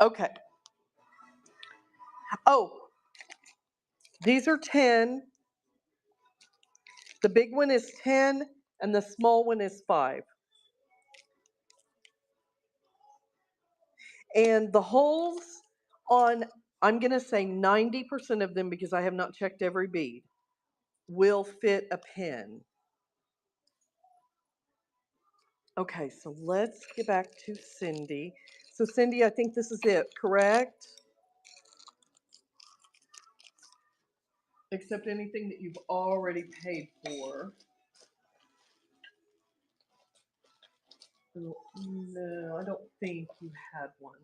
Okay. Oh, these are 10. The big one is 10 and the small one is 5. And the holes on, I'm going to say 90% of them, because I have not checked every bead, will fit a pin. Okay, so let's get back to Cindy. So Cindy, I think this is it, correct? Except anything that you've already paid for. No, I don't think you had one.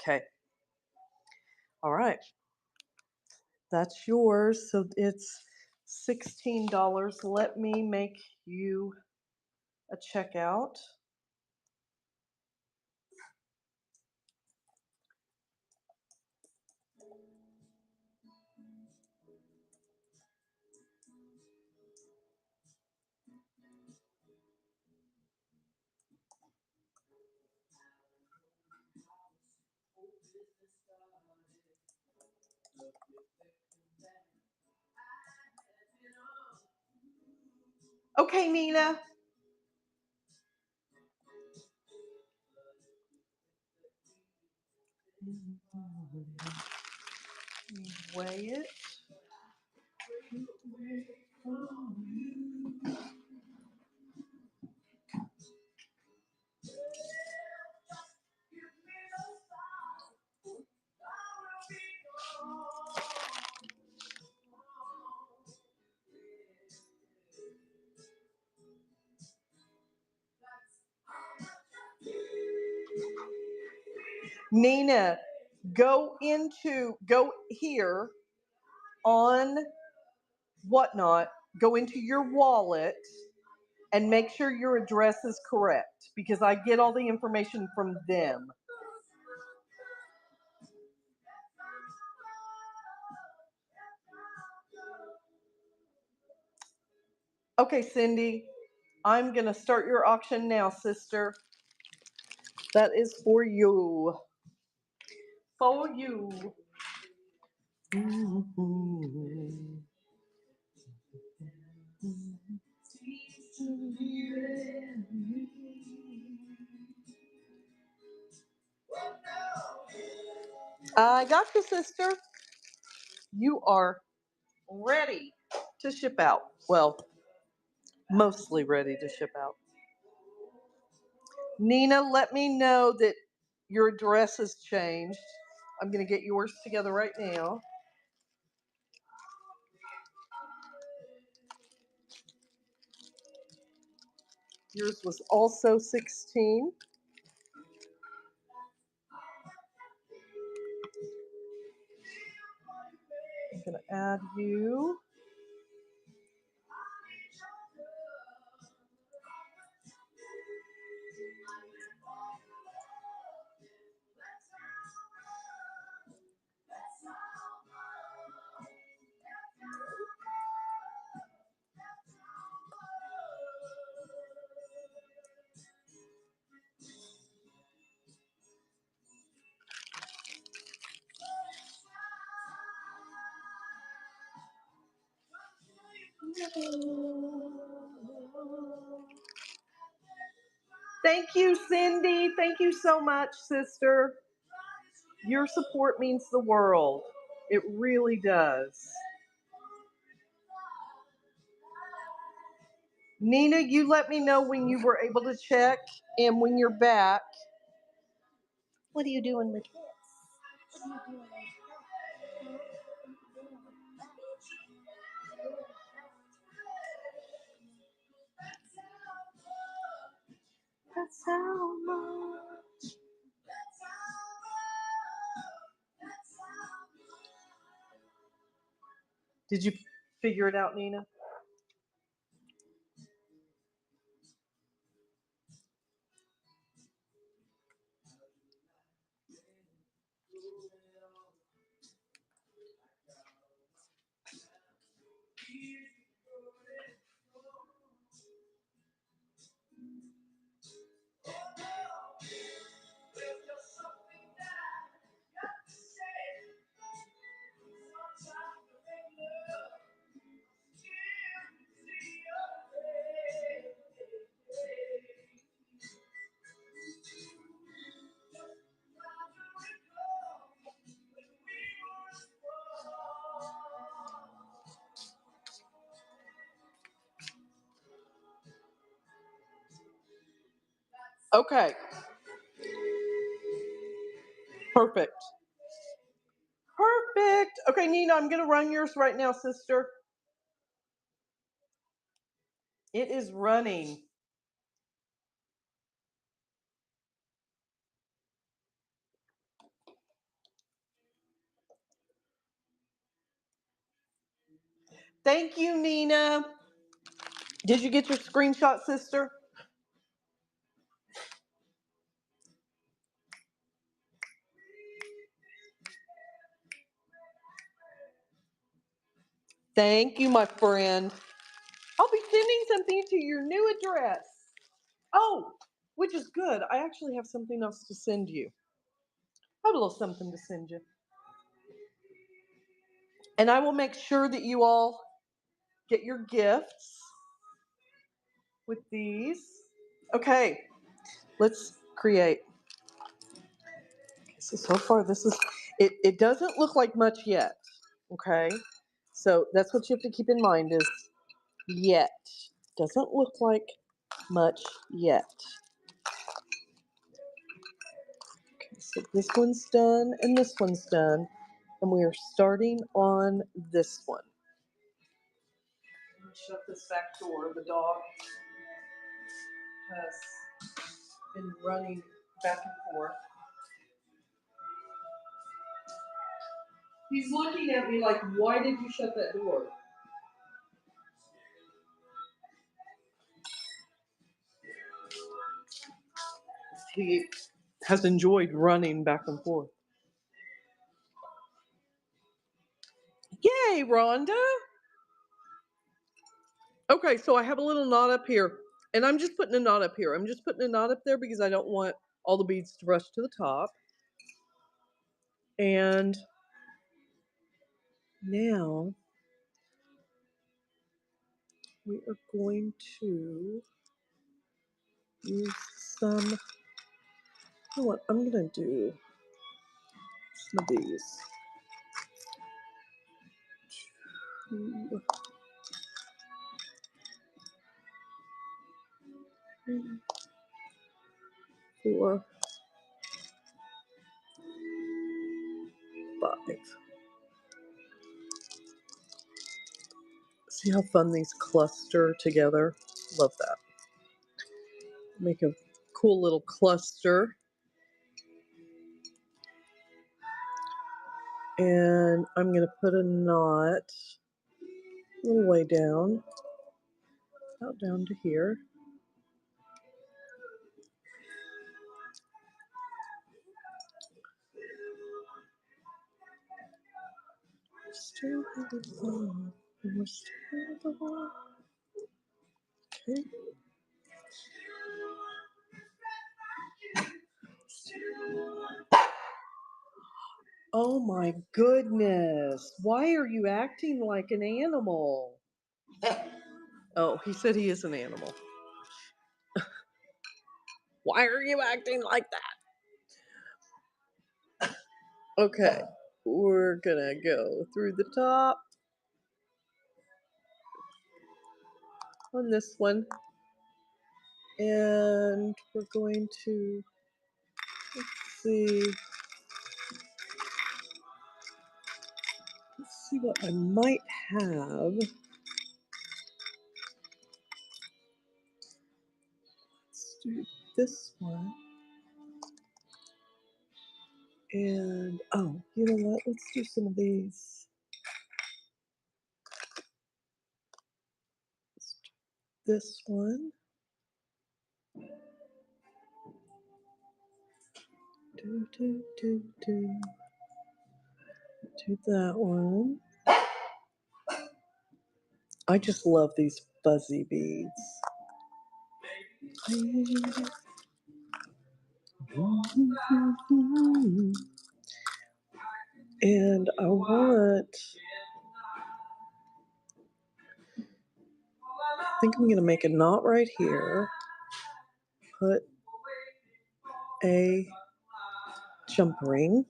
Okay. All right. That's yours. So it's $16. Let me make you a checkout. Okay, Nina. Weigh it. Nina, go here on Whatnot, go into your wallet and make sure your address is correct, because I get all the information from them. Okay, Cindy, I'm going to start your auction now, sister. That is for you. For you. I got you, sister. You are ready to ship out. Well, mostly ready to ship out. Nina, let me know that your address has changed. I'm going to get yours together right now. Yours was also 16. I'm going to add you. Thank you, Cindy. Thank you so much, sister. Your support means the world. It really does. Nina, you let me know when you were able to check and when you're back. What are you doing with this? That's how much. Did you figure it out, Nina? Okay. Perfect. Perfect. Okay, Nina, I'm going to run yours right now, sister. It is running. Thank you, Nina. Did you get your screenshot, sister? Thank you, my friend. I'll be sending something to your new address. Oh, which is good. I actually have something else to send you. I have a little something to send you. And I will make sure that you all get your gifts with these. Okay, let's create. So far, this is, it doesn't look like much yet. Okay, so that's what you have to keep in mind is yet. Doesn't look like much yet. Okay, so this one's done and this one's done. And we are starting on this one. Shut this back door. The dog has been running back and forth. He's looking at me like, why did you shut that door? He has enjoyed running back and forth. Yay, Rhonda! Okay, so I have a little knot up here. And I'm just putting a knot up here. I'm just putting a knot up there because I don't want all the beads to rush to the top. And now we are going to use some, you know what, I'm going to do some of these. 2, 3, 4, 5. See how fun these cluster together? Love that. Make a cool little cluster. And I'm going to put a knot a little way down, about down to here. Still have a thumb, and we're still the one. Okay. Oh my goodness. Why are you acting like an animal? Oh, he said he is an animal. Why are you acting like that? Okay, we're gonna go through the top on this one, and we're going to, let's see what I might have. Let's do this one. And, oh, you know what? Let's do some of these. Let's do this one. Do that one. I just love these fuzzy beads. And I think I'm going to make a knot right here, put a jump ring.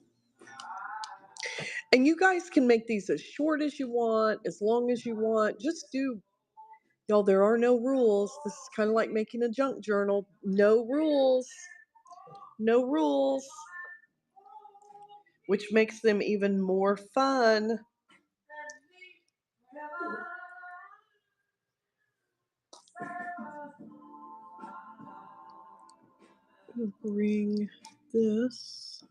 And you guys can make these as short as you want, as long as you want. Just do, y'all, there are no rules. This is kind of like making a junk journal. No rules. No rules. Which makes them even more fun. I'm going to bring this.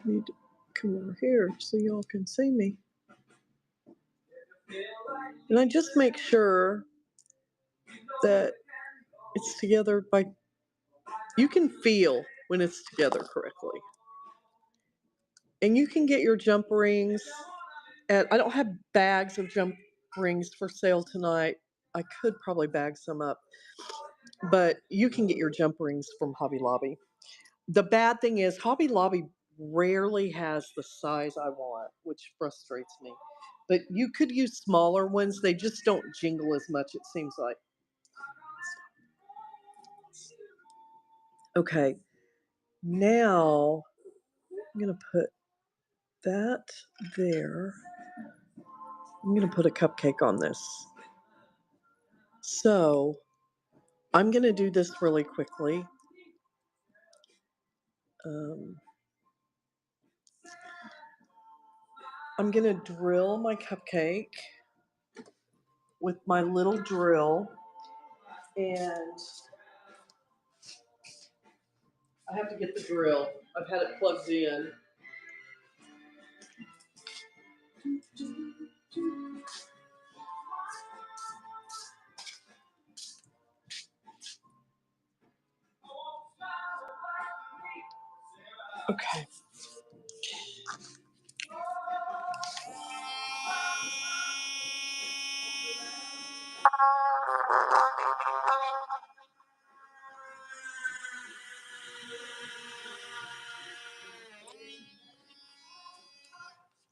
Need to come over here so y'all can see me. And I just make sure that it's together by, you can feel when it's together correctly. And you can get your jump rings at, I don't have bags of jump rings for sale tonight. I could probably bag some up, but you can get your jump rings from Hobby Lobby. The bad thing is Hobby Lobby rarely has the size I want, which frustrates me. But you could use smaller ones. They just don't jingle as much, it seems like. Okay, now I'm going to put that there. I'm going to put a cupcake on this. So I'm going to do this really quickly. I'm going to drill my cupcake with my little drill, and I have to get the drill. I've had it plugged in. Okay.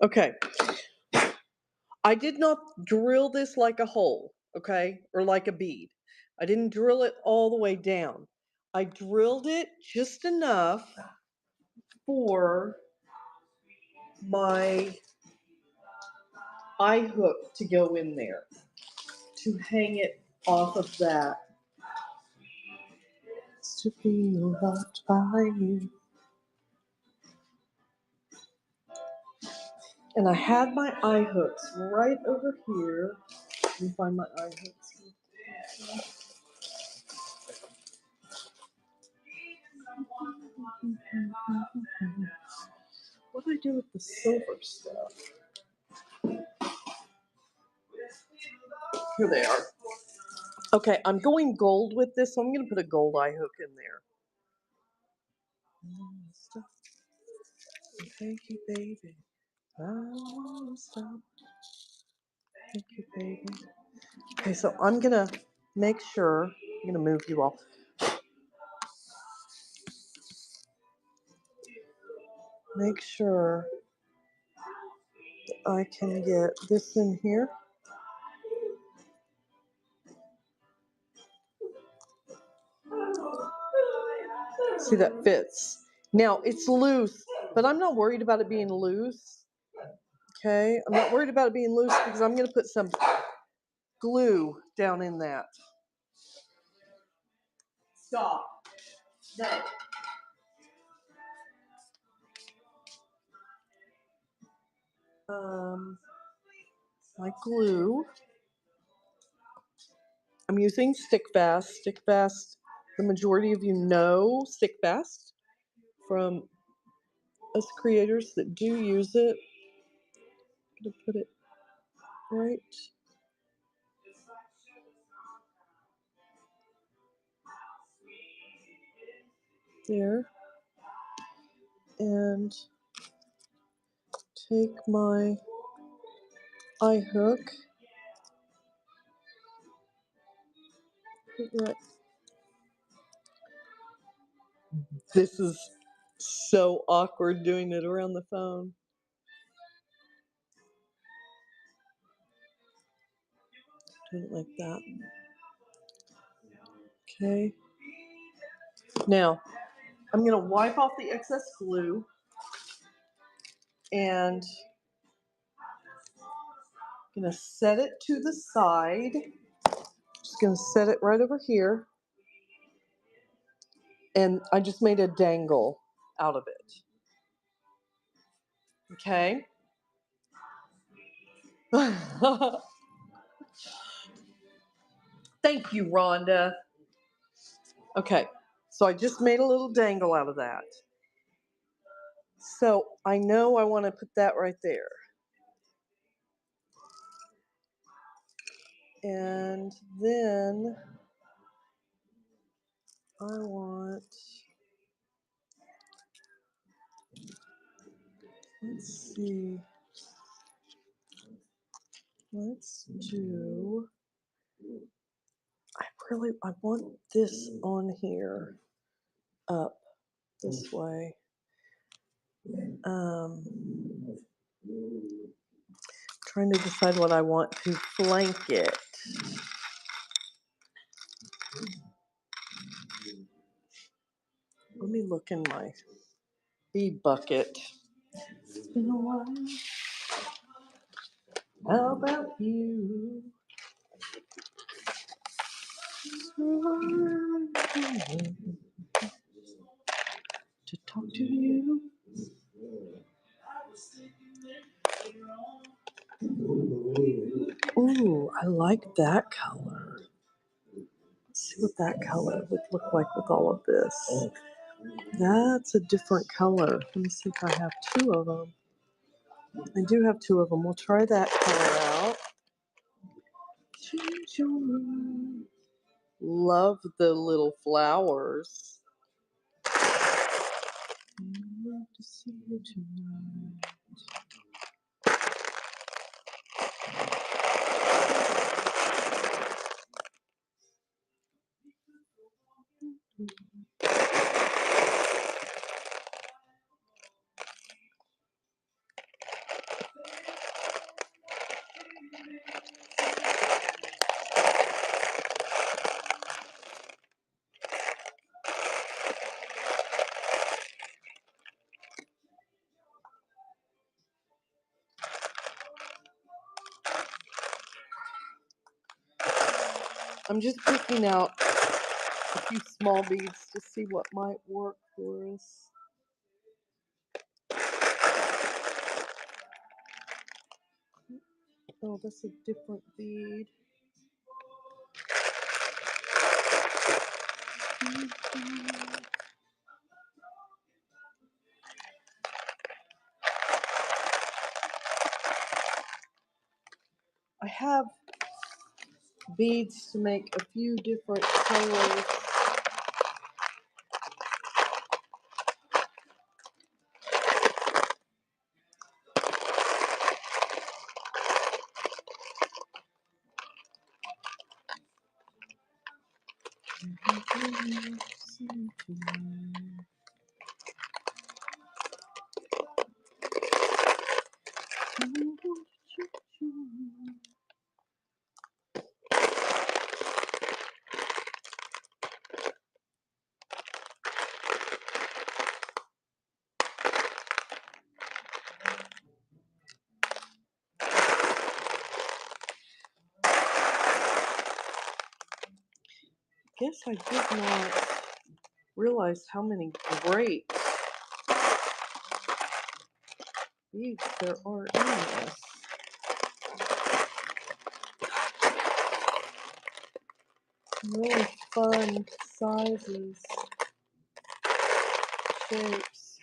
Okay. I did not drill this like a hole, okay, or like a bead. I didn't drill it all the way down. I drilled it just enough for my eye hook to go in there, to hang it off of that. To be loved by you. And I had my eye hooks right over here. Let me find my eye hooks. What do I do with the silver stuff? Here they are. Okay, I'm going gold with this, so I'm going to put a gold eye hook in there. Thank you, baby. Thank you, baby. Okay, so I'm going to make sure, I'm going to move you all. Make sure I can get this in here. See, that fits. Now, it's loose, but I'm not worried about it being loose. Okay, I'm not worried about it being loose because I'm going to put some glue down in that. Stop. No. My glue. I'm using Stick Fast. Stick Fast, the majority of you know Stick Fast from us creators that do use it. I'm going to put it right there. And take my eye hook. Right. This is so awkward doing it around the phone. Do it like that. Okay. Now, I'm going to wipe off the excess glue and I'm going to set it to the side. Just going to set it right over here. And I just made a dangle out of it. Okay. Thank you, Rhonda. Okay, so I just made a little dangle out of that. So I know I want to put that right there. And then I want, let's see, let's do, I want this on here, up this way. Trying to decide what I want to flank it. Let me look in my bead bucket. It's been a while. How about you? To talk to you. Ooh, I like that color. Let's see what that color would look like with all of this. That's a different color. Let me see if I have two of them. I do have two of them. We'll try that color out. Love the little flowers. Love to see you tonight. I'm just picking out a few small beads to see what might work for us. Oh, that's a different bead. I have beads to make a few different colors. guess I did not realize how many great beads there are in this. Really fun sizes, shapes.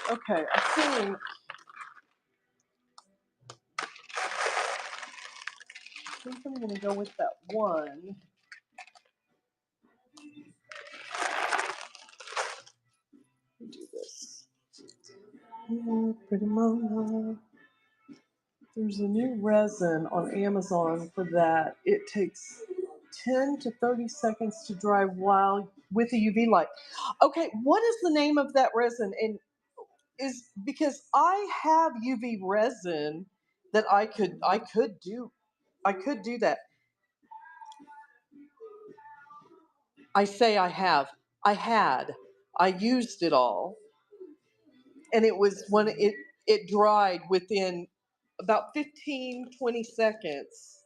Okay, I think I'm going to go with that one. Do this. Pretty mama. There's a new resin on Amazon for that. It takes 10 to 30 seconds to dry while with a UV light. Okay, what is the name of that resin? And is because I have UV resin that I could do that. I say I have. I had. I used it all. And it was when it dried within about 15-20 seconds.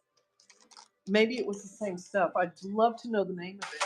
Maybe it was the same stuff. I'd love to know the name of it.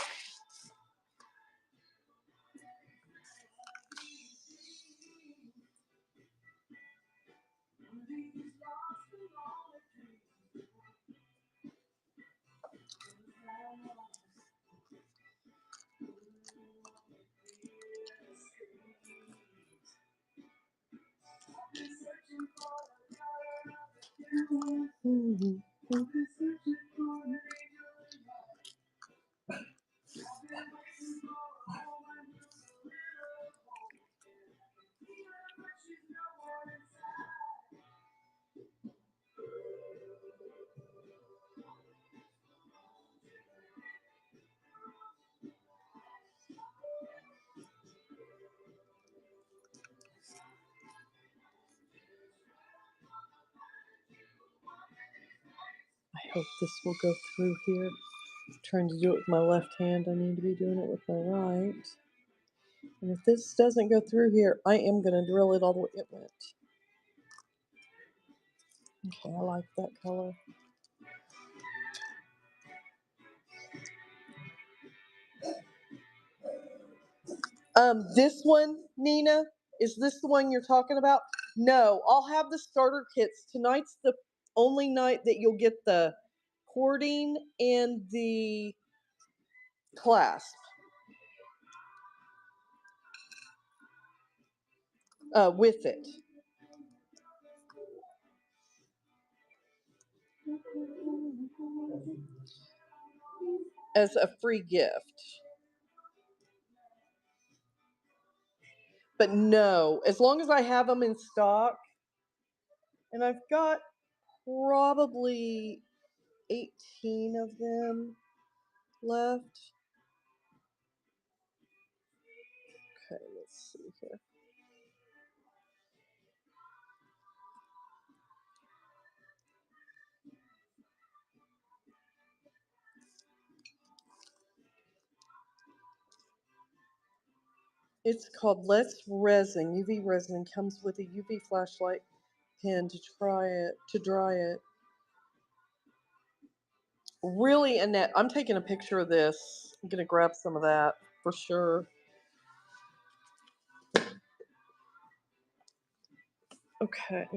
I hope this will go through here. I'm trying to do it with my left hand. I need to be doing it with my right. And if this doesn't go through here, I am going to drill it all the way. It went. Okay, I like that color. This one, Nina, is this the one you're talking about? No, I'll have the starter kits. Tonight's the only night that you'll get the cording and the clasp with it as a free gift. But no, as long as I have them in stock, and I've got probably 18 of them left. Okay, let's see here. It's called Let's Resin, UV resin, comes with a UV flashlight pen to dry it. Really, Annette, I'm taking a picture of this. I'm gonna grab some of that for sure. Okay.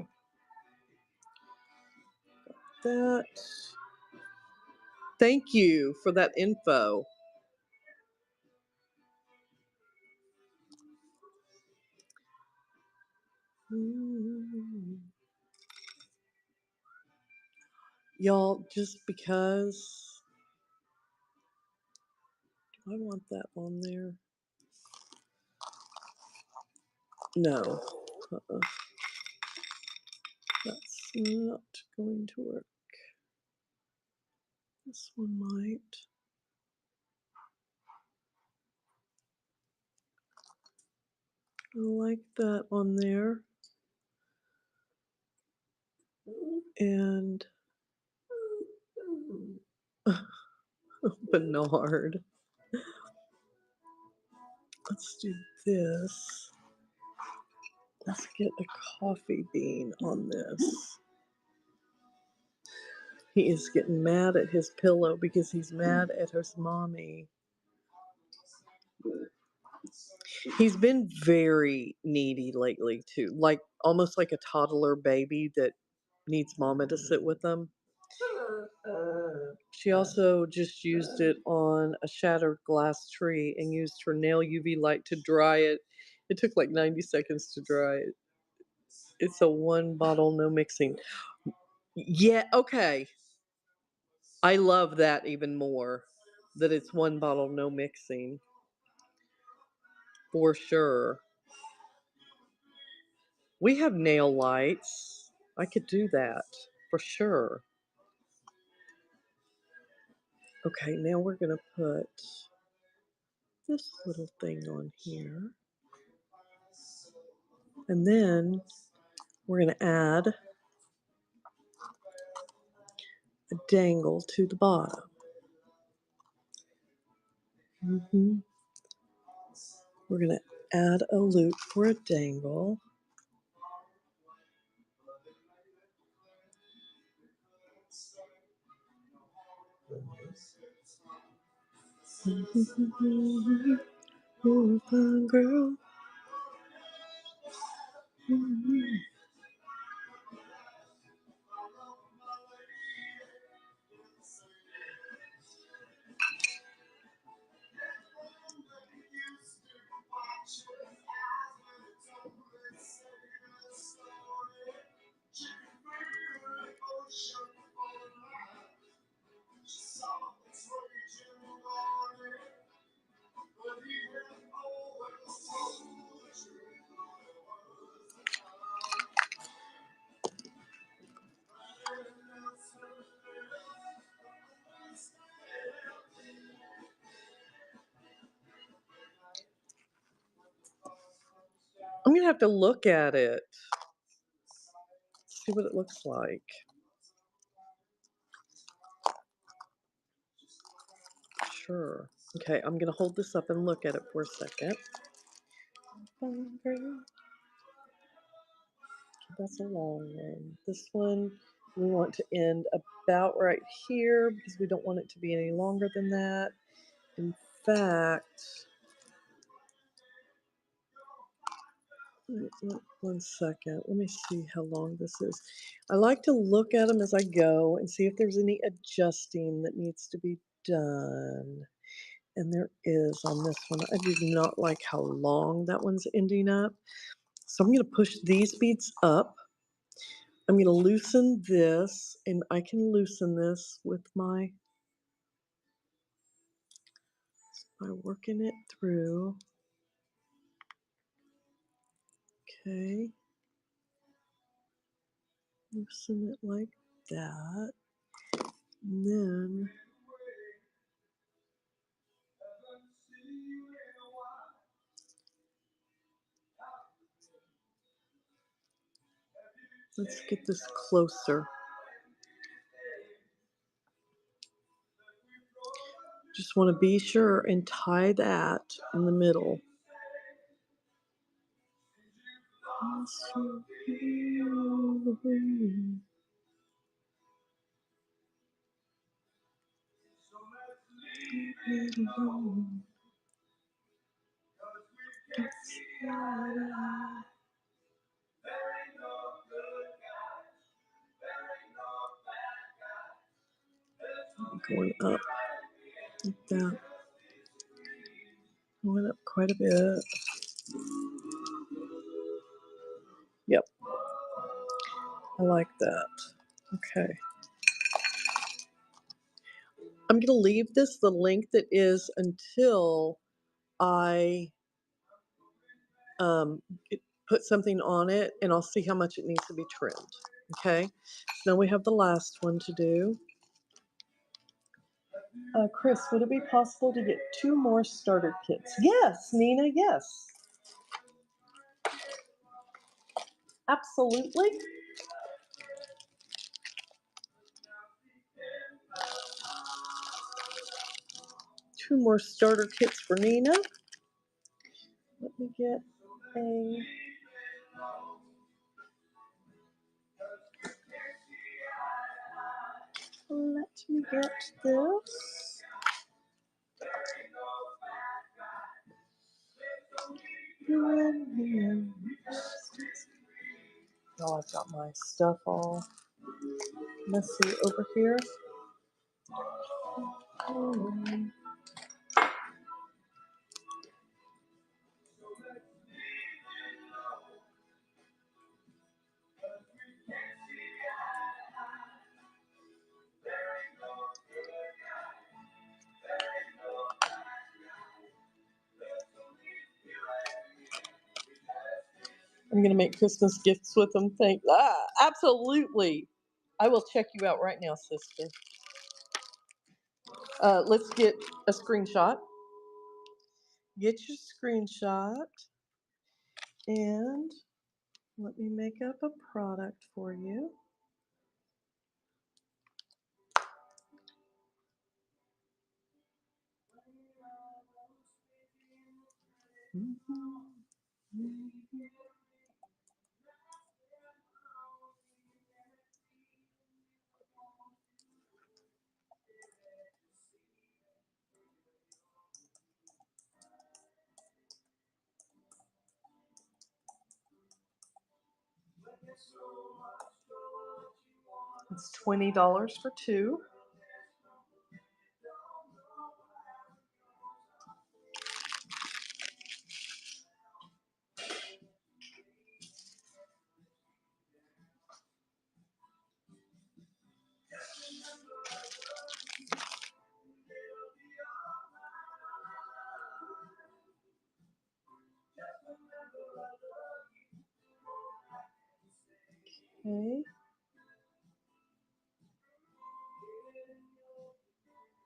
That. Thank you for that info. Y'all, just because I want that on there. No. That's not going to work. This one might. I like that on there. And Bernard. Let's do this. Let's get a coffee bean on this. He is getting mad at his pillow because he's mad at his mommy. He's been very needy lately too, like almost like a toddler baby that needs mama to sit with them. She also just used it on a shattered glass tree and used her nail UV light to dry it. It took like 90 seconds to dry it. It's a one bottle, no mixing. Yeah, okay. I love that even more. That it's one bottle, no mixing. For sure. We have nail lights. I could do that for sure. Okay, now we're going to put this little thing on here. And then we're going to add a dangle to the bottom. We're going to add a loop for a dangle. You're a fine girl. I'm going to have to look at it. See what it looks like. Sure. Okay, I'm going to hold this up and look at it for a second. That's a long one. This one we want to end about right here because we don't want it to be any longer than that. In fact, one second. Let me see how long this is. I like to look at them as I go and see if there's any adjusting that needs to be done. And there is on this one. I do not like how long that one's ending up. So I'm going to push these beads up. I'm going to loosen this, and I can loosen this with by working it through. Okay. Loosen it like that. And then let's get this closer. Just want to be sure and tie that in the middle. Going up like that. Going up quite a bit. Yep. I like that. Okay. I'm going to leave this the length it is until I put something on it, and I'll see how much it needs to be trimmed. Okay. So now we have the last one to do. Chris, would it be possible to get 2 more starter kits? Yes, Nina, yes. Absolutely. Two more starter kits for Nina. Let me get a... Let me get this. Oh, I've got my stuff all messy over here. I'm going to make Christmas gifts with them. Absolutely. I will check you out right now, sister. Let's get a screenshot. Get your screenshot. And let me make up a product for you. It's $20 for two. Okay.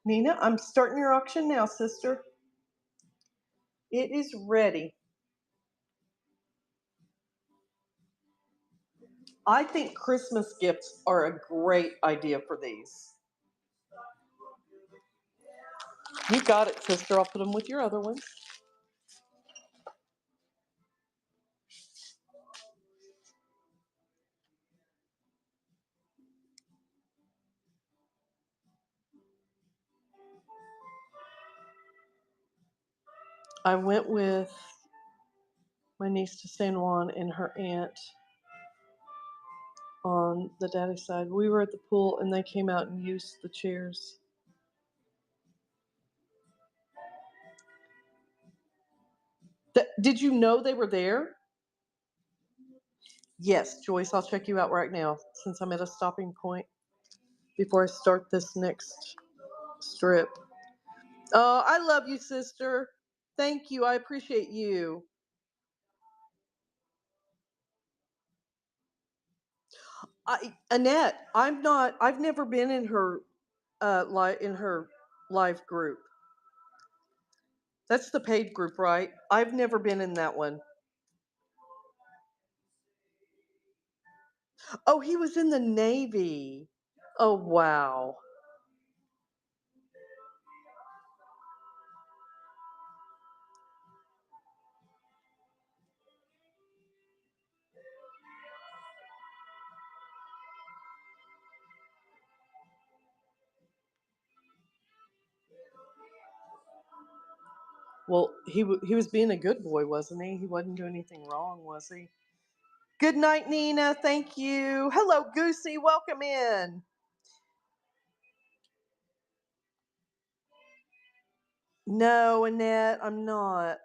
Nina, I'm starting your auction now, sister. It is ready. I think Christmas gifts are a great idea for these. You got it, sister. I'll put them with your other ones. I went with my niece to San Juan and her aunt on the daddy side. We were at the pool and they came out and used the chairs. Did you know they were there? Yes, Joyce, I'll check you out right now since I'm at a stopping point before I start this next strip. Oh, I love you, sister. Thank you. I appreciate you. Annette, I've never been in her live group. That's the paid group, right? I've never been in that one. Oh, he was in the Navy. Oh, wow. Well, he was being a good boy, wasn't he? He wasn't doing anything wrong, was he? Good night, Nina. Thank you. Hello, Goosey. Welcome in. No, Annette, I'm not.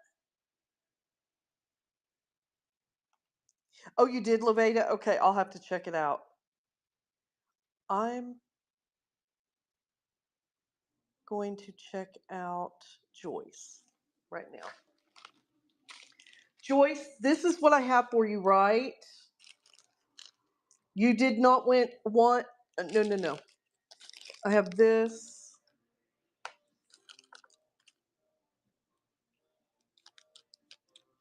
Oh, you did, Levada? Okay, I'll have to check it out. I'm going to check out Joyce right now. Joyce, this is what I have for you, right? You did not want. No. I have this.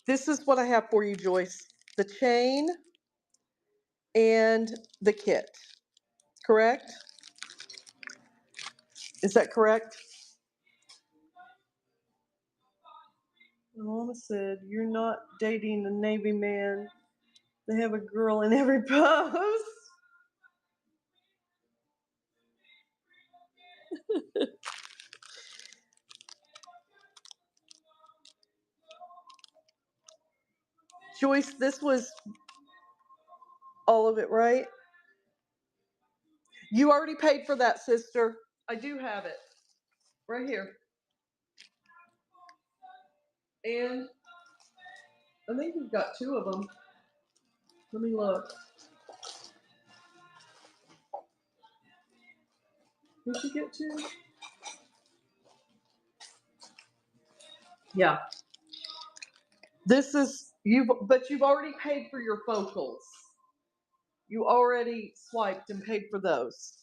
This is what I have for you, Joyce. The chain and the kit. Correct? Is that correct? Mama said, you're not dating a Navy man. They have a girl in every pose. Joyce, this was all of it, right? You already paid for that, sister. I do have it right here. And I think you've got 2 of them. Let me look. Did you get 2? Yeah. This is but you've already paid for your focals. You already swiped and paid for those.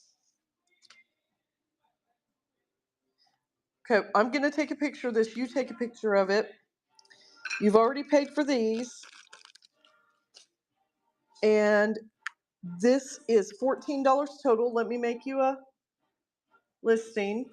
Okay, I'm going to take a picture of this. You take a picture of it. You've already paid for these. And this is $14 total. Let me make you a listing.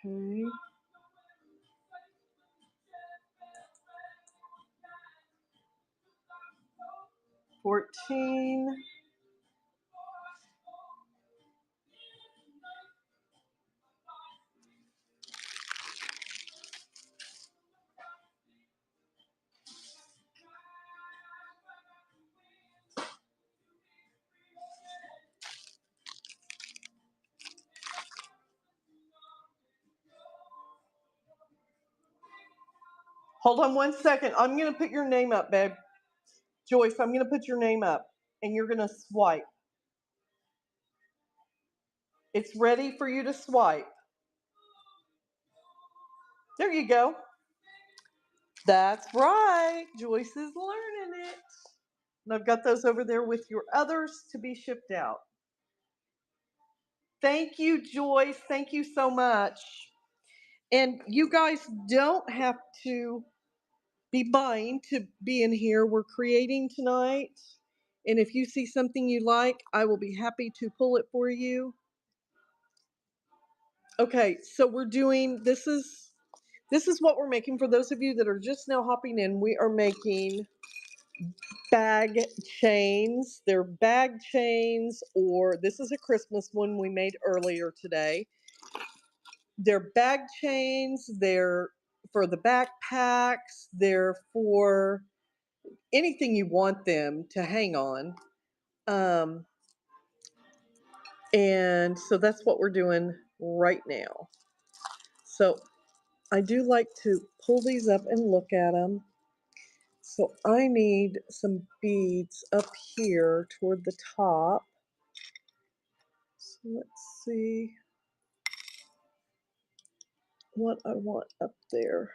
Okay. $14. Hold on one second. I'm going to put your name up, babe. Joyce, I'm going to put your name up, and you're going to swipe. It's ready for you to swipe. There you go. That's right. Joyce is learning it. And I've got those over there with your others to be shipped out. Thank you, Joyce. Thank you so much. And you guys don't have to be buying to be in here. We're creating tonight. And if you see something you like, I will be happy to pull it for you. Okay, so we're doing, this is what we're making. For those of you that are just now hopping in, we are making bag chains. They're bag chains, or this is a Christmas one we made earlier today. They're bag chains. They're for the backpacks. They're for anything you want them to hang on. And so that's what we're doing right now. So I do like to pull these up and look at them. So I need some beads up here toward the top. So let's see what I want up there.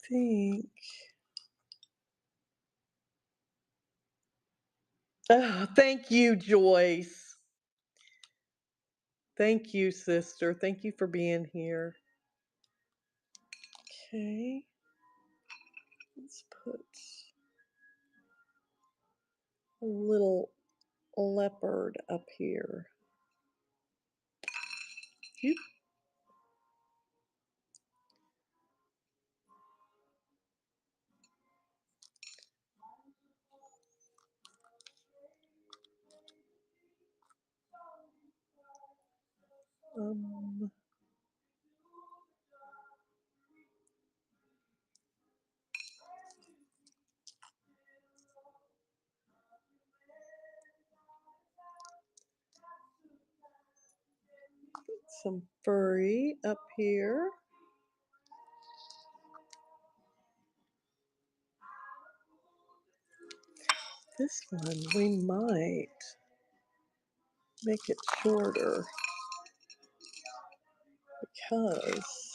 I think. Oh, thank you, Joyce. Thank you, sister. Thank you for being here. Okay. Let's put a little leopard up here. Cute. Some furry up here. This one we might make it shorter because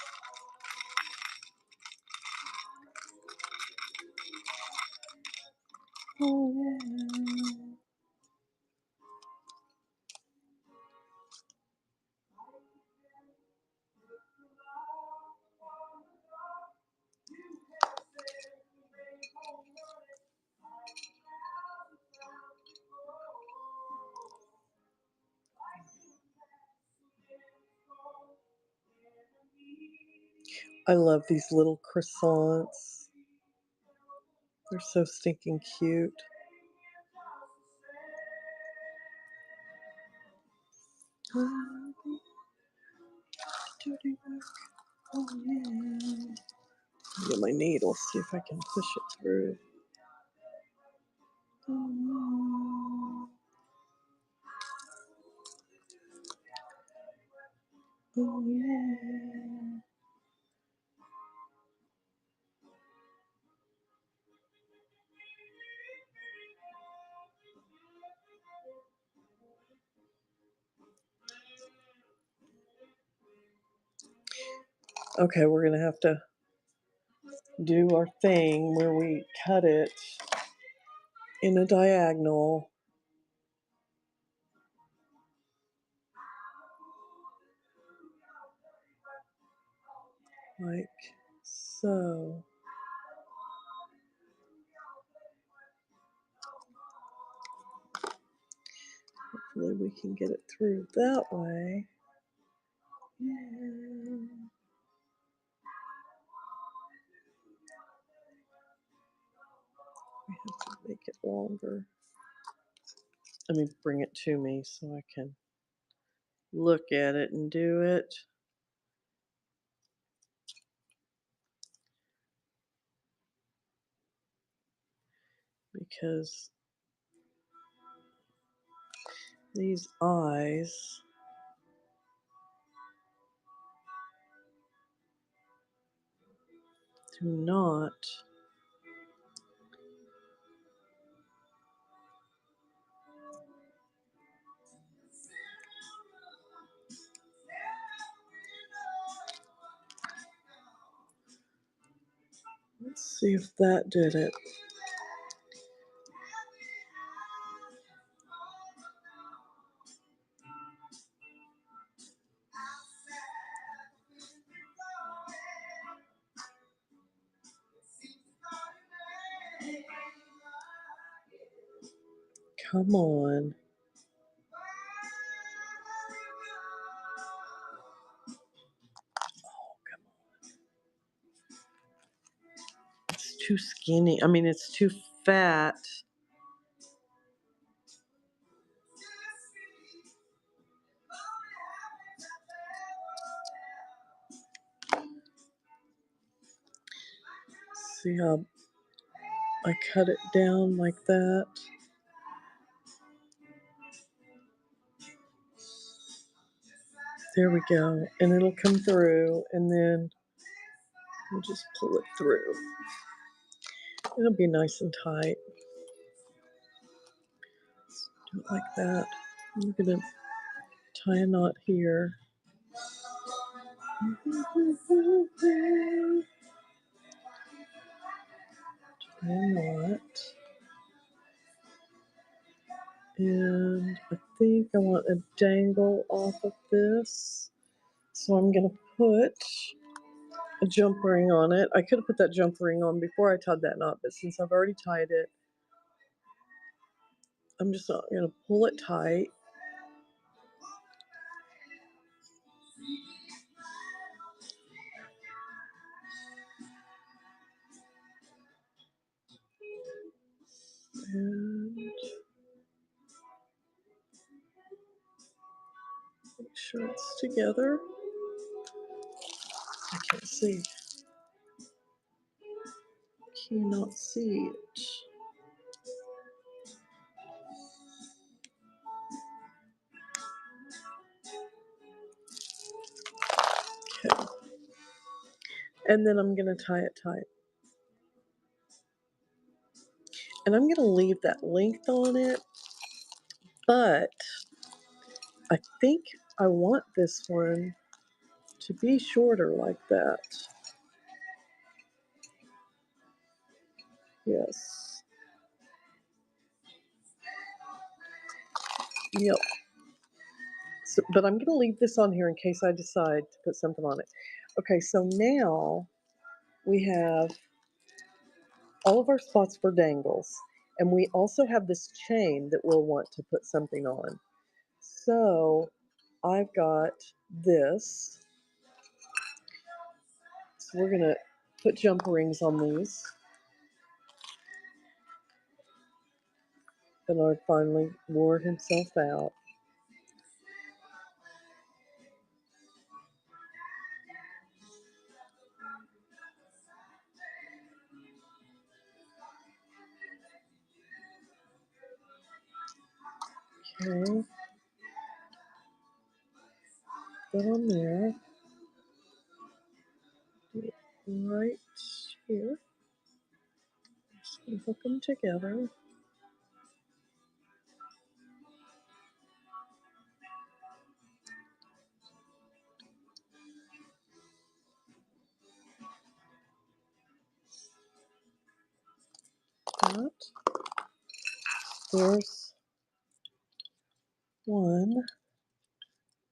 I love these little croissants. They're so stinking cute. Oh, yeah. Get my needle, see if I can push it through. Oh, yeah. Okay, we're gonna have to do our thing where we cut it in a diagonal, like so. Hopefully we can get it through that way. Yeah. We have to make it longer. Let me bring it to me so I can look at it and do it. Because these eyes do not let's see if that did it. Come on. Oh, come on. It's too skinny. I mean, it's too fat. See how I cut it down like that? There we go. And it'll come through, and then we'll just pull it through. It'll be nice and tight. Do it like that. I'm going to tie a knot here. Tie a knot. And I think I want a dangle off of this. So I'm going to put a jump ring on it. I could have put that jump ring on before I tied that knot, but since I've already tied it, I'm just going to pull it tight. And make sure it's together. I can't see. Cannot see it. Okay. And then I'm going to tie it tight. And I'm going to leave that length on it, but I think I want this one to be shorter like that. Yes. Yep. So, but I'm going to leave this on here in case I decide to put something on it. Okay, so now we have all of our spots for dangles, and we also have this chain that we'll want to put something on. So I've got this. So we're going to put jump rings on these. Bernard finally wore himself out. Okay. Put on there. Right here. Just going to hook them together. That. There's one.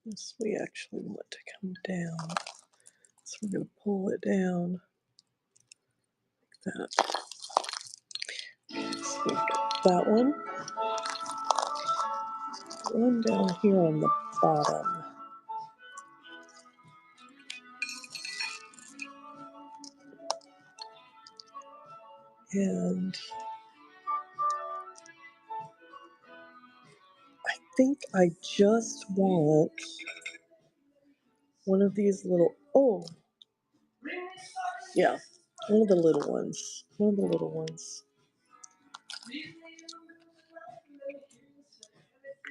This we actually want to come down. So we're going to pull it down like that. So we've got that one. One down here on the bottom. And I think I just want one of these little, oh, yeah, one of the little ones. One of the little ones.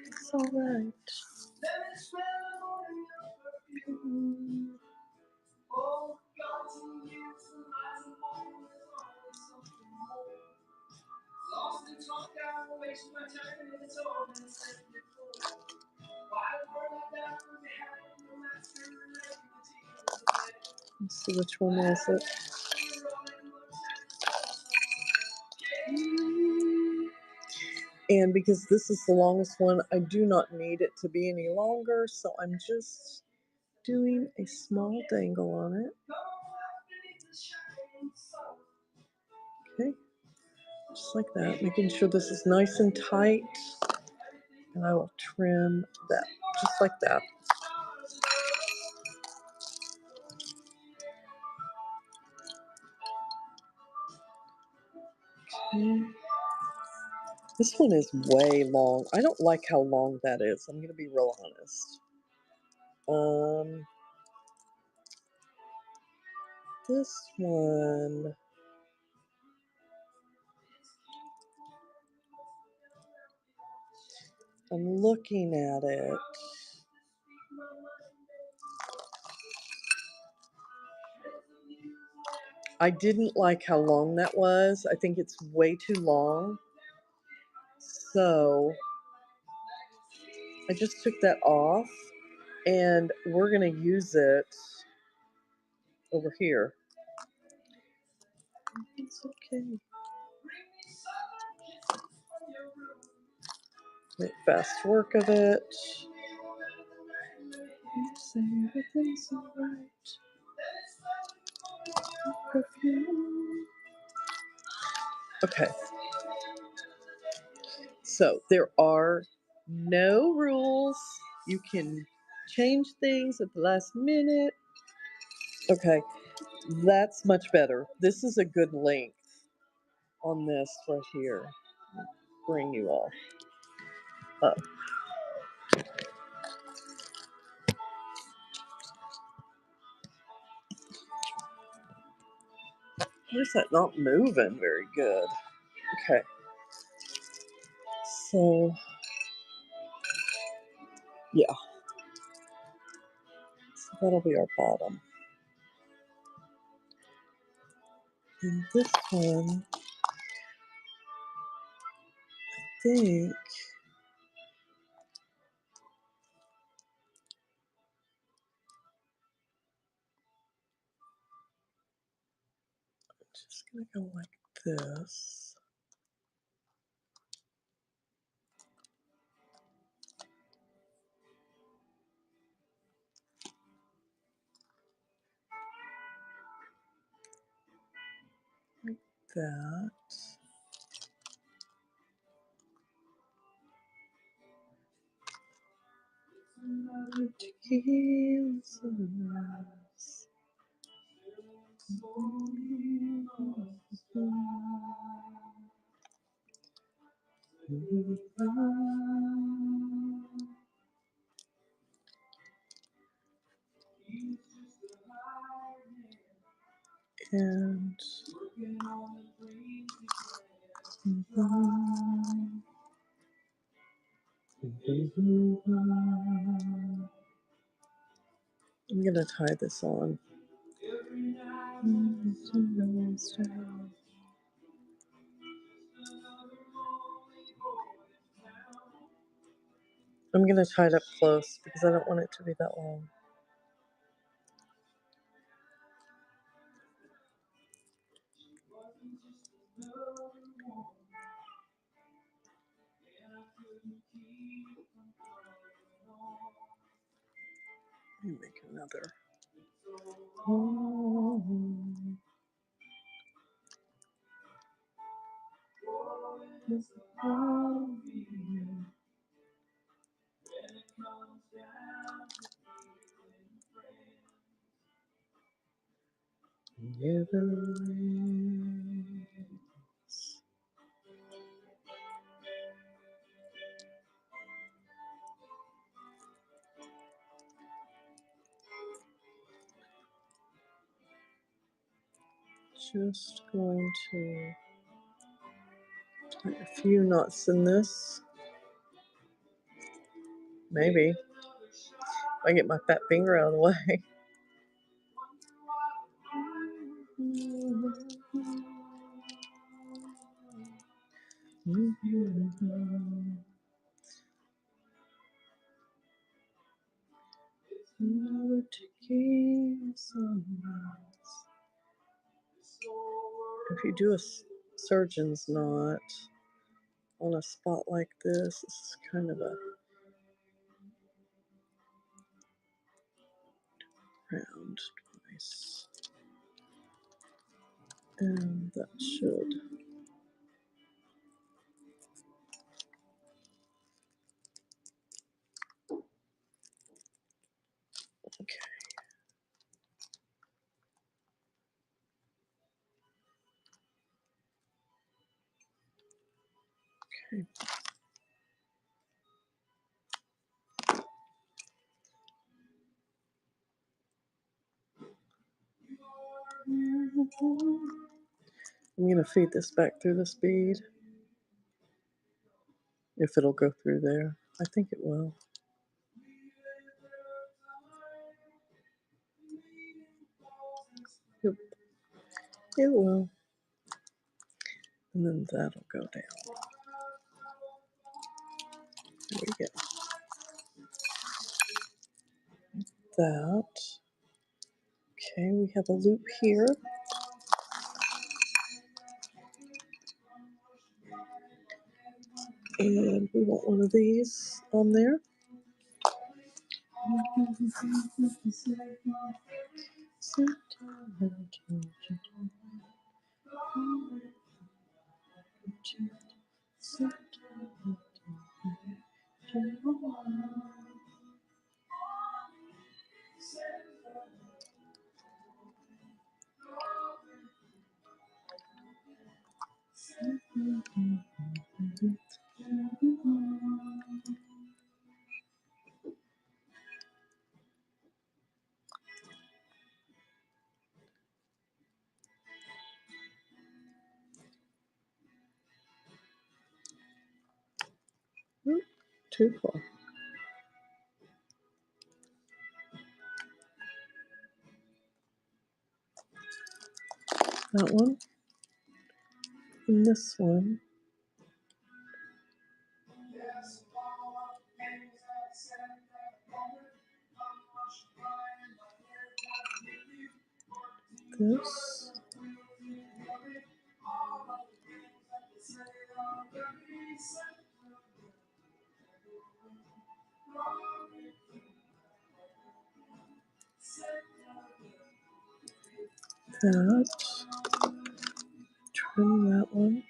It's all right. Let's see which one is it. And because this is the longest one, I do not need it to be any longer, so I'm just doing a small dangle on it. Okay, just like that, making sure this is nice and tight. And I will trim that just like that. Okay. This one is way long. I don't like how long that is. I'm going to be real honest. This one, I'm looking at it. I didn't like how long that was. I think it's way too long. So I just took that off, and we're going to use it over here. It's okay. Make fast work of it. Say everything's all right. Perfume. Okay. So there are no rules. You can change things at the last minute. Okay, that's much better. This is a good length on this right here. Bring you all up. Why is that not moving very good? Okay. So, yeah. So that'll be our bottom. And this one, I think, I'm just going to go like this. Like that. Tequila sunrise. And I'm gonna tie this on. I'm gonna tie it up close because I don't want it to be that long. Let me make another. Just going to tie a few knots in this. Maybe. I get my fat finger out of the way. If you do a surgeon's knot on a spot like this is kind of a round twice. And that should. Okay. Okay. I'm going to feed this back through this bead. If it'll go through there. I think it will. Yep. It will. And then that'll go down. There we go. That. Okay, we have a loop here. And we want one of these on there. Too far. That one. And this one. This. That. Trim that one.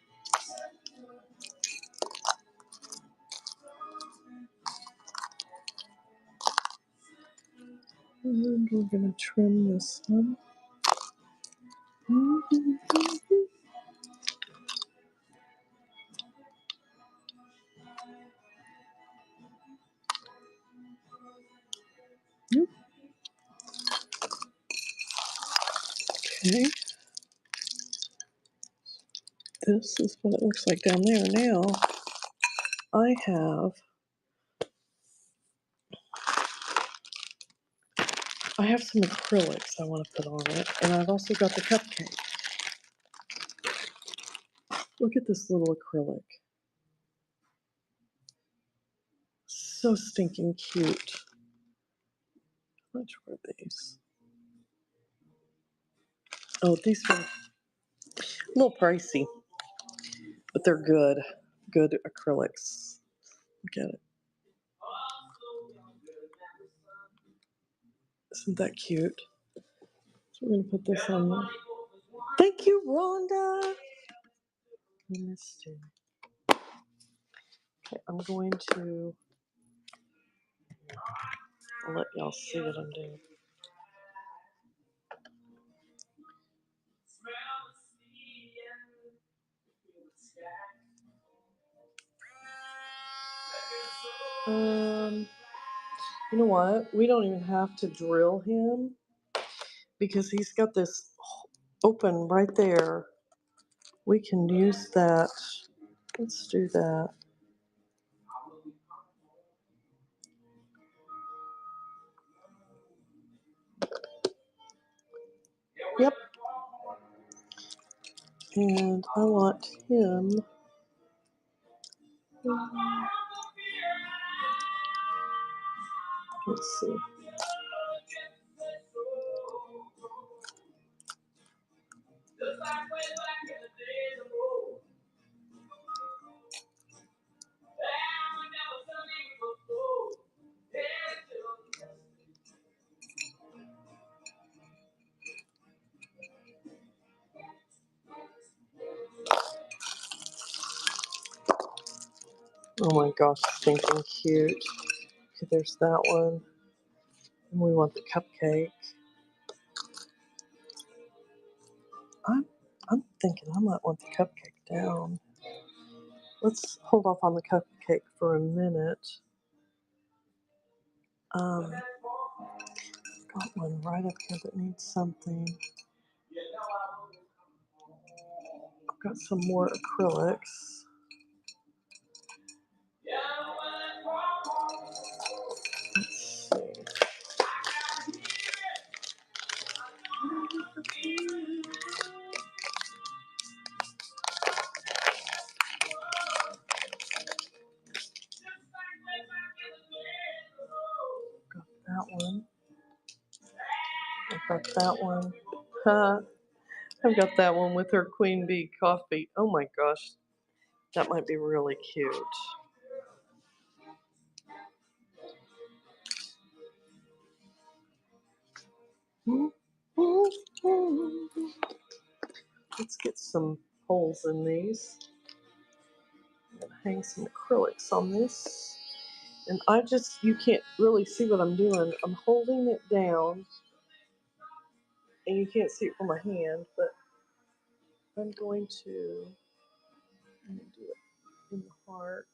And we're going to trim this one. Okay. This is what it looks like down there. Now I have some acrylics I want to put on it, and I've also got the cupcake. Look at this little acrylic. So stinking cute. How much were these? Oh, these were a little pricey, but they're good. Good acrylics. Look at it. Isn't that cute? So we're going to put this on there. Thank you, Rhonda. I missed you. Okay, I'm going to let y'all see what I'm doing. You know what? We don't even have to drill him because he's got this open right there. We can use that. Let's do that. Yep. And I want him. Let's see. Oh my gosh, stinking cute. Okay, there's that one. And we want the cupcake. I'm thinking I might want the cupcake down. Let's hold off on the cupcake for a minute. Got one right up here that needs something. I've got some more acrylics. Let's see. Got that one. I've got that one. I've got that one with her queen bee coffee. Oh my gosh, that might be really cute. Let's get some holes in these. Hang some acrylics on this. And you can't really see what I'm doing. I'm holding it down. And you can't see it from my hand, but I'm going to do it in the heart.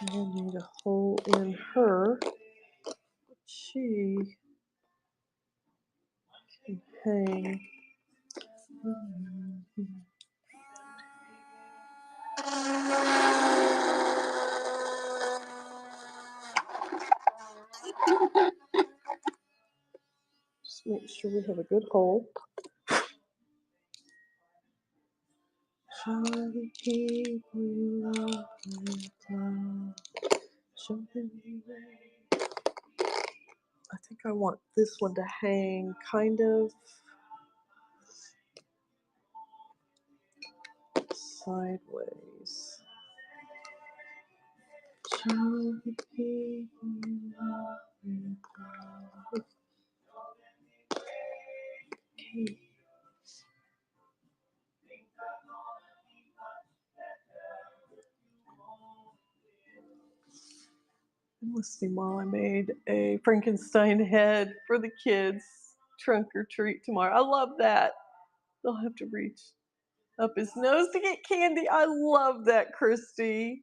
I need a hole in her. She can hang. Just make sure we have a good hole. Shall we keep you up and I think I want this one to hang kind of sideways. Shall we keep you up and Okay. Listening while I made a Frankenstein head for the kids trunk or treat tomorrow. I love that. They'll have to reach up his nose to get candy. I love that, Christy.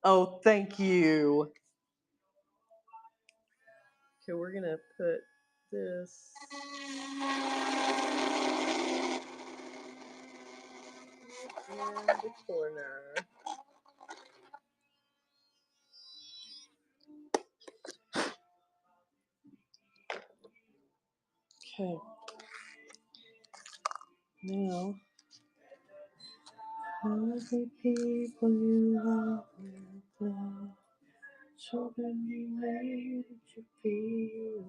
Oh, thank you. Okay, we're gonna put this in the corner. Okay. Now, all the people you love with love, children you made you feel.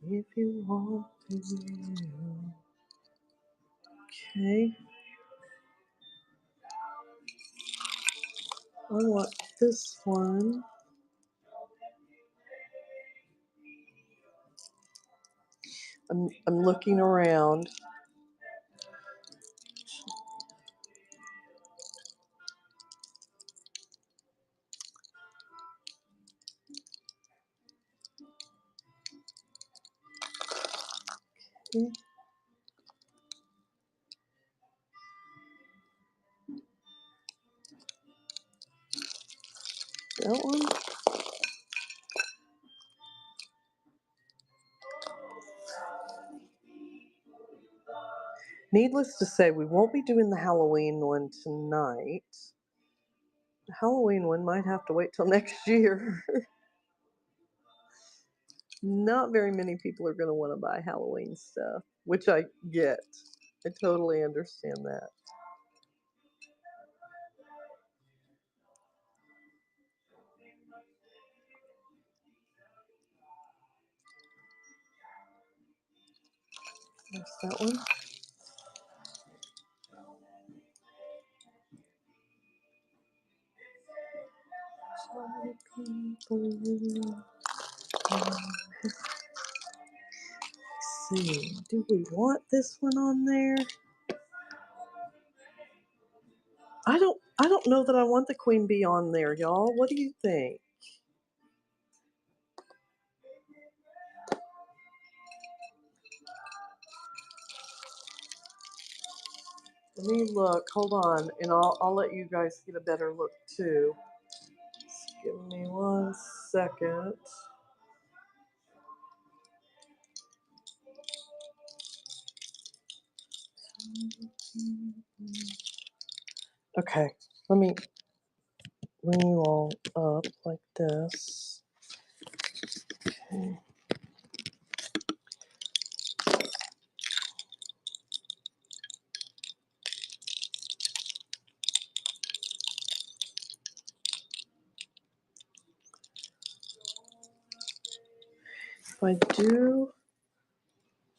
If you want to. Okay. I want this one. I'm looking around. Okay. That one. Needless to say, we won't be doing the Halloween one tonight. The Halloween one might have to wait till next year. Not very many people are going to want to buy Halloween stuff, which I get. I totally understand that. There's that one. Let's see, do we want this one on there? I don't know that I want the queen bee on there, y'all. What do you think? Let me look. Hold on, and I'll let you guys get a better look too. Just give me 1 second. Okay, let me bring you all up like this. Okay. If I do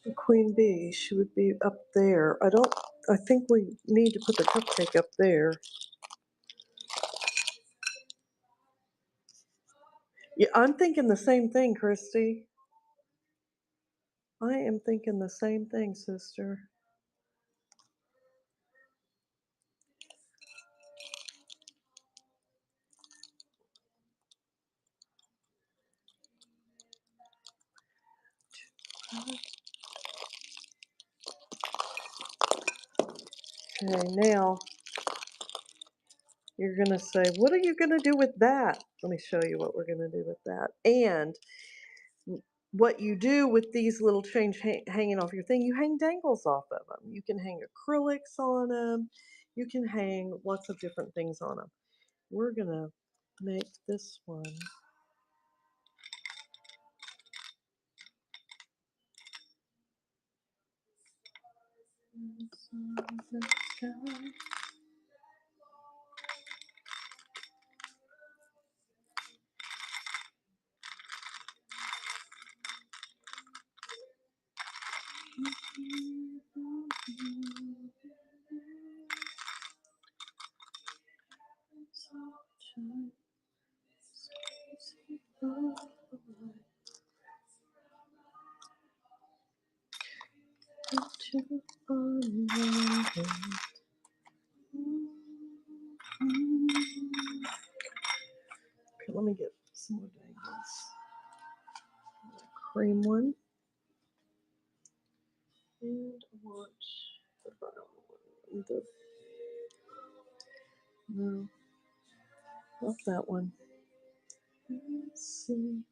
the queen bee, she would be up there. I think we need to put the cupcake up there. Yeah, I'm thinking the same thing, Christy. I am thinking the same thing, sister. Okay, now you're going to say, what are you going to do with that? Let me show you what we're going to do with that. And what you do with these little chains hanging off your thing, you hang dangles off of them. You can hang acrylics on them. You can hang lots of different things on them. We're going to make this one. Okay, let me get some more Dangles. Cream one. And I want the brown one. No, not that one. Let's see.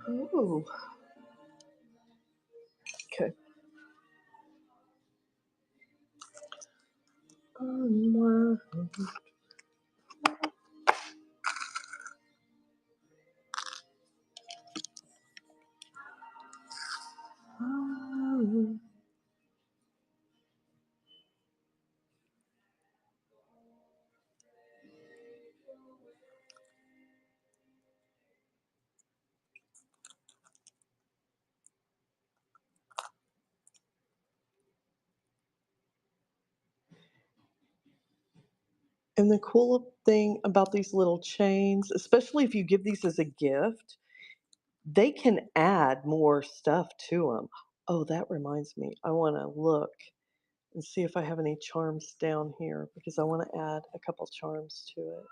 Oh, okay. And the cool thing about these little chains, especially if you give these as a gift, they can add more stuff to them. Oh, that reminds me. I want to look and see if I have any charms down here because I want to add a couple charms to it.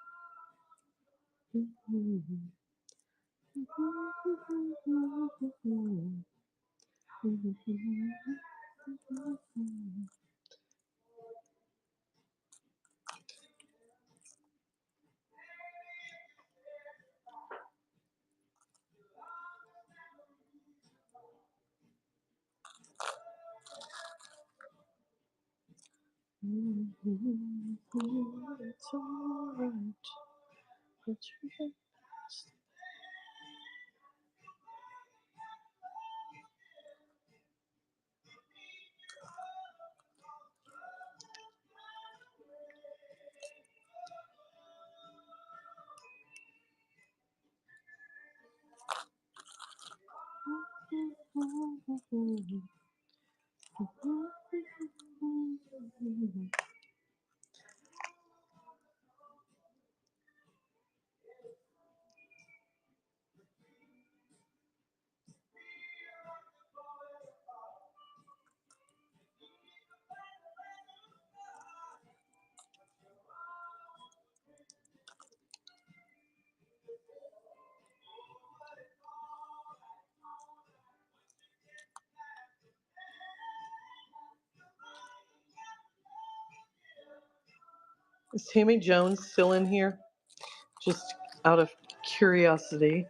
It's all right. Is Tammy Jones still in here? Just out of curiosity.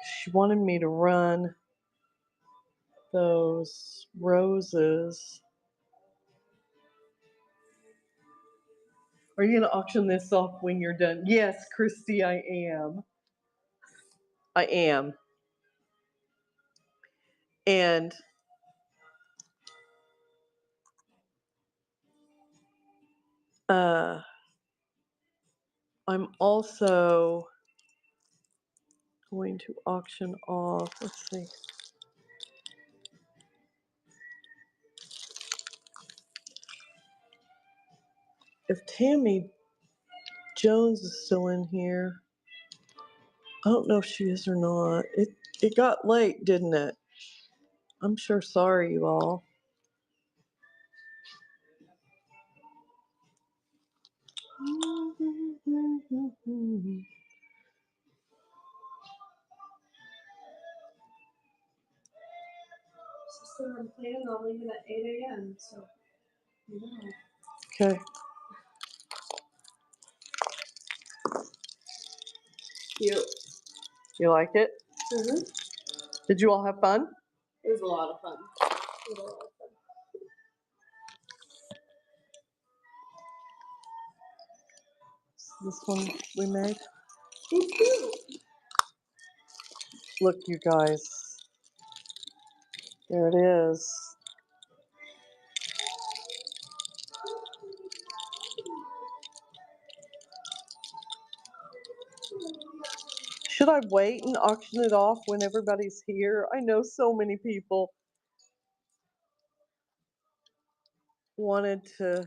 She wanted me to run those roses. Are you going to auction this off when you're done? Yes, Christy, I am. I am. And I'm also going to auction off, let's see. If Tammy Jones is still in here, I don't know if she is or not. It got late, didn't it? I'm sure sorry, you all. Sister, I'm planning on leaving at 8 a.m. So, you know. Okay. Cute. You liked it? Mm-hmm. Did you all have fun? It was a lot of fun. It was a lot of fun. This one we made? Cute. Look, you guys. There it is. Should I wait and auction it off when everybody's here? I know so many people wanted to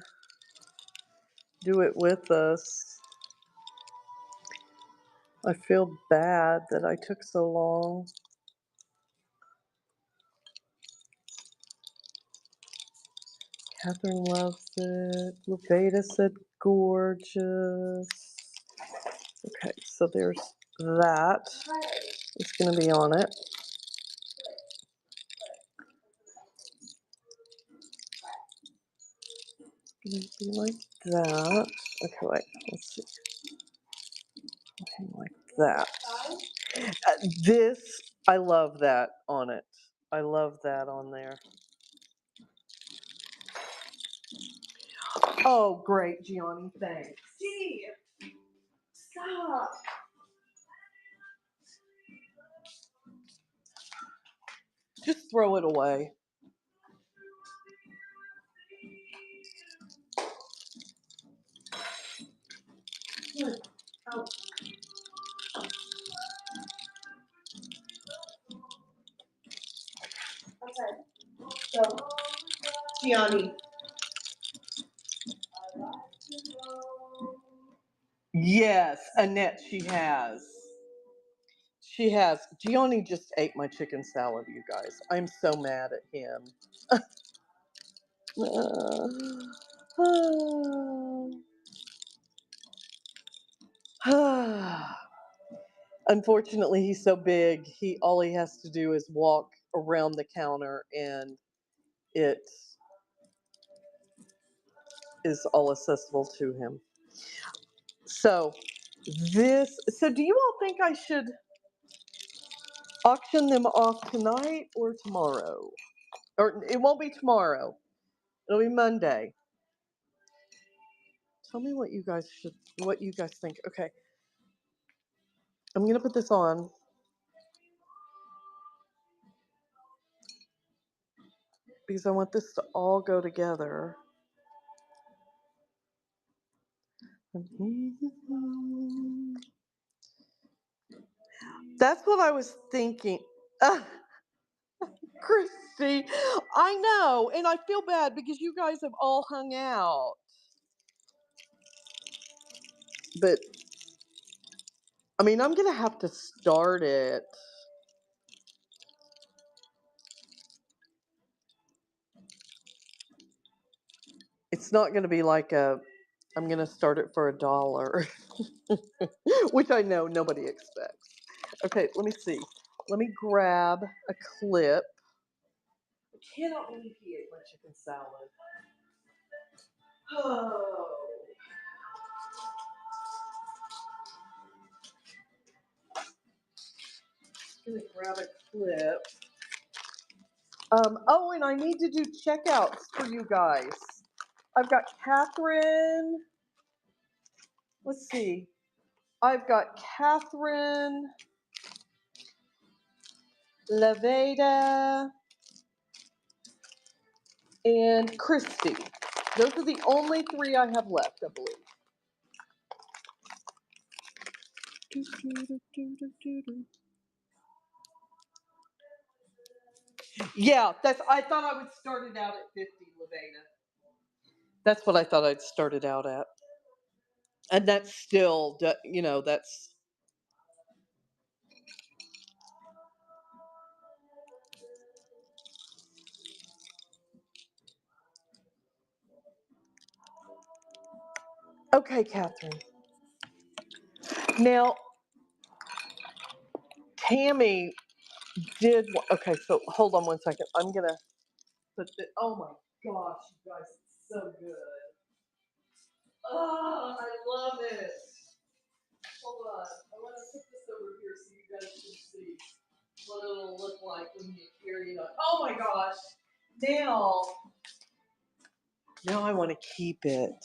do it with us. I feel bad that I took so long. Catherine loves it. Levada said gorgeous. Okay, so there's that. It's going to be on it. Going to be like that. Okay, wait. Let's see. Okay, like that. This, I love that on it. I love that on there. Oh, great, Gianni. Thanks. Gee, stop. Just throw it away. Oh. Okay. So, Gianni. Yes, Annette, she has. She has. Gianni just ate my chicken salad, you guys. I'm so mad at him. Unfortunately, he's so big. All he has to do is walk around the counter, and it is all accessible to him. So do you all think I should auction them off tonight or tomorrow? Or it won't be tomorrow. It'll be Monday. Tell me what you guys think. Okay. I'm going to put this on. Because I want this to all go together. That's what I was thinking. Christy, I know, and I feel bad because you guys have all hung out. But, I mean, I'm going to have to start it. It's not going to be like I'm going to start it for $1, which I know nobody expects. Okay, let me see. Let me grab a clip. I cannot believe he ate my chicken salad. Oh. I'm gonna grab a clip. Oh, and I need to do checkouts for you guys. I've got Catherine. Let's see. I've got Catherine, Levada, and Christy. Those are the only 3 I have left, I believe. Yeah, I thought I would start it out at 50, Levada. That's what I thought I'd start it out at. And that's still, that's. Okay, Catherine. Now, Tammy did. Okay, so hold on one second. I'm gonna put the. Oh my gosh, you guys, it's so good. Oh, I love it. Hold on, I want to put this over here so you guys can see what it'll look like when you carry it up. Oh my gosh! Now I want to keep it.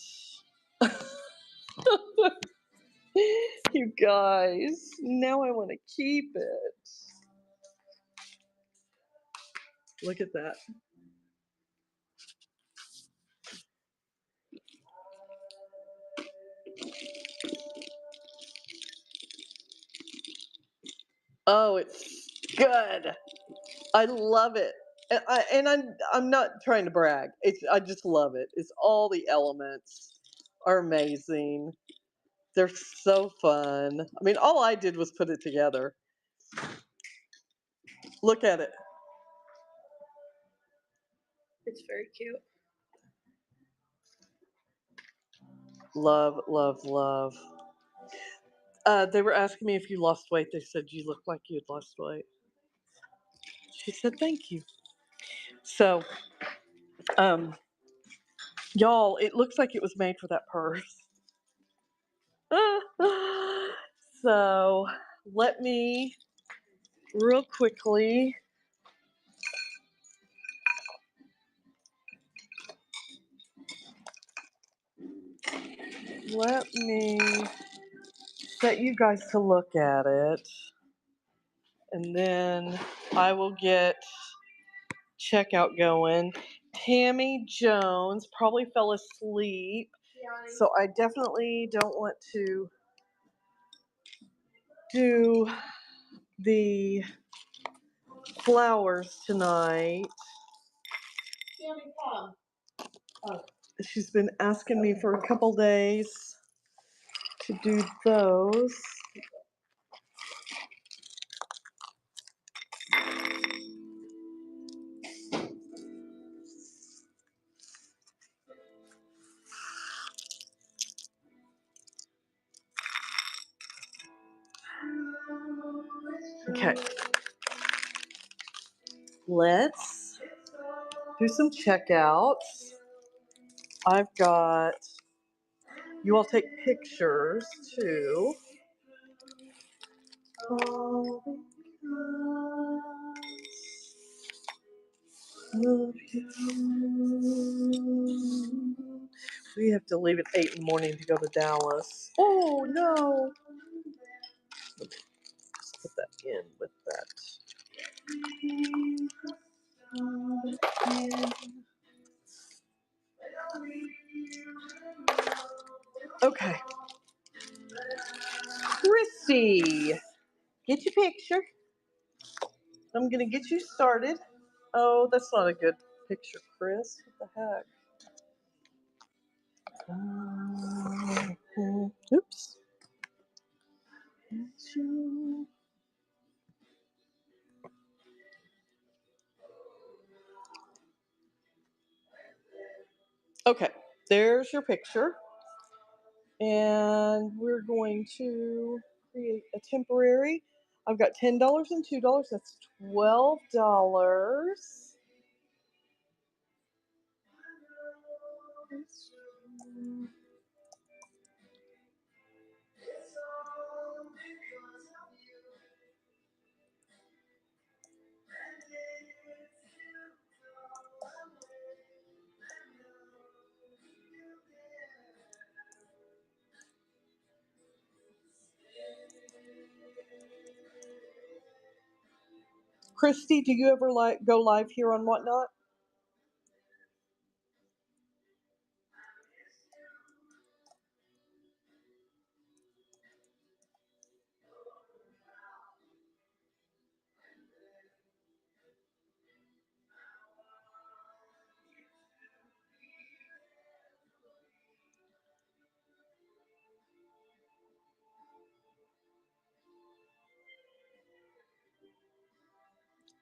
You guys, now I want to keep it. Look at that. Oh, it's good. I love it. I'm not trying to brag. I just love it. It's all the elements are amazing. They're so fun. I mean, all I did was put it together. Look at it. It's very cute. Love, love, love. They were asking me if you lost weight. They said you look like you had lost weight. She said thank you. So, um, y'all, it looks like it was made for that purse. So, let me real quickly. Let me set you guys to look at it, and then I will get checkout going. Tammy Jones probably fell asleep, so I definitely don't want to do the flowers tonight. Tammy, come. Oh. She's been asking me for a couple days to do those. Okay. Let's do some checkouts. I've got, you all take pictures too. We have to leave at 8 in the morning to go to Dallas. Oh no! Let's put that in with that. Okay. Christy, get your picture. I'm gonna get you started. Oh, that's not a good picture, Chris. What the heck? Oops. Okay, there's your picture. And we're going to create a temporary. I've got $10 and $2. That's $12. Christy, do you ever go live here on Whatnot?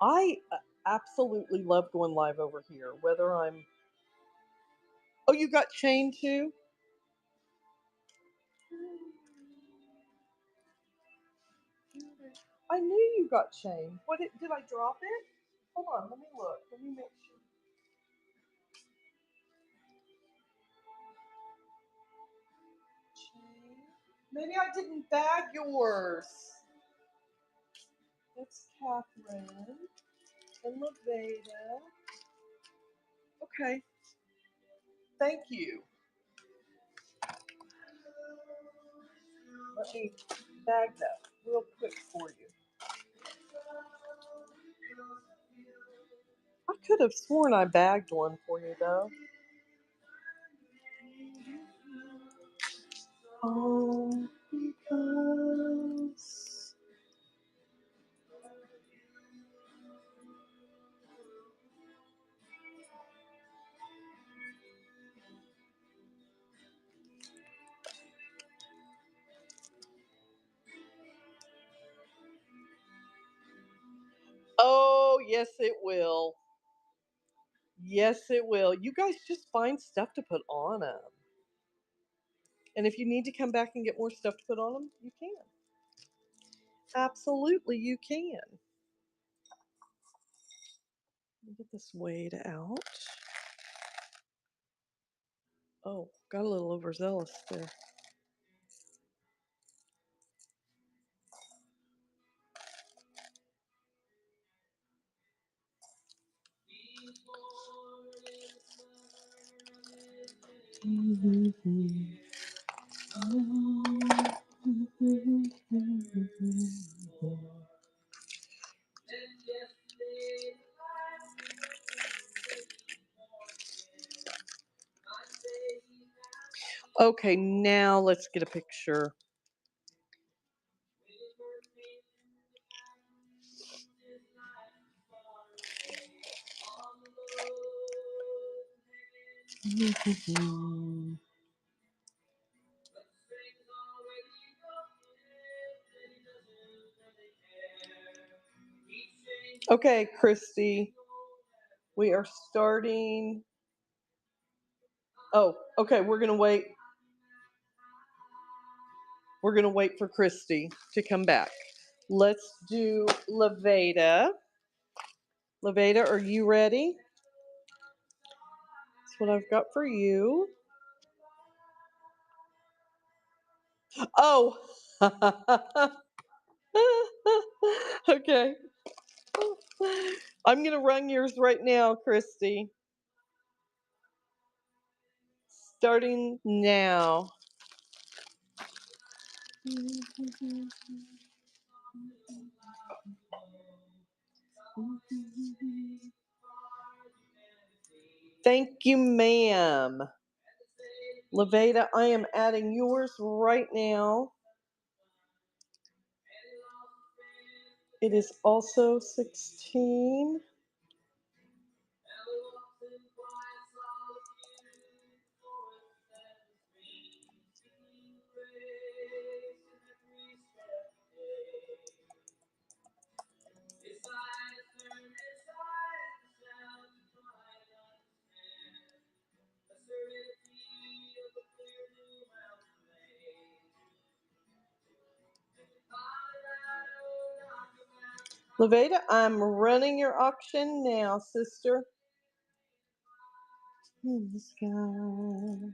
I absolutely love going live over here, whether I'm. Oh, you got chain too? I knew you got chain. What did I drop it? Hold on, let me look. Let me make sure. Chain. Maybe I didn't bag yours. That's Catherine and Laveda. Okay. Thank you. Let me bag that real quick for you. I could have sworn I bagged one for you though. Oh, because yes, it will. Yes, it will. You guys just find stuff to put on them. And if you need to come back and get more stuff to put on them, you can. Absolutely, you can. Let me get this weighed out. Oh, got a little overzealous there. Okay, now let's get a picture. Okay, Christy, we are starting. Oh, okay, we're going to wait. We're going to wait for Christy to come back. Let's do Levada. Levada, are you ready? That's what I've got for you. Oh, okay. I'm going to run yours right now, Christy. Starting now. Thank you, ma'am. Levada, I am adding yours right now. It is also 16. Levada, I'm running your auction now, sister. In the sky.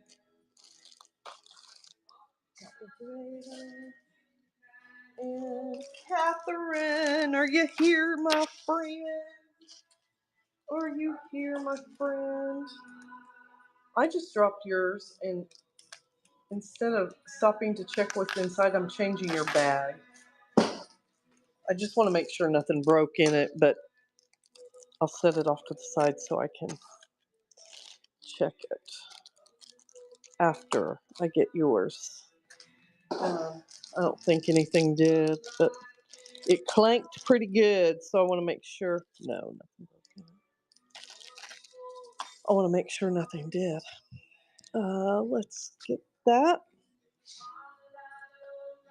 And Catherine, are you here, my friend? Are you here, my friend? I just dropped yours, and instead of stopping to check what's inside, I'm changing your bag. I just want to make sure nothing broke in it, but I'll set it off to the side so I can check it after I get yours. I don't think anything did, but it clanked pretty good, so I want to make sure. No, nothing broke. I want to make sure nothing did. Let's get that.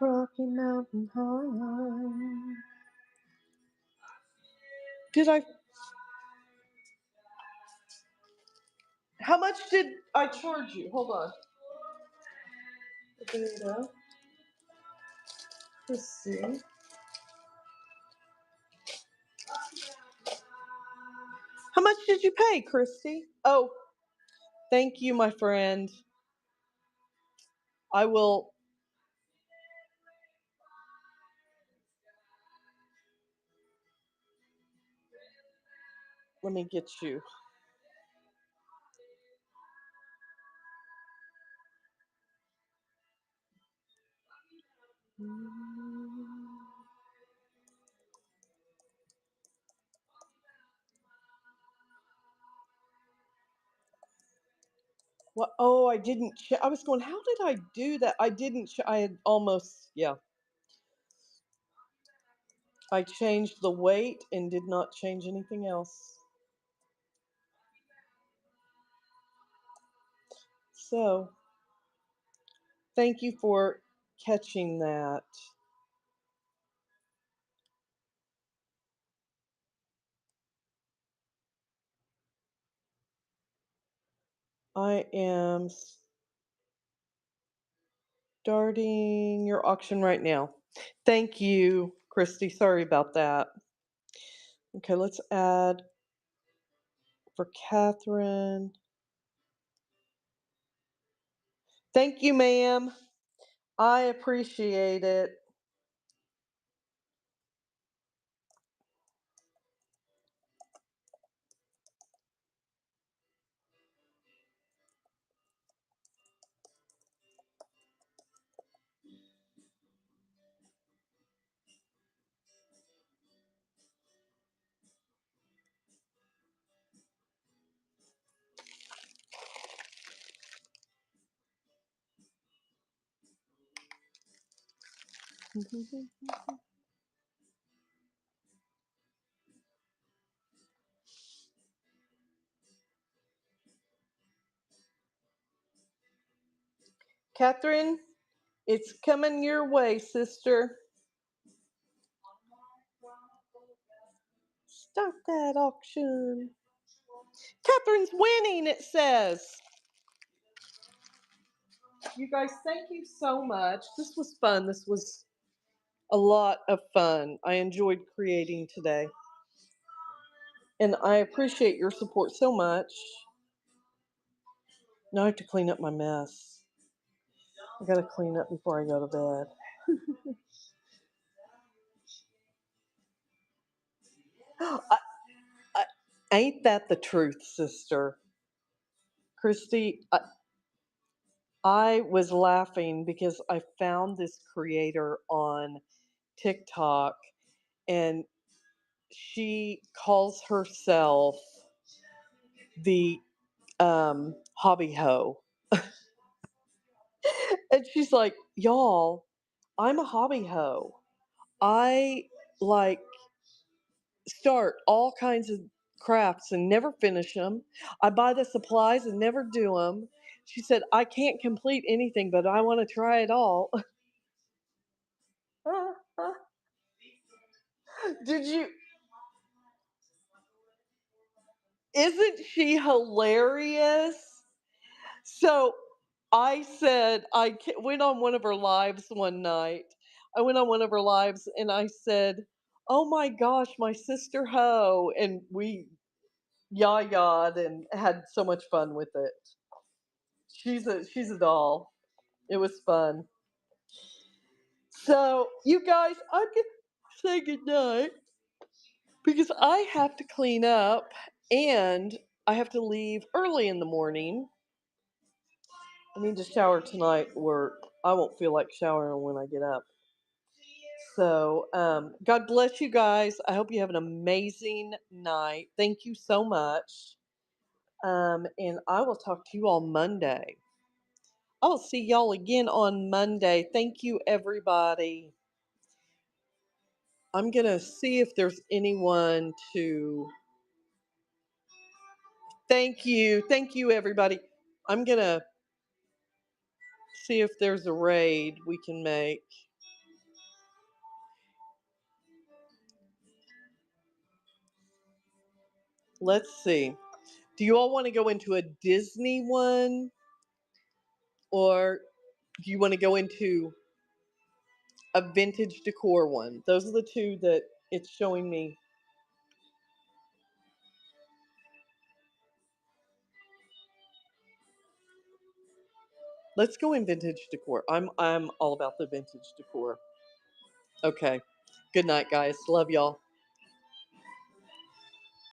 Rocky Mountain High. Did I? How much did I charge you? Hold on. Data. Let's see. How much did you pay, Christy? Oh, thank you, my friend. I will. Let me get you. What? Oh, I didn't. I was going. How did I do that? I didn't. I had almost. Yeah. I changed the weight and did not change anything else. So, thank you for catching that. I am starting your auction right now. Thank you, Christy. Sorry about that. Okay, let's add for Catherine. Thank you, ma'am. I appreciate it. Catherine, it's coming your way, sister. Start that auction. Catherine's winning, it says. You guys, thank you so much. This was fun. This was a lot of fun. I enjoyed creating today. And I appreciate your support so much. Now I have to clean up my mess. I gotta clean up before I go to bed. I, ain't that the truth, sister? Christy, I was laughing because I found this creator on TikTok and she calls herself the hobby hoe. And she's like, y'all, I'm a hobby hoe. I like start all kinds of crafts and never finish them. I buy the supplies and never do them. She said, I can't complete anything, but I want to try it all. Did you? Isn't she hilarious? So I said, went on one of her lives one night. I went on one of her lives and I said, oh my gosh, my sister Ho. And we yah-yahed and had so much fun with it. She's a doll. It was fun. So you guys, I'm gonna say goodnight because I have to clean up and I have to leave early in the morning. I need to shower tonight or I won't feel like showering when I get up. So, God bless you guys. I hope you have an amazing night. Thank you so much. And I will talk to you all Monday. I will see y'all again on Monday. Thank you, everybody. I'm going to see if there's anyone to. Thank you. Thank you, everybody. I'm going to see if there's a raid we can make. Let's see. Do you all want to go into a Disney one? Or do you want to go into a vintage decor one? Those are the two that it's showing me. Let's go in vintage decor. I'm all about the vintage decor. Okay. Good night, guys. Love y'all.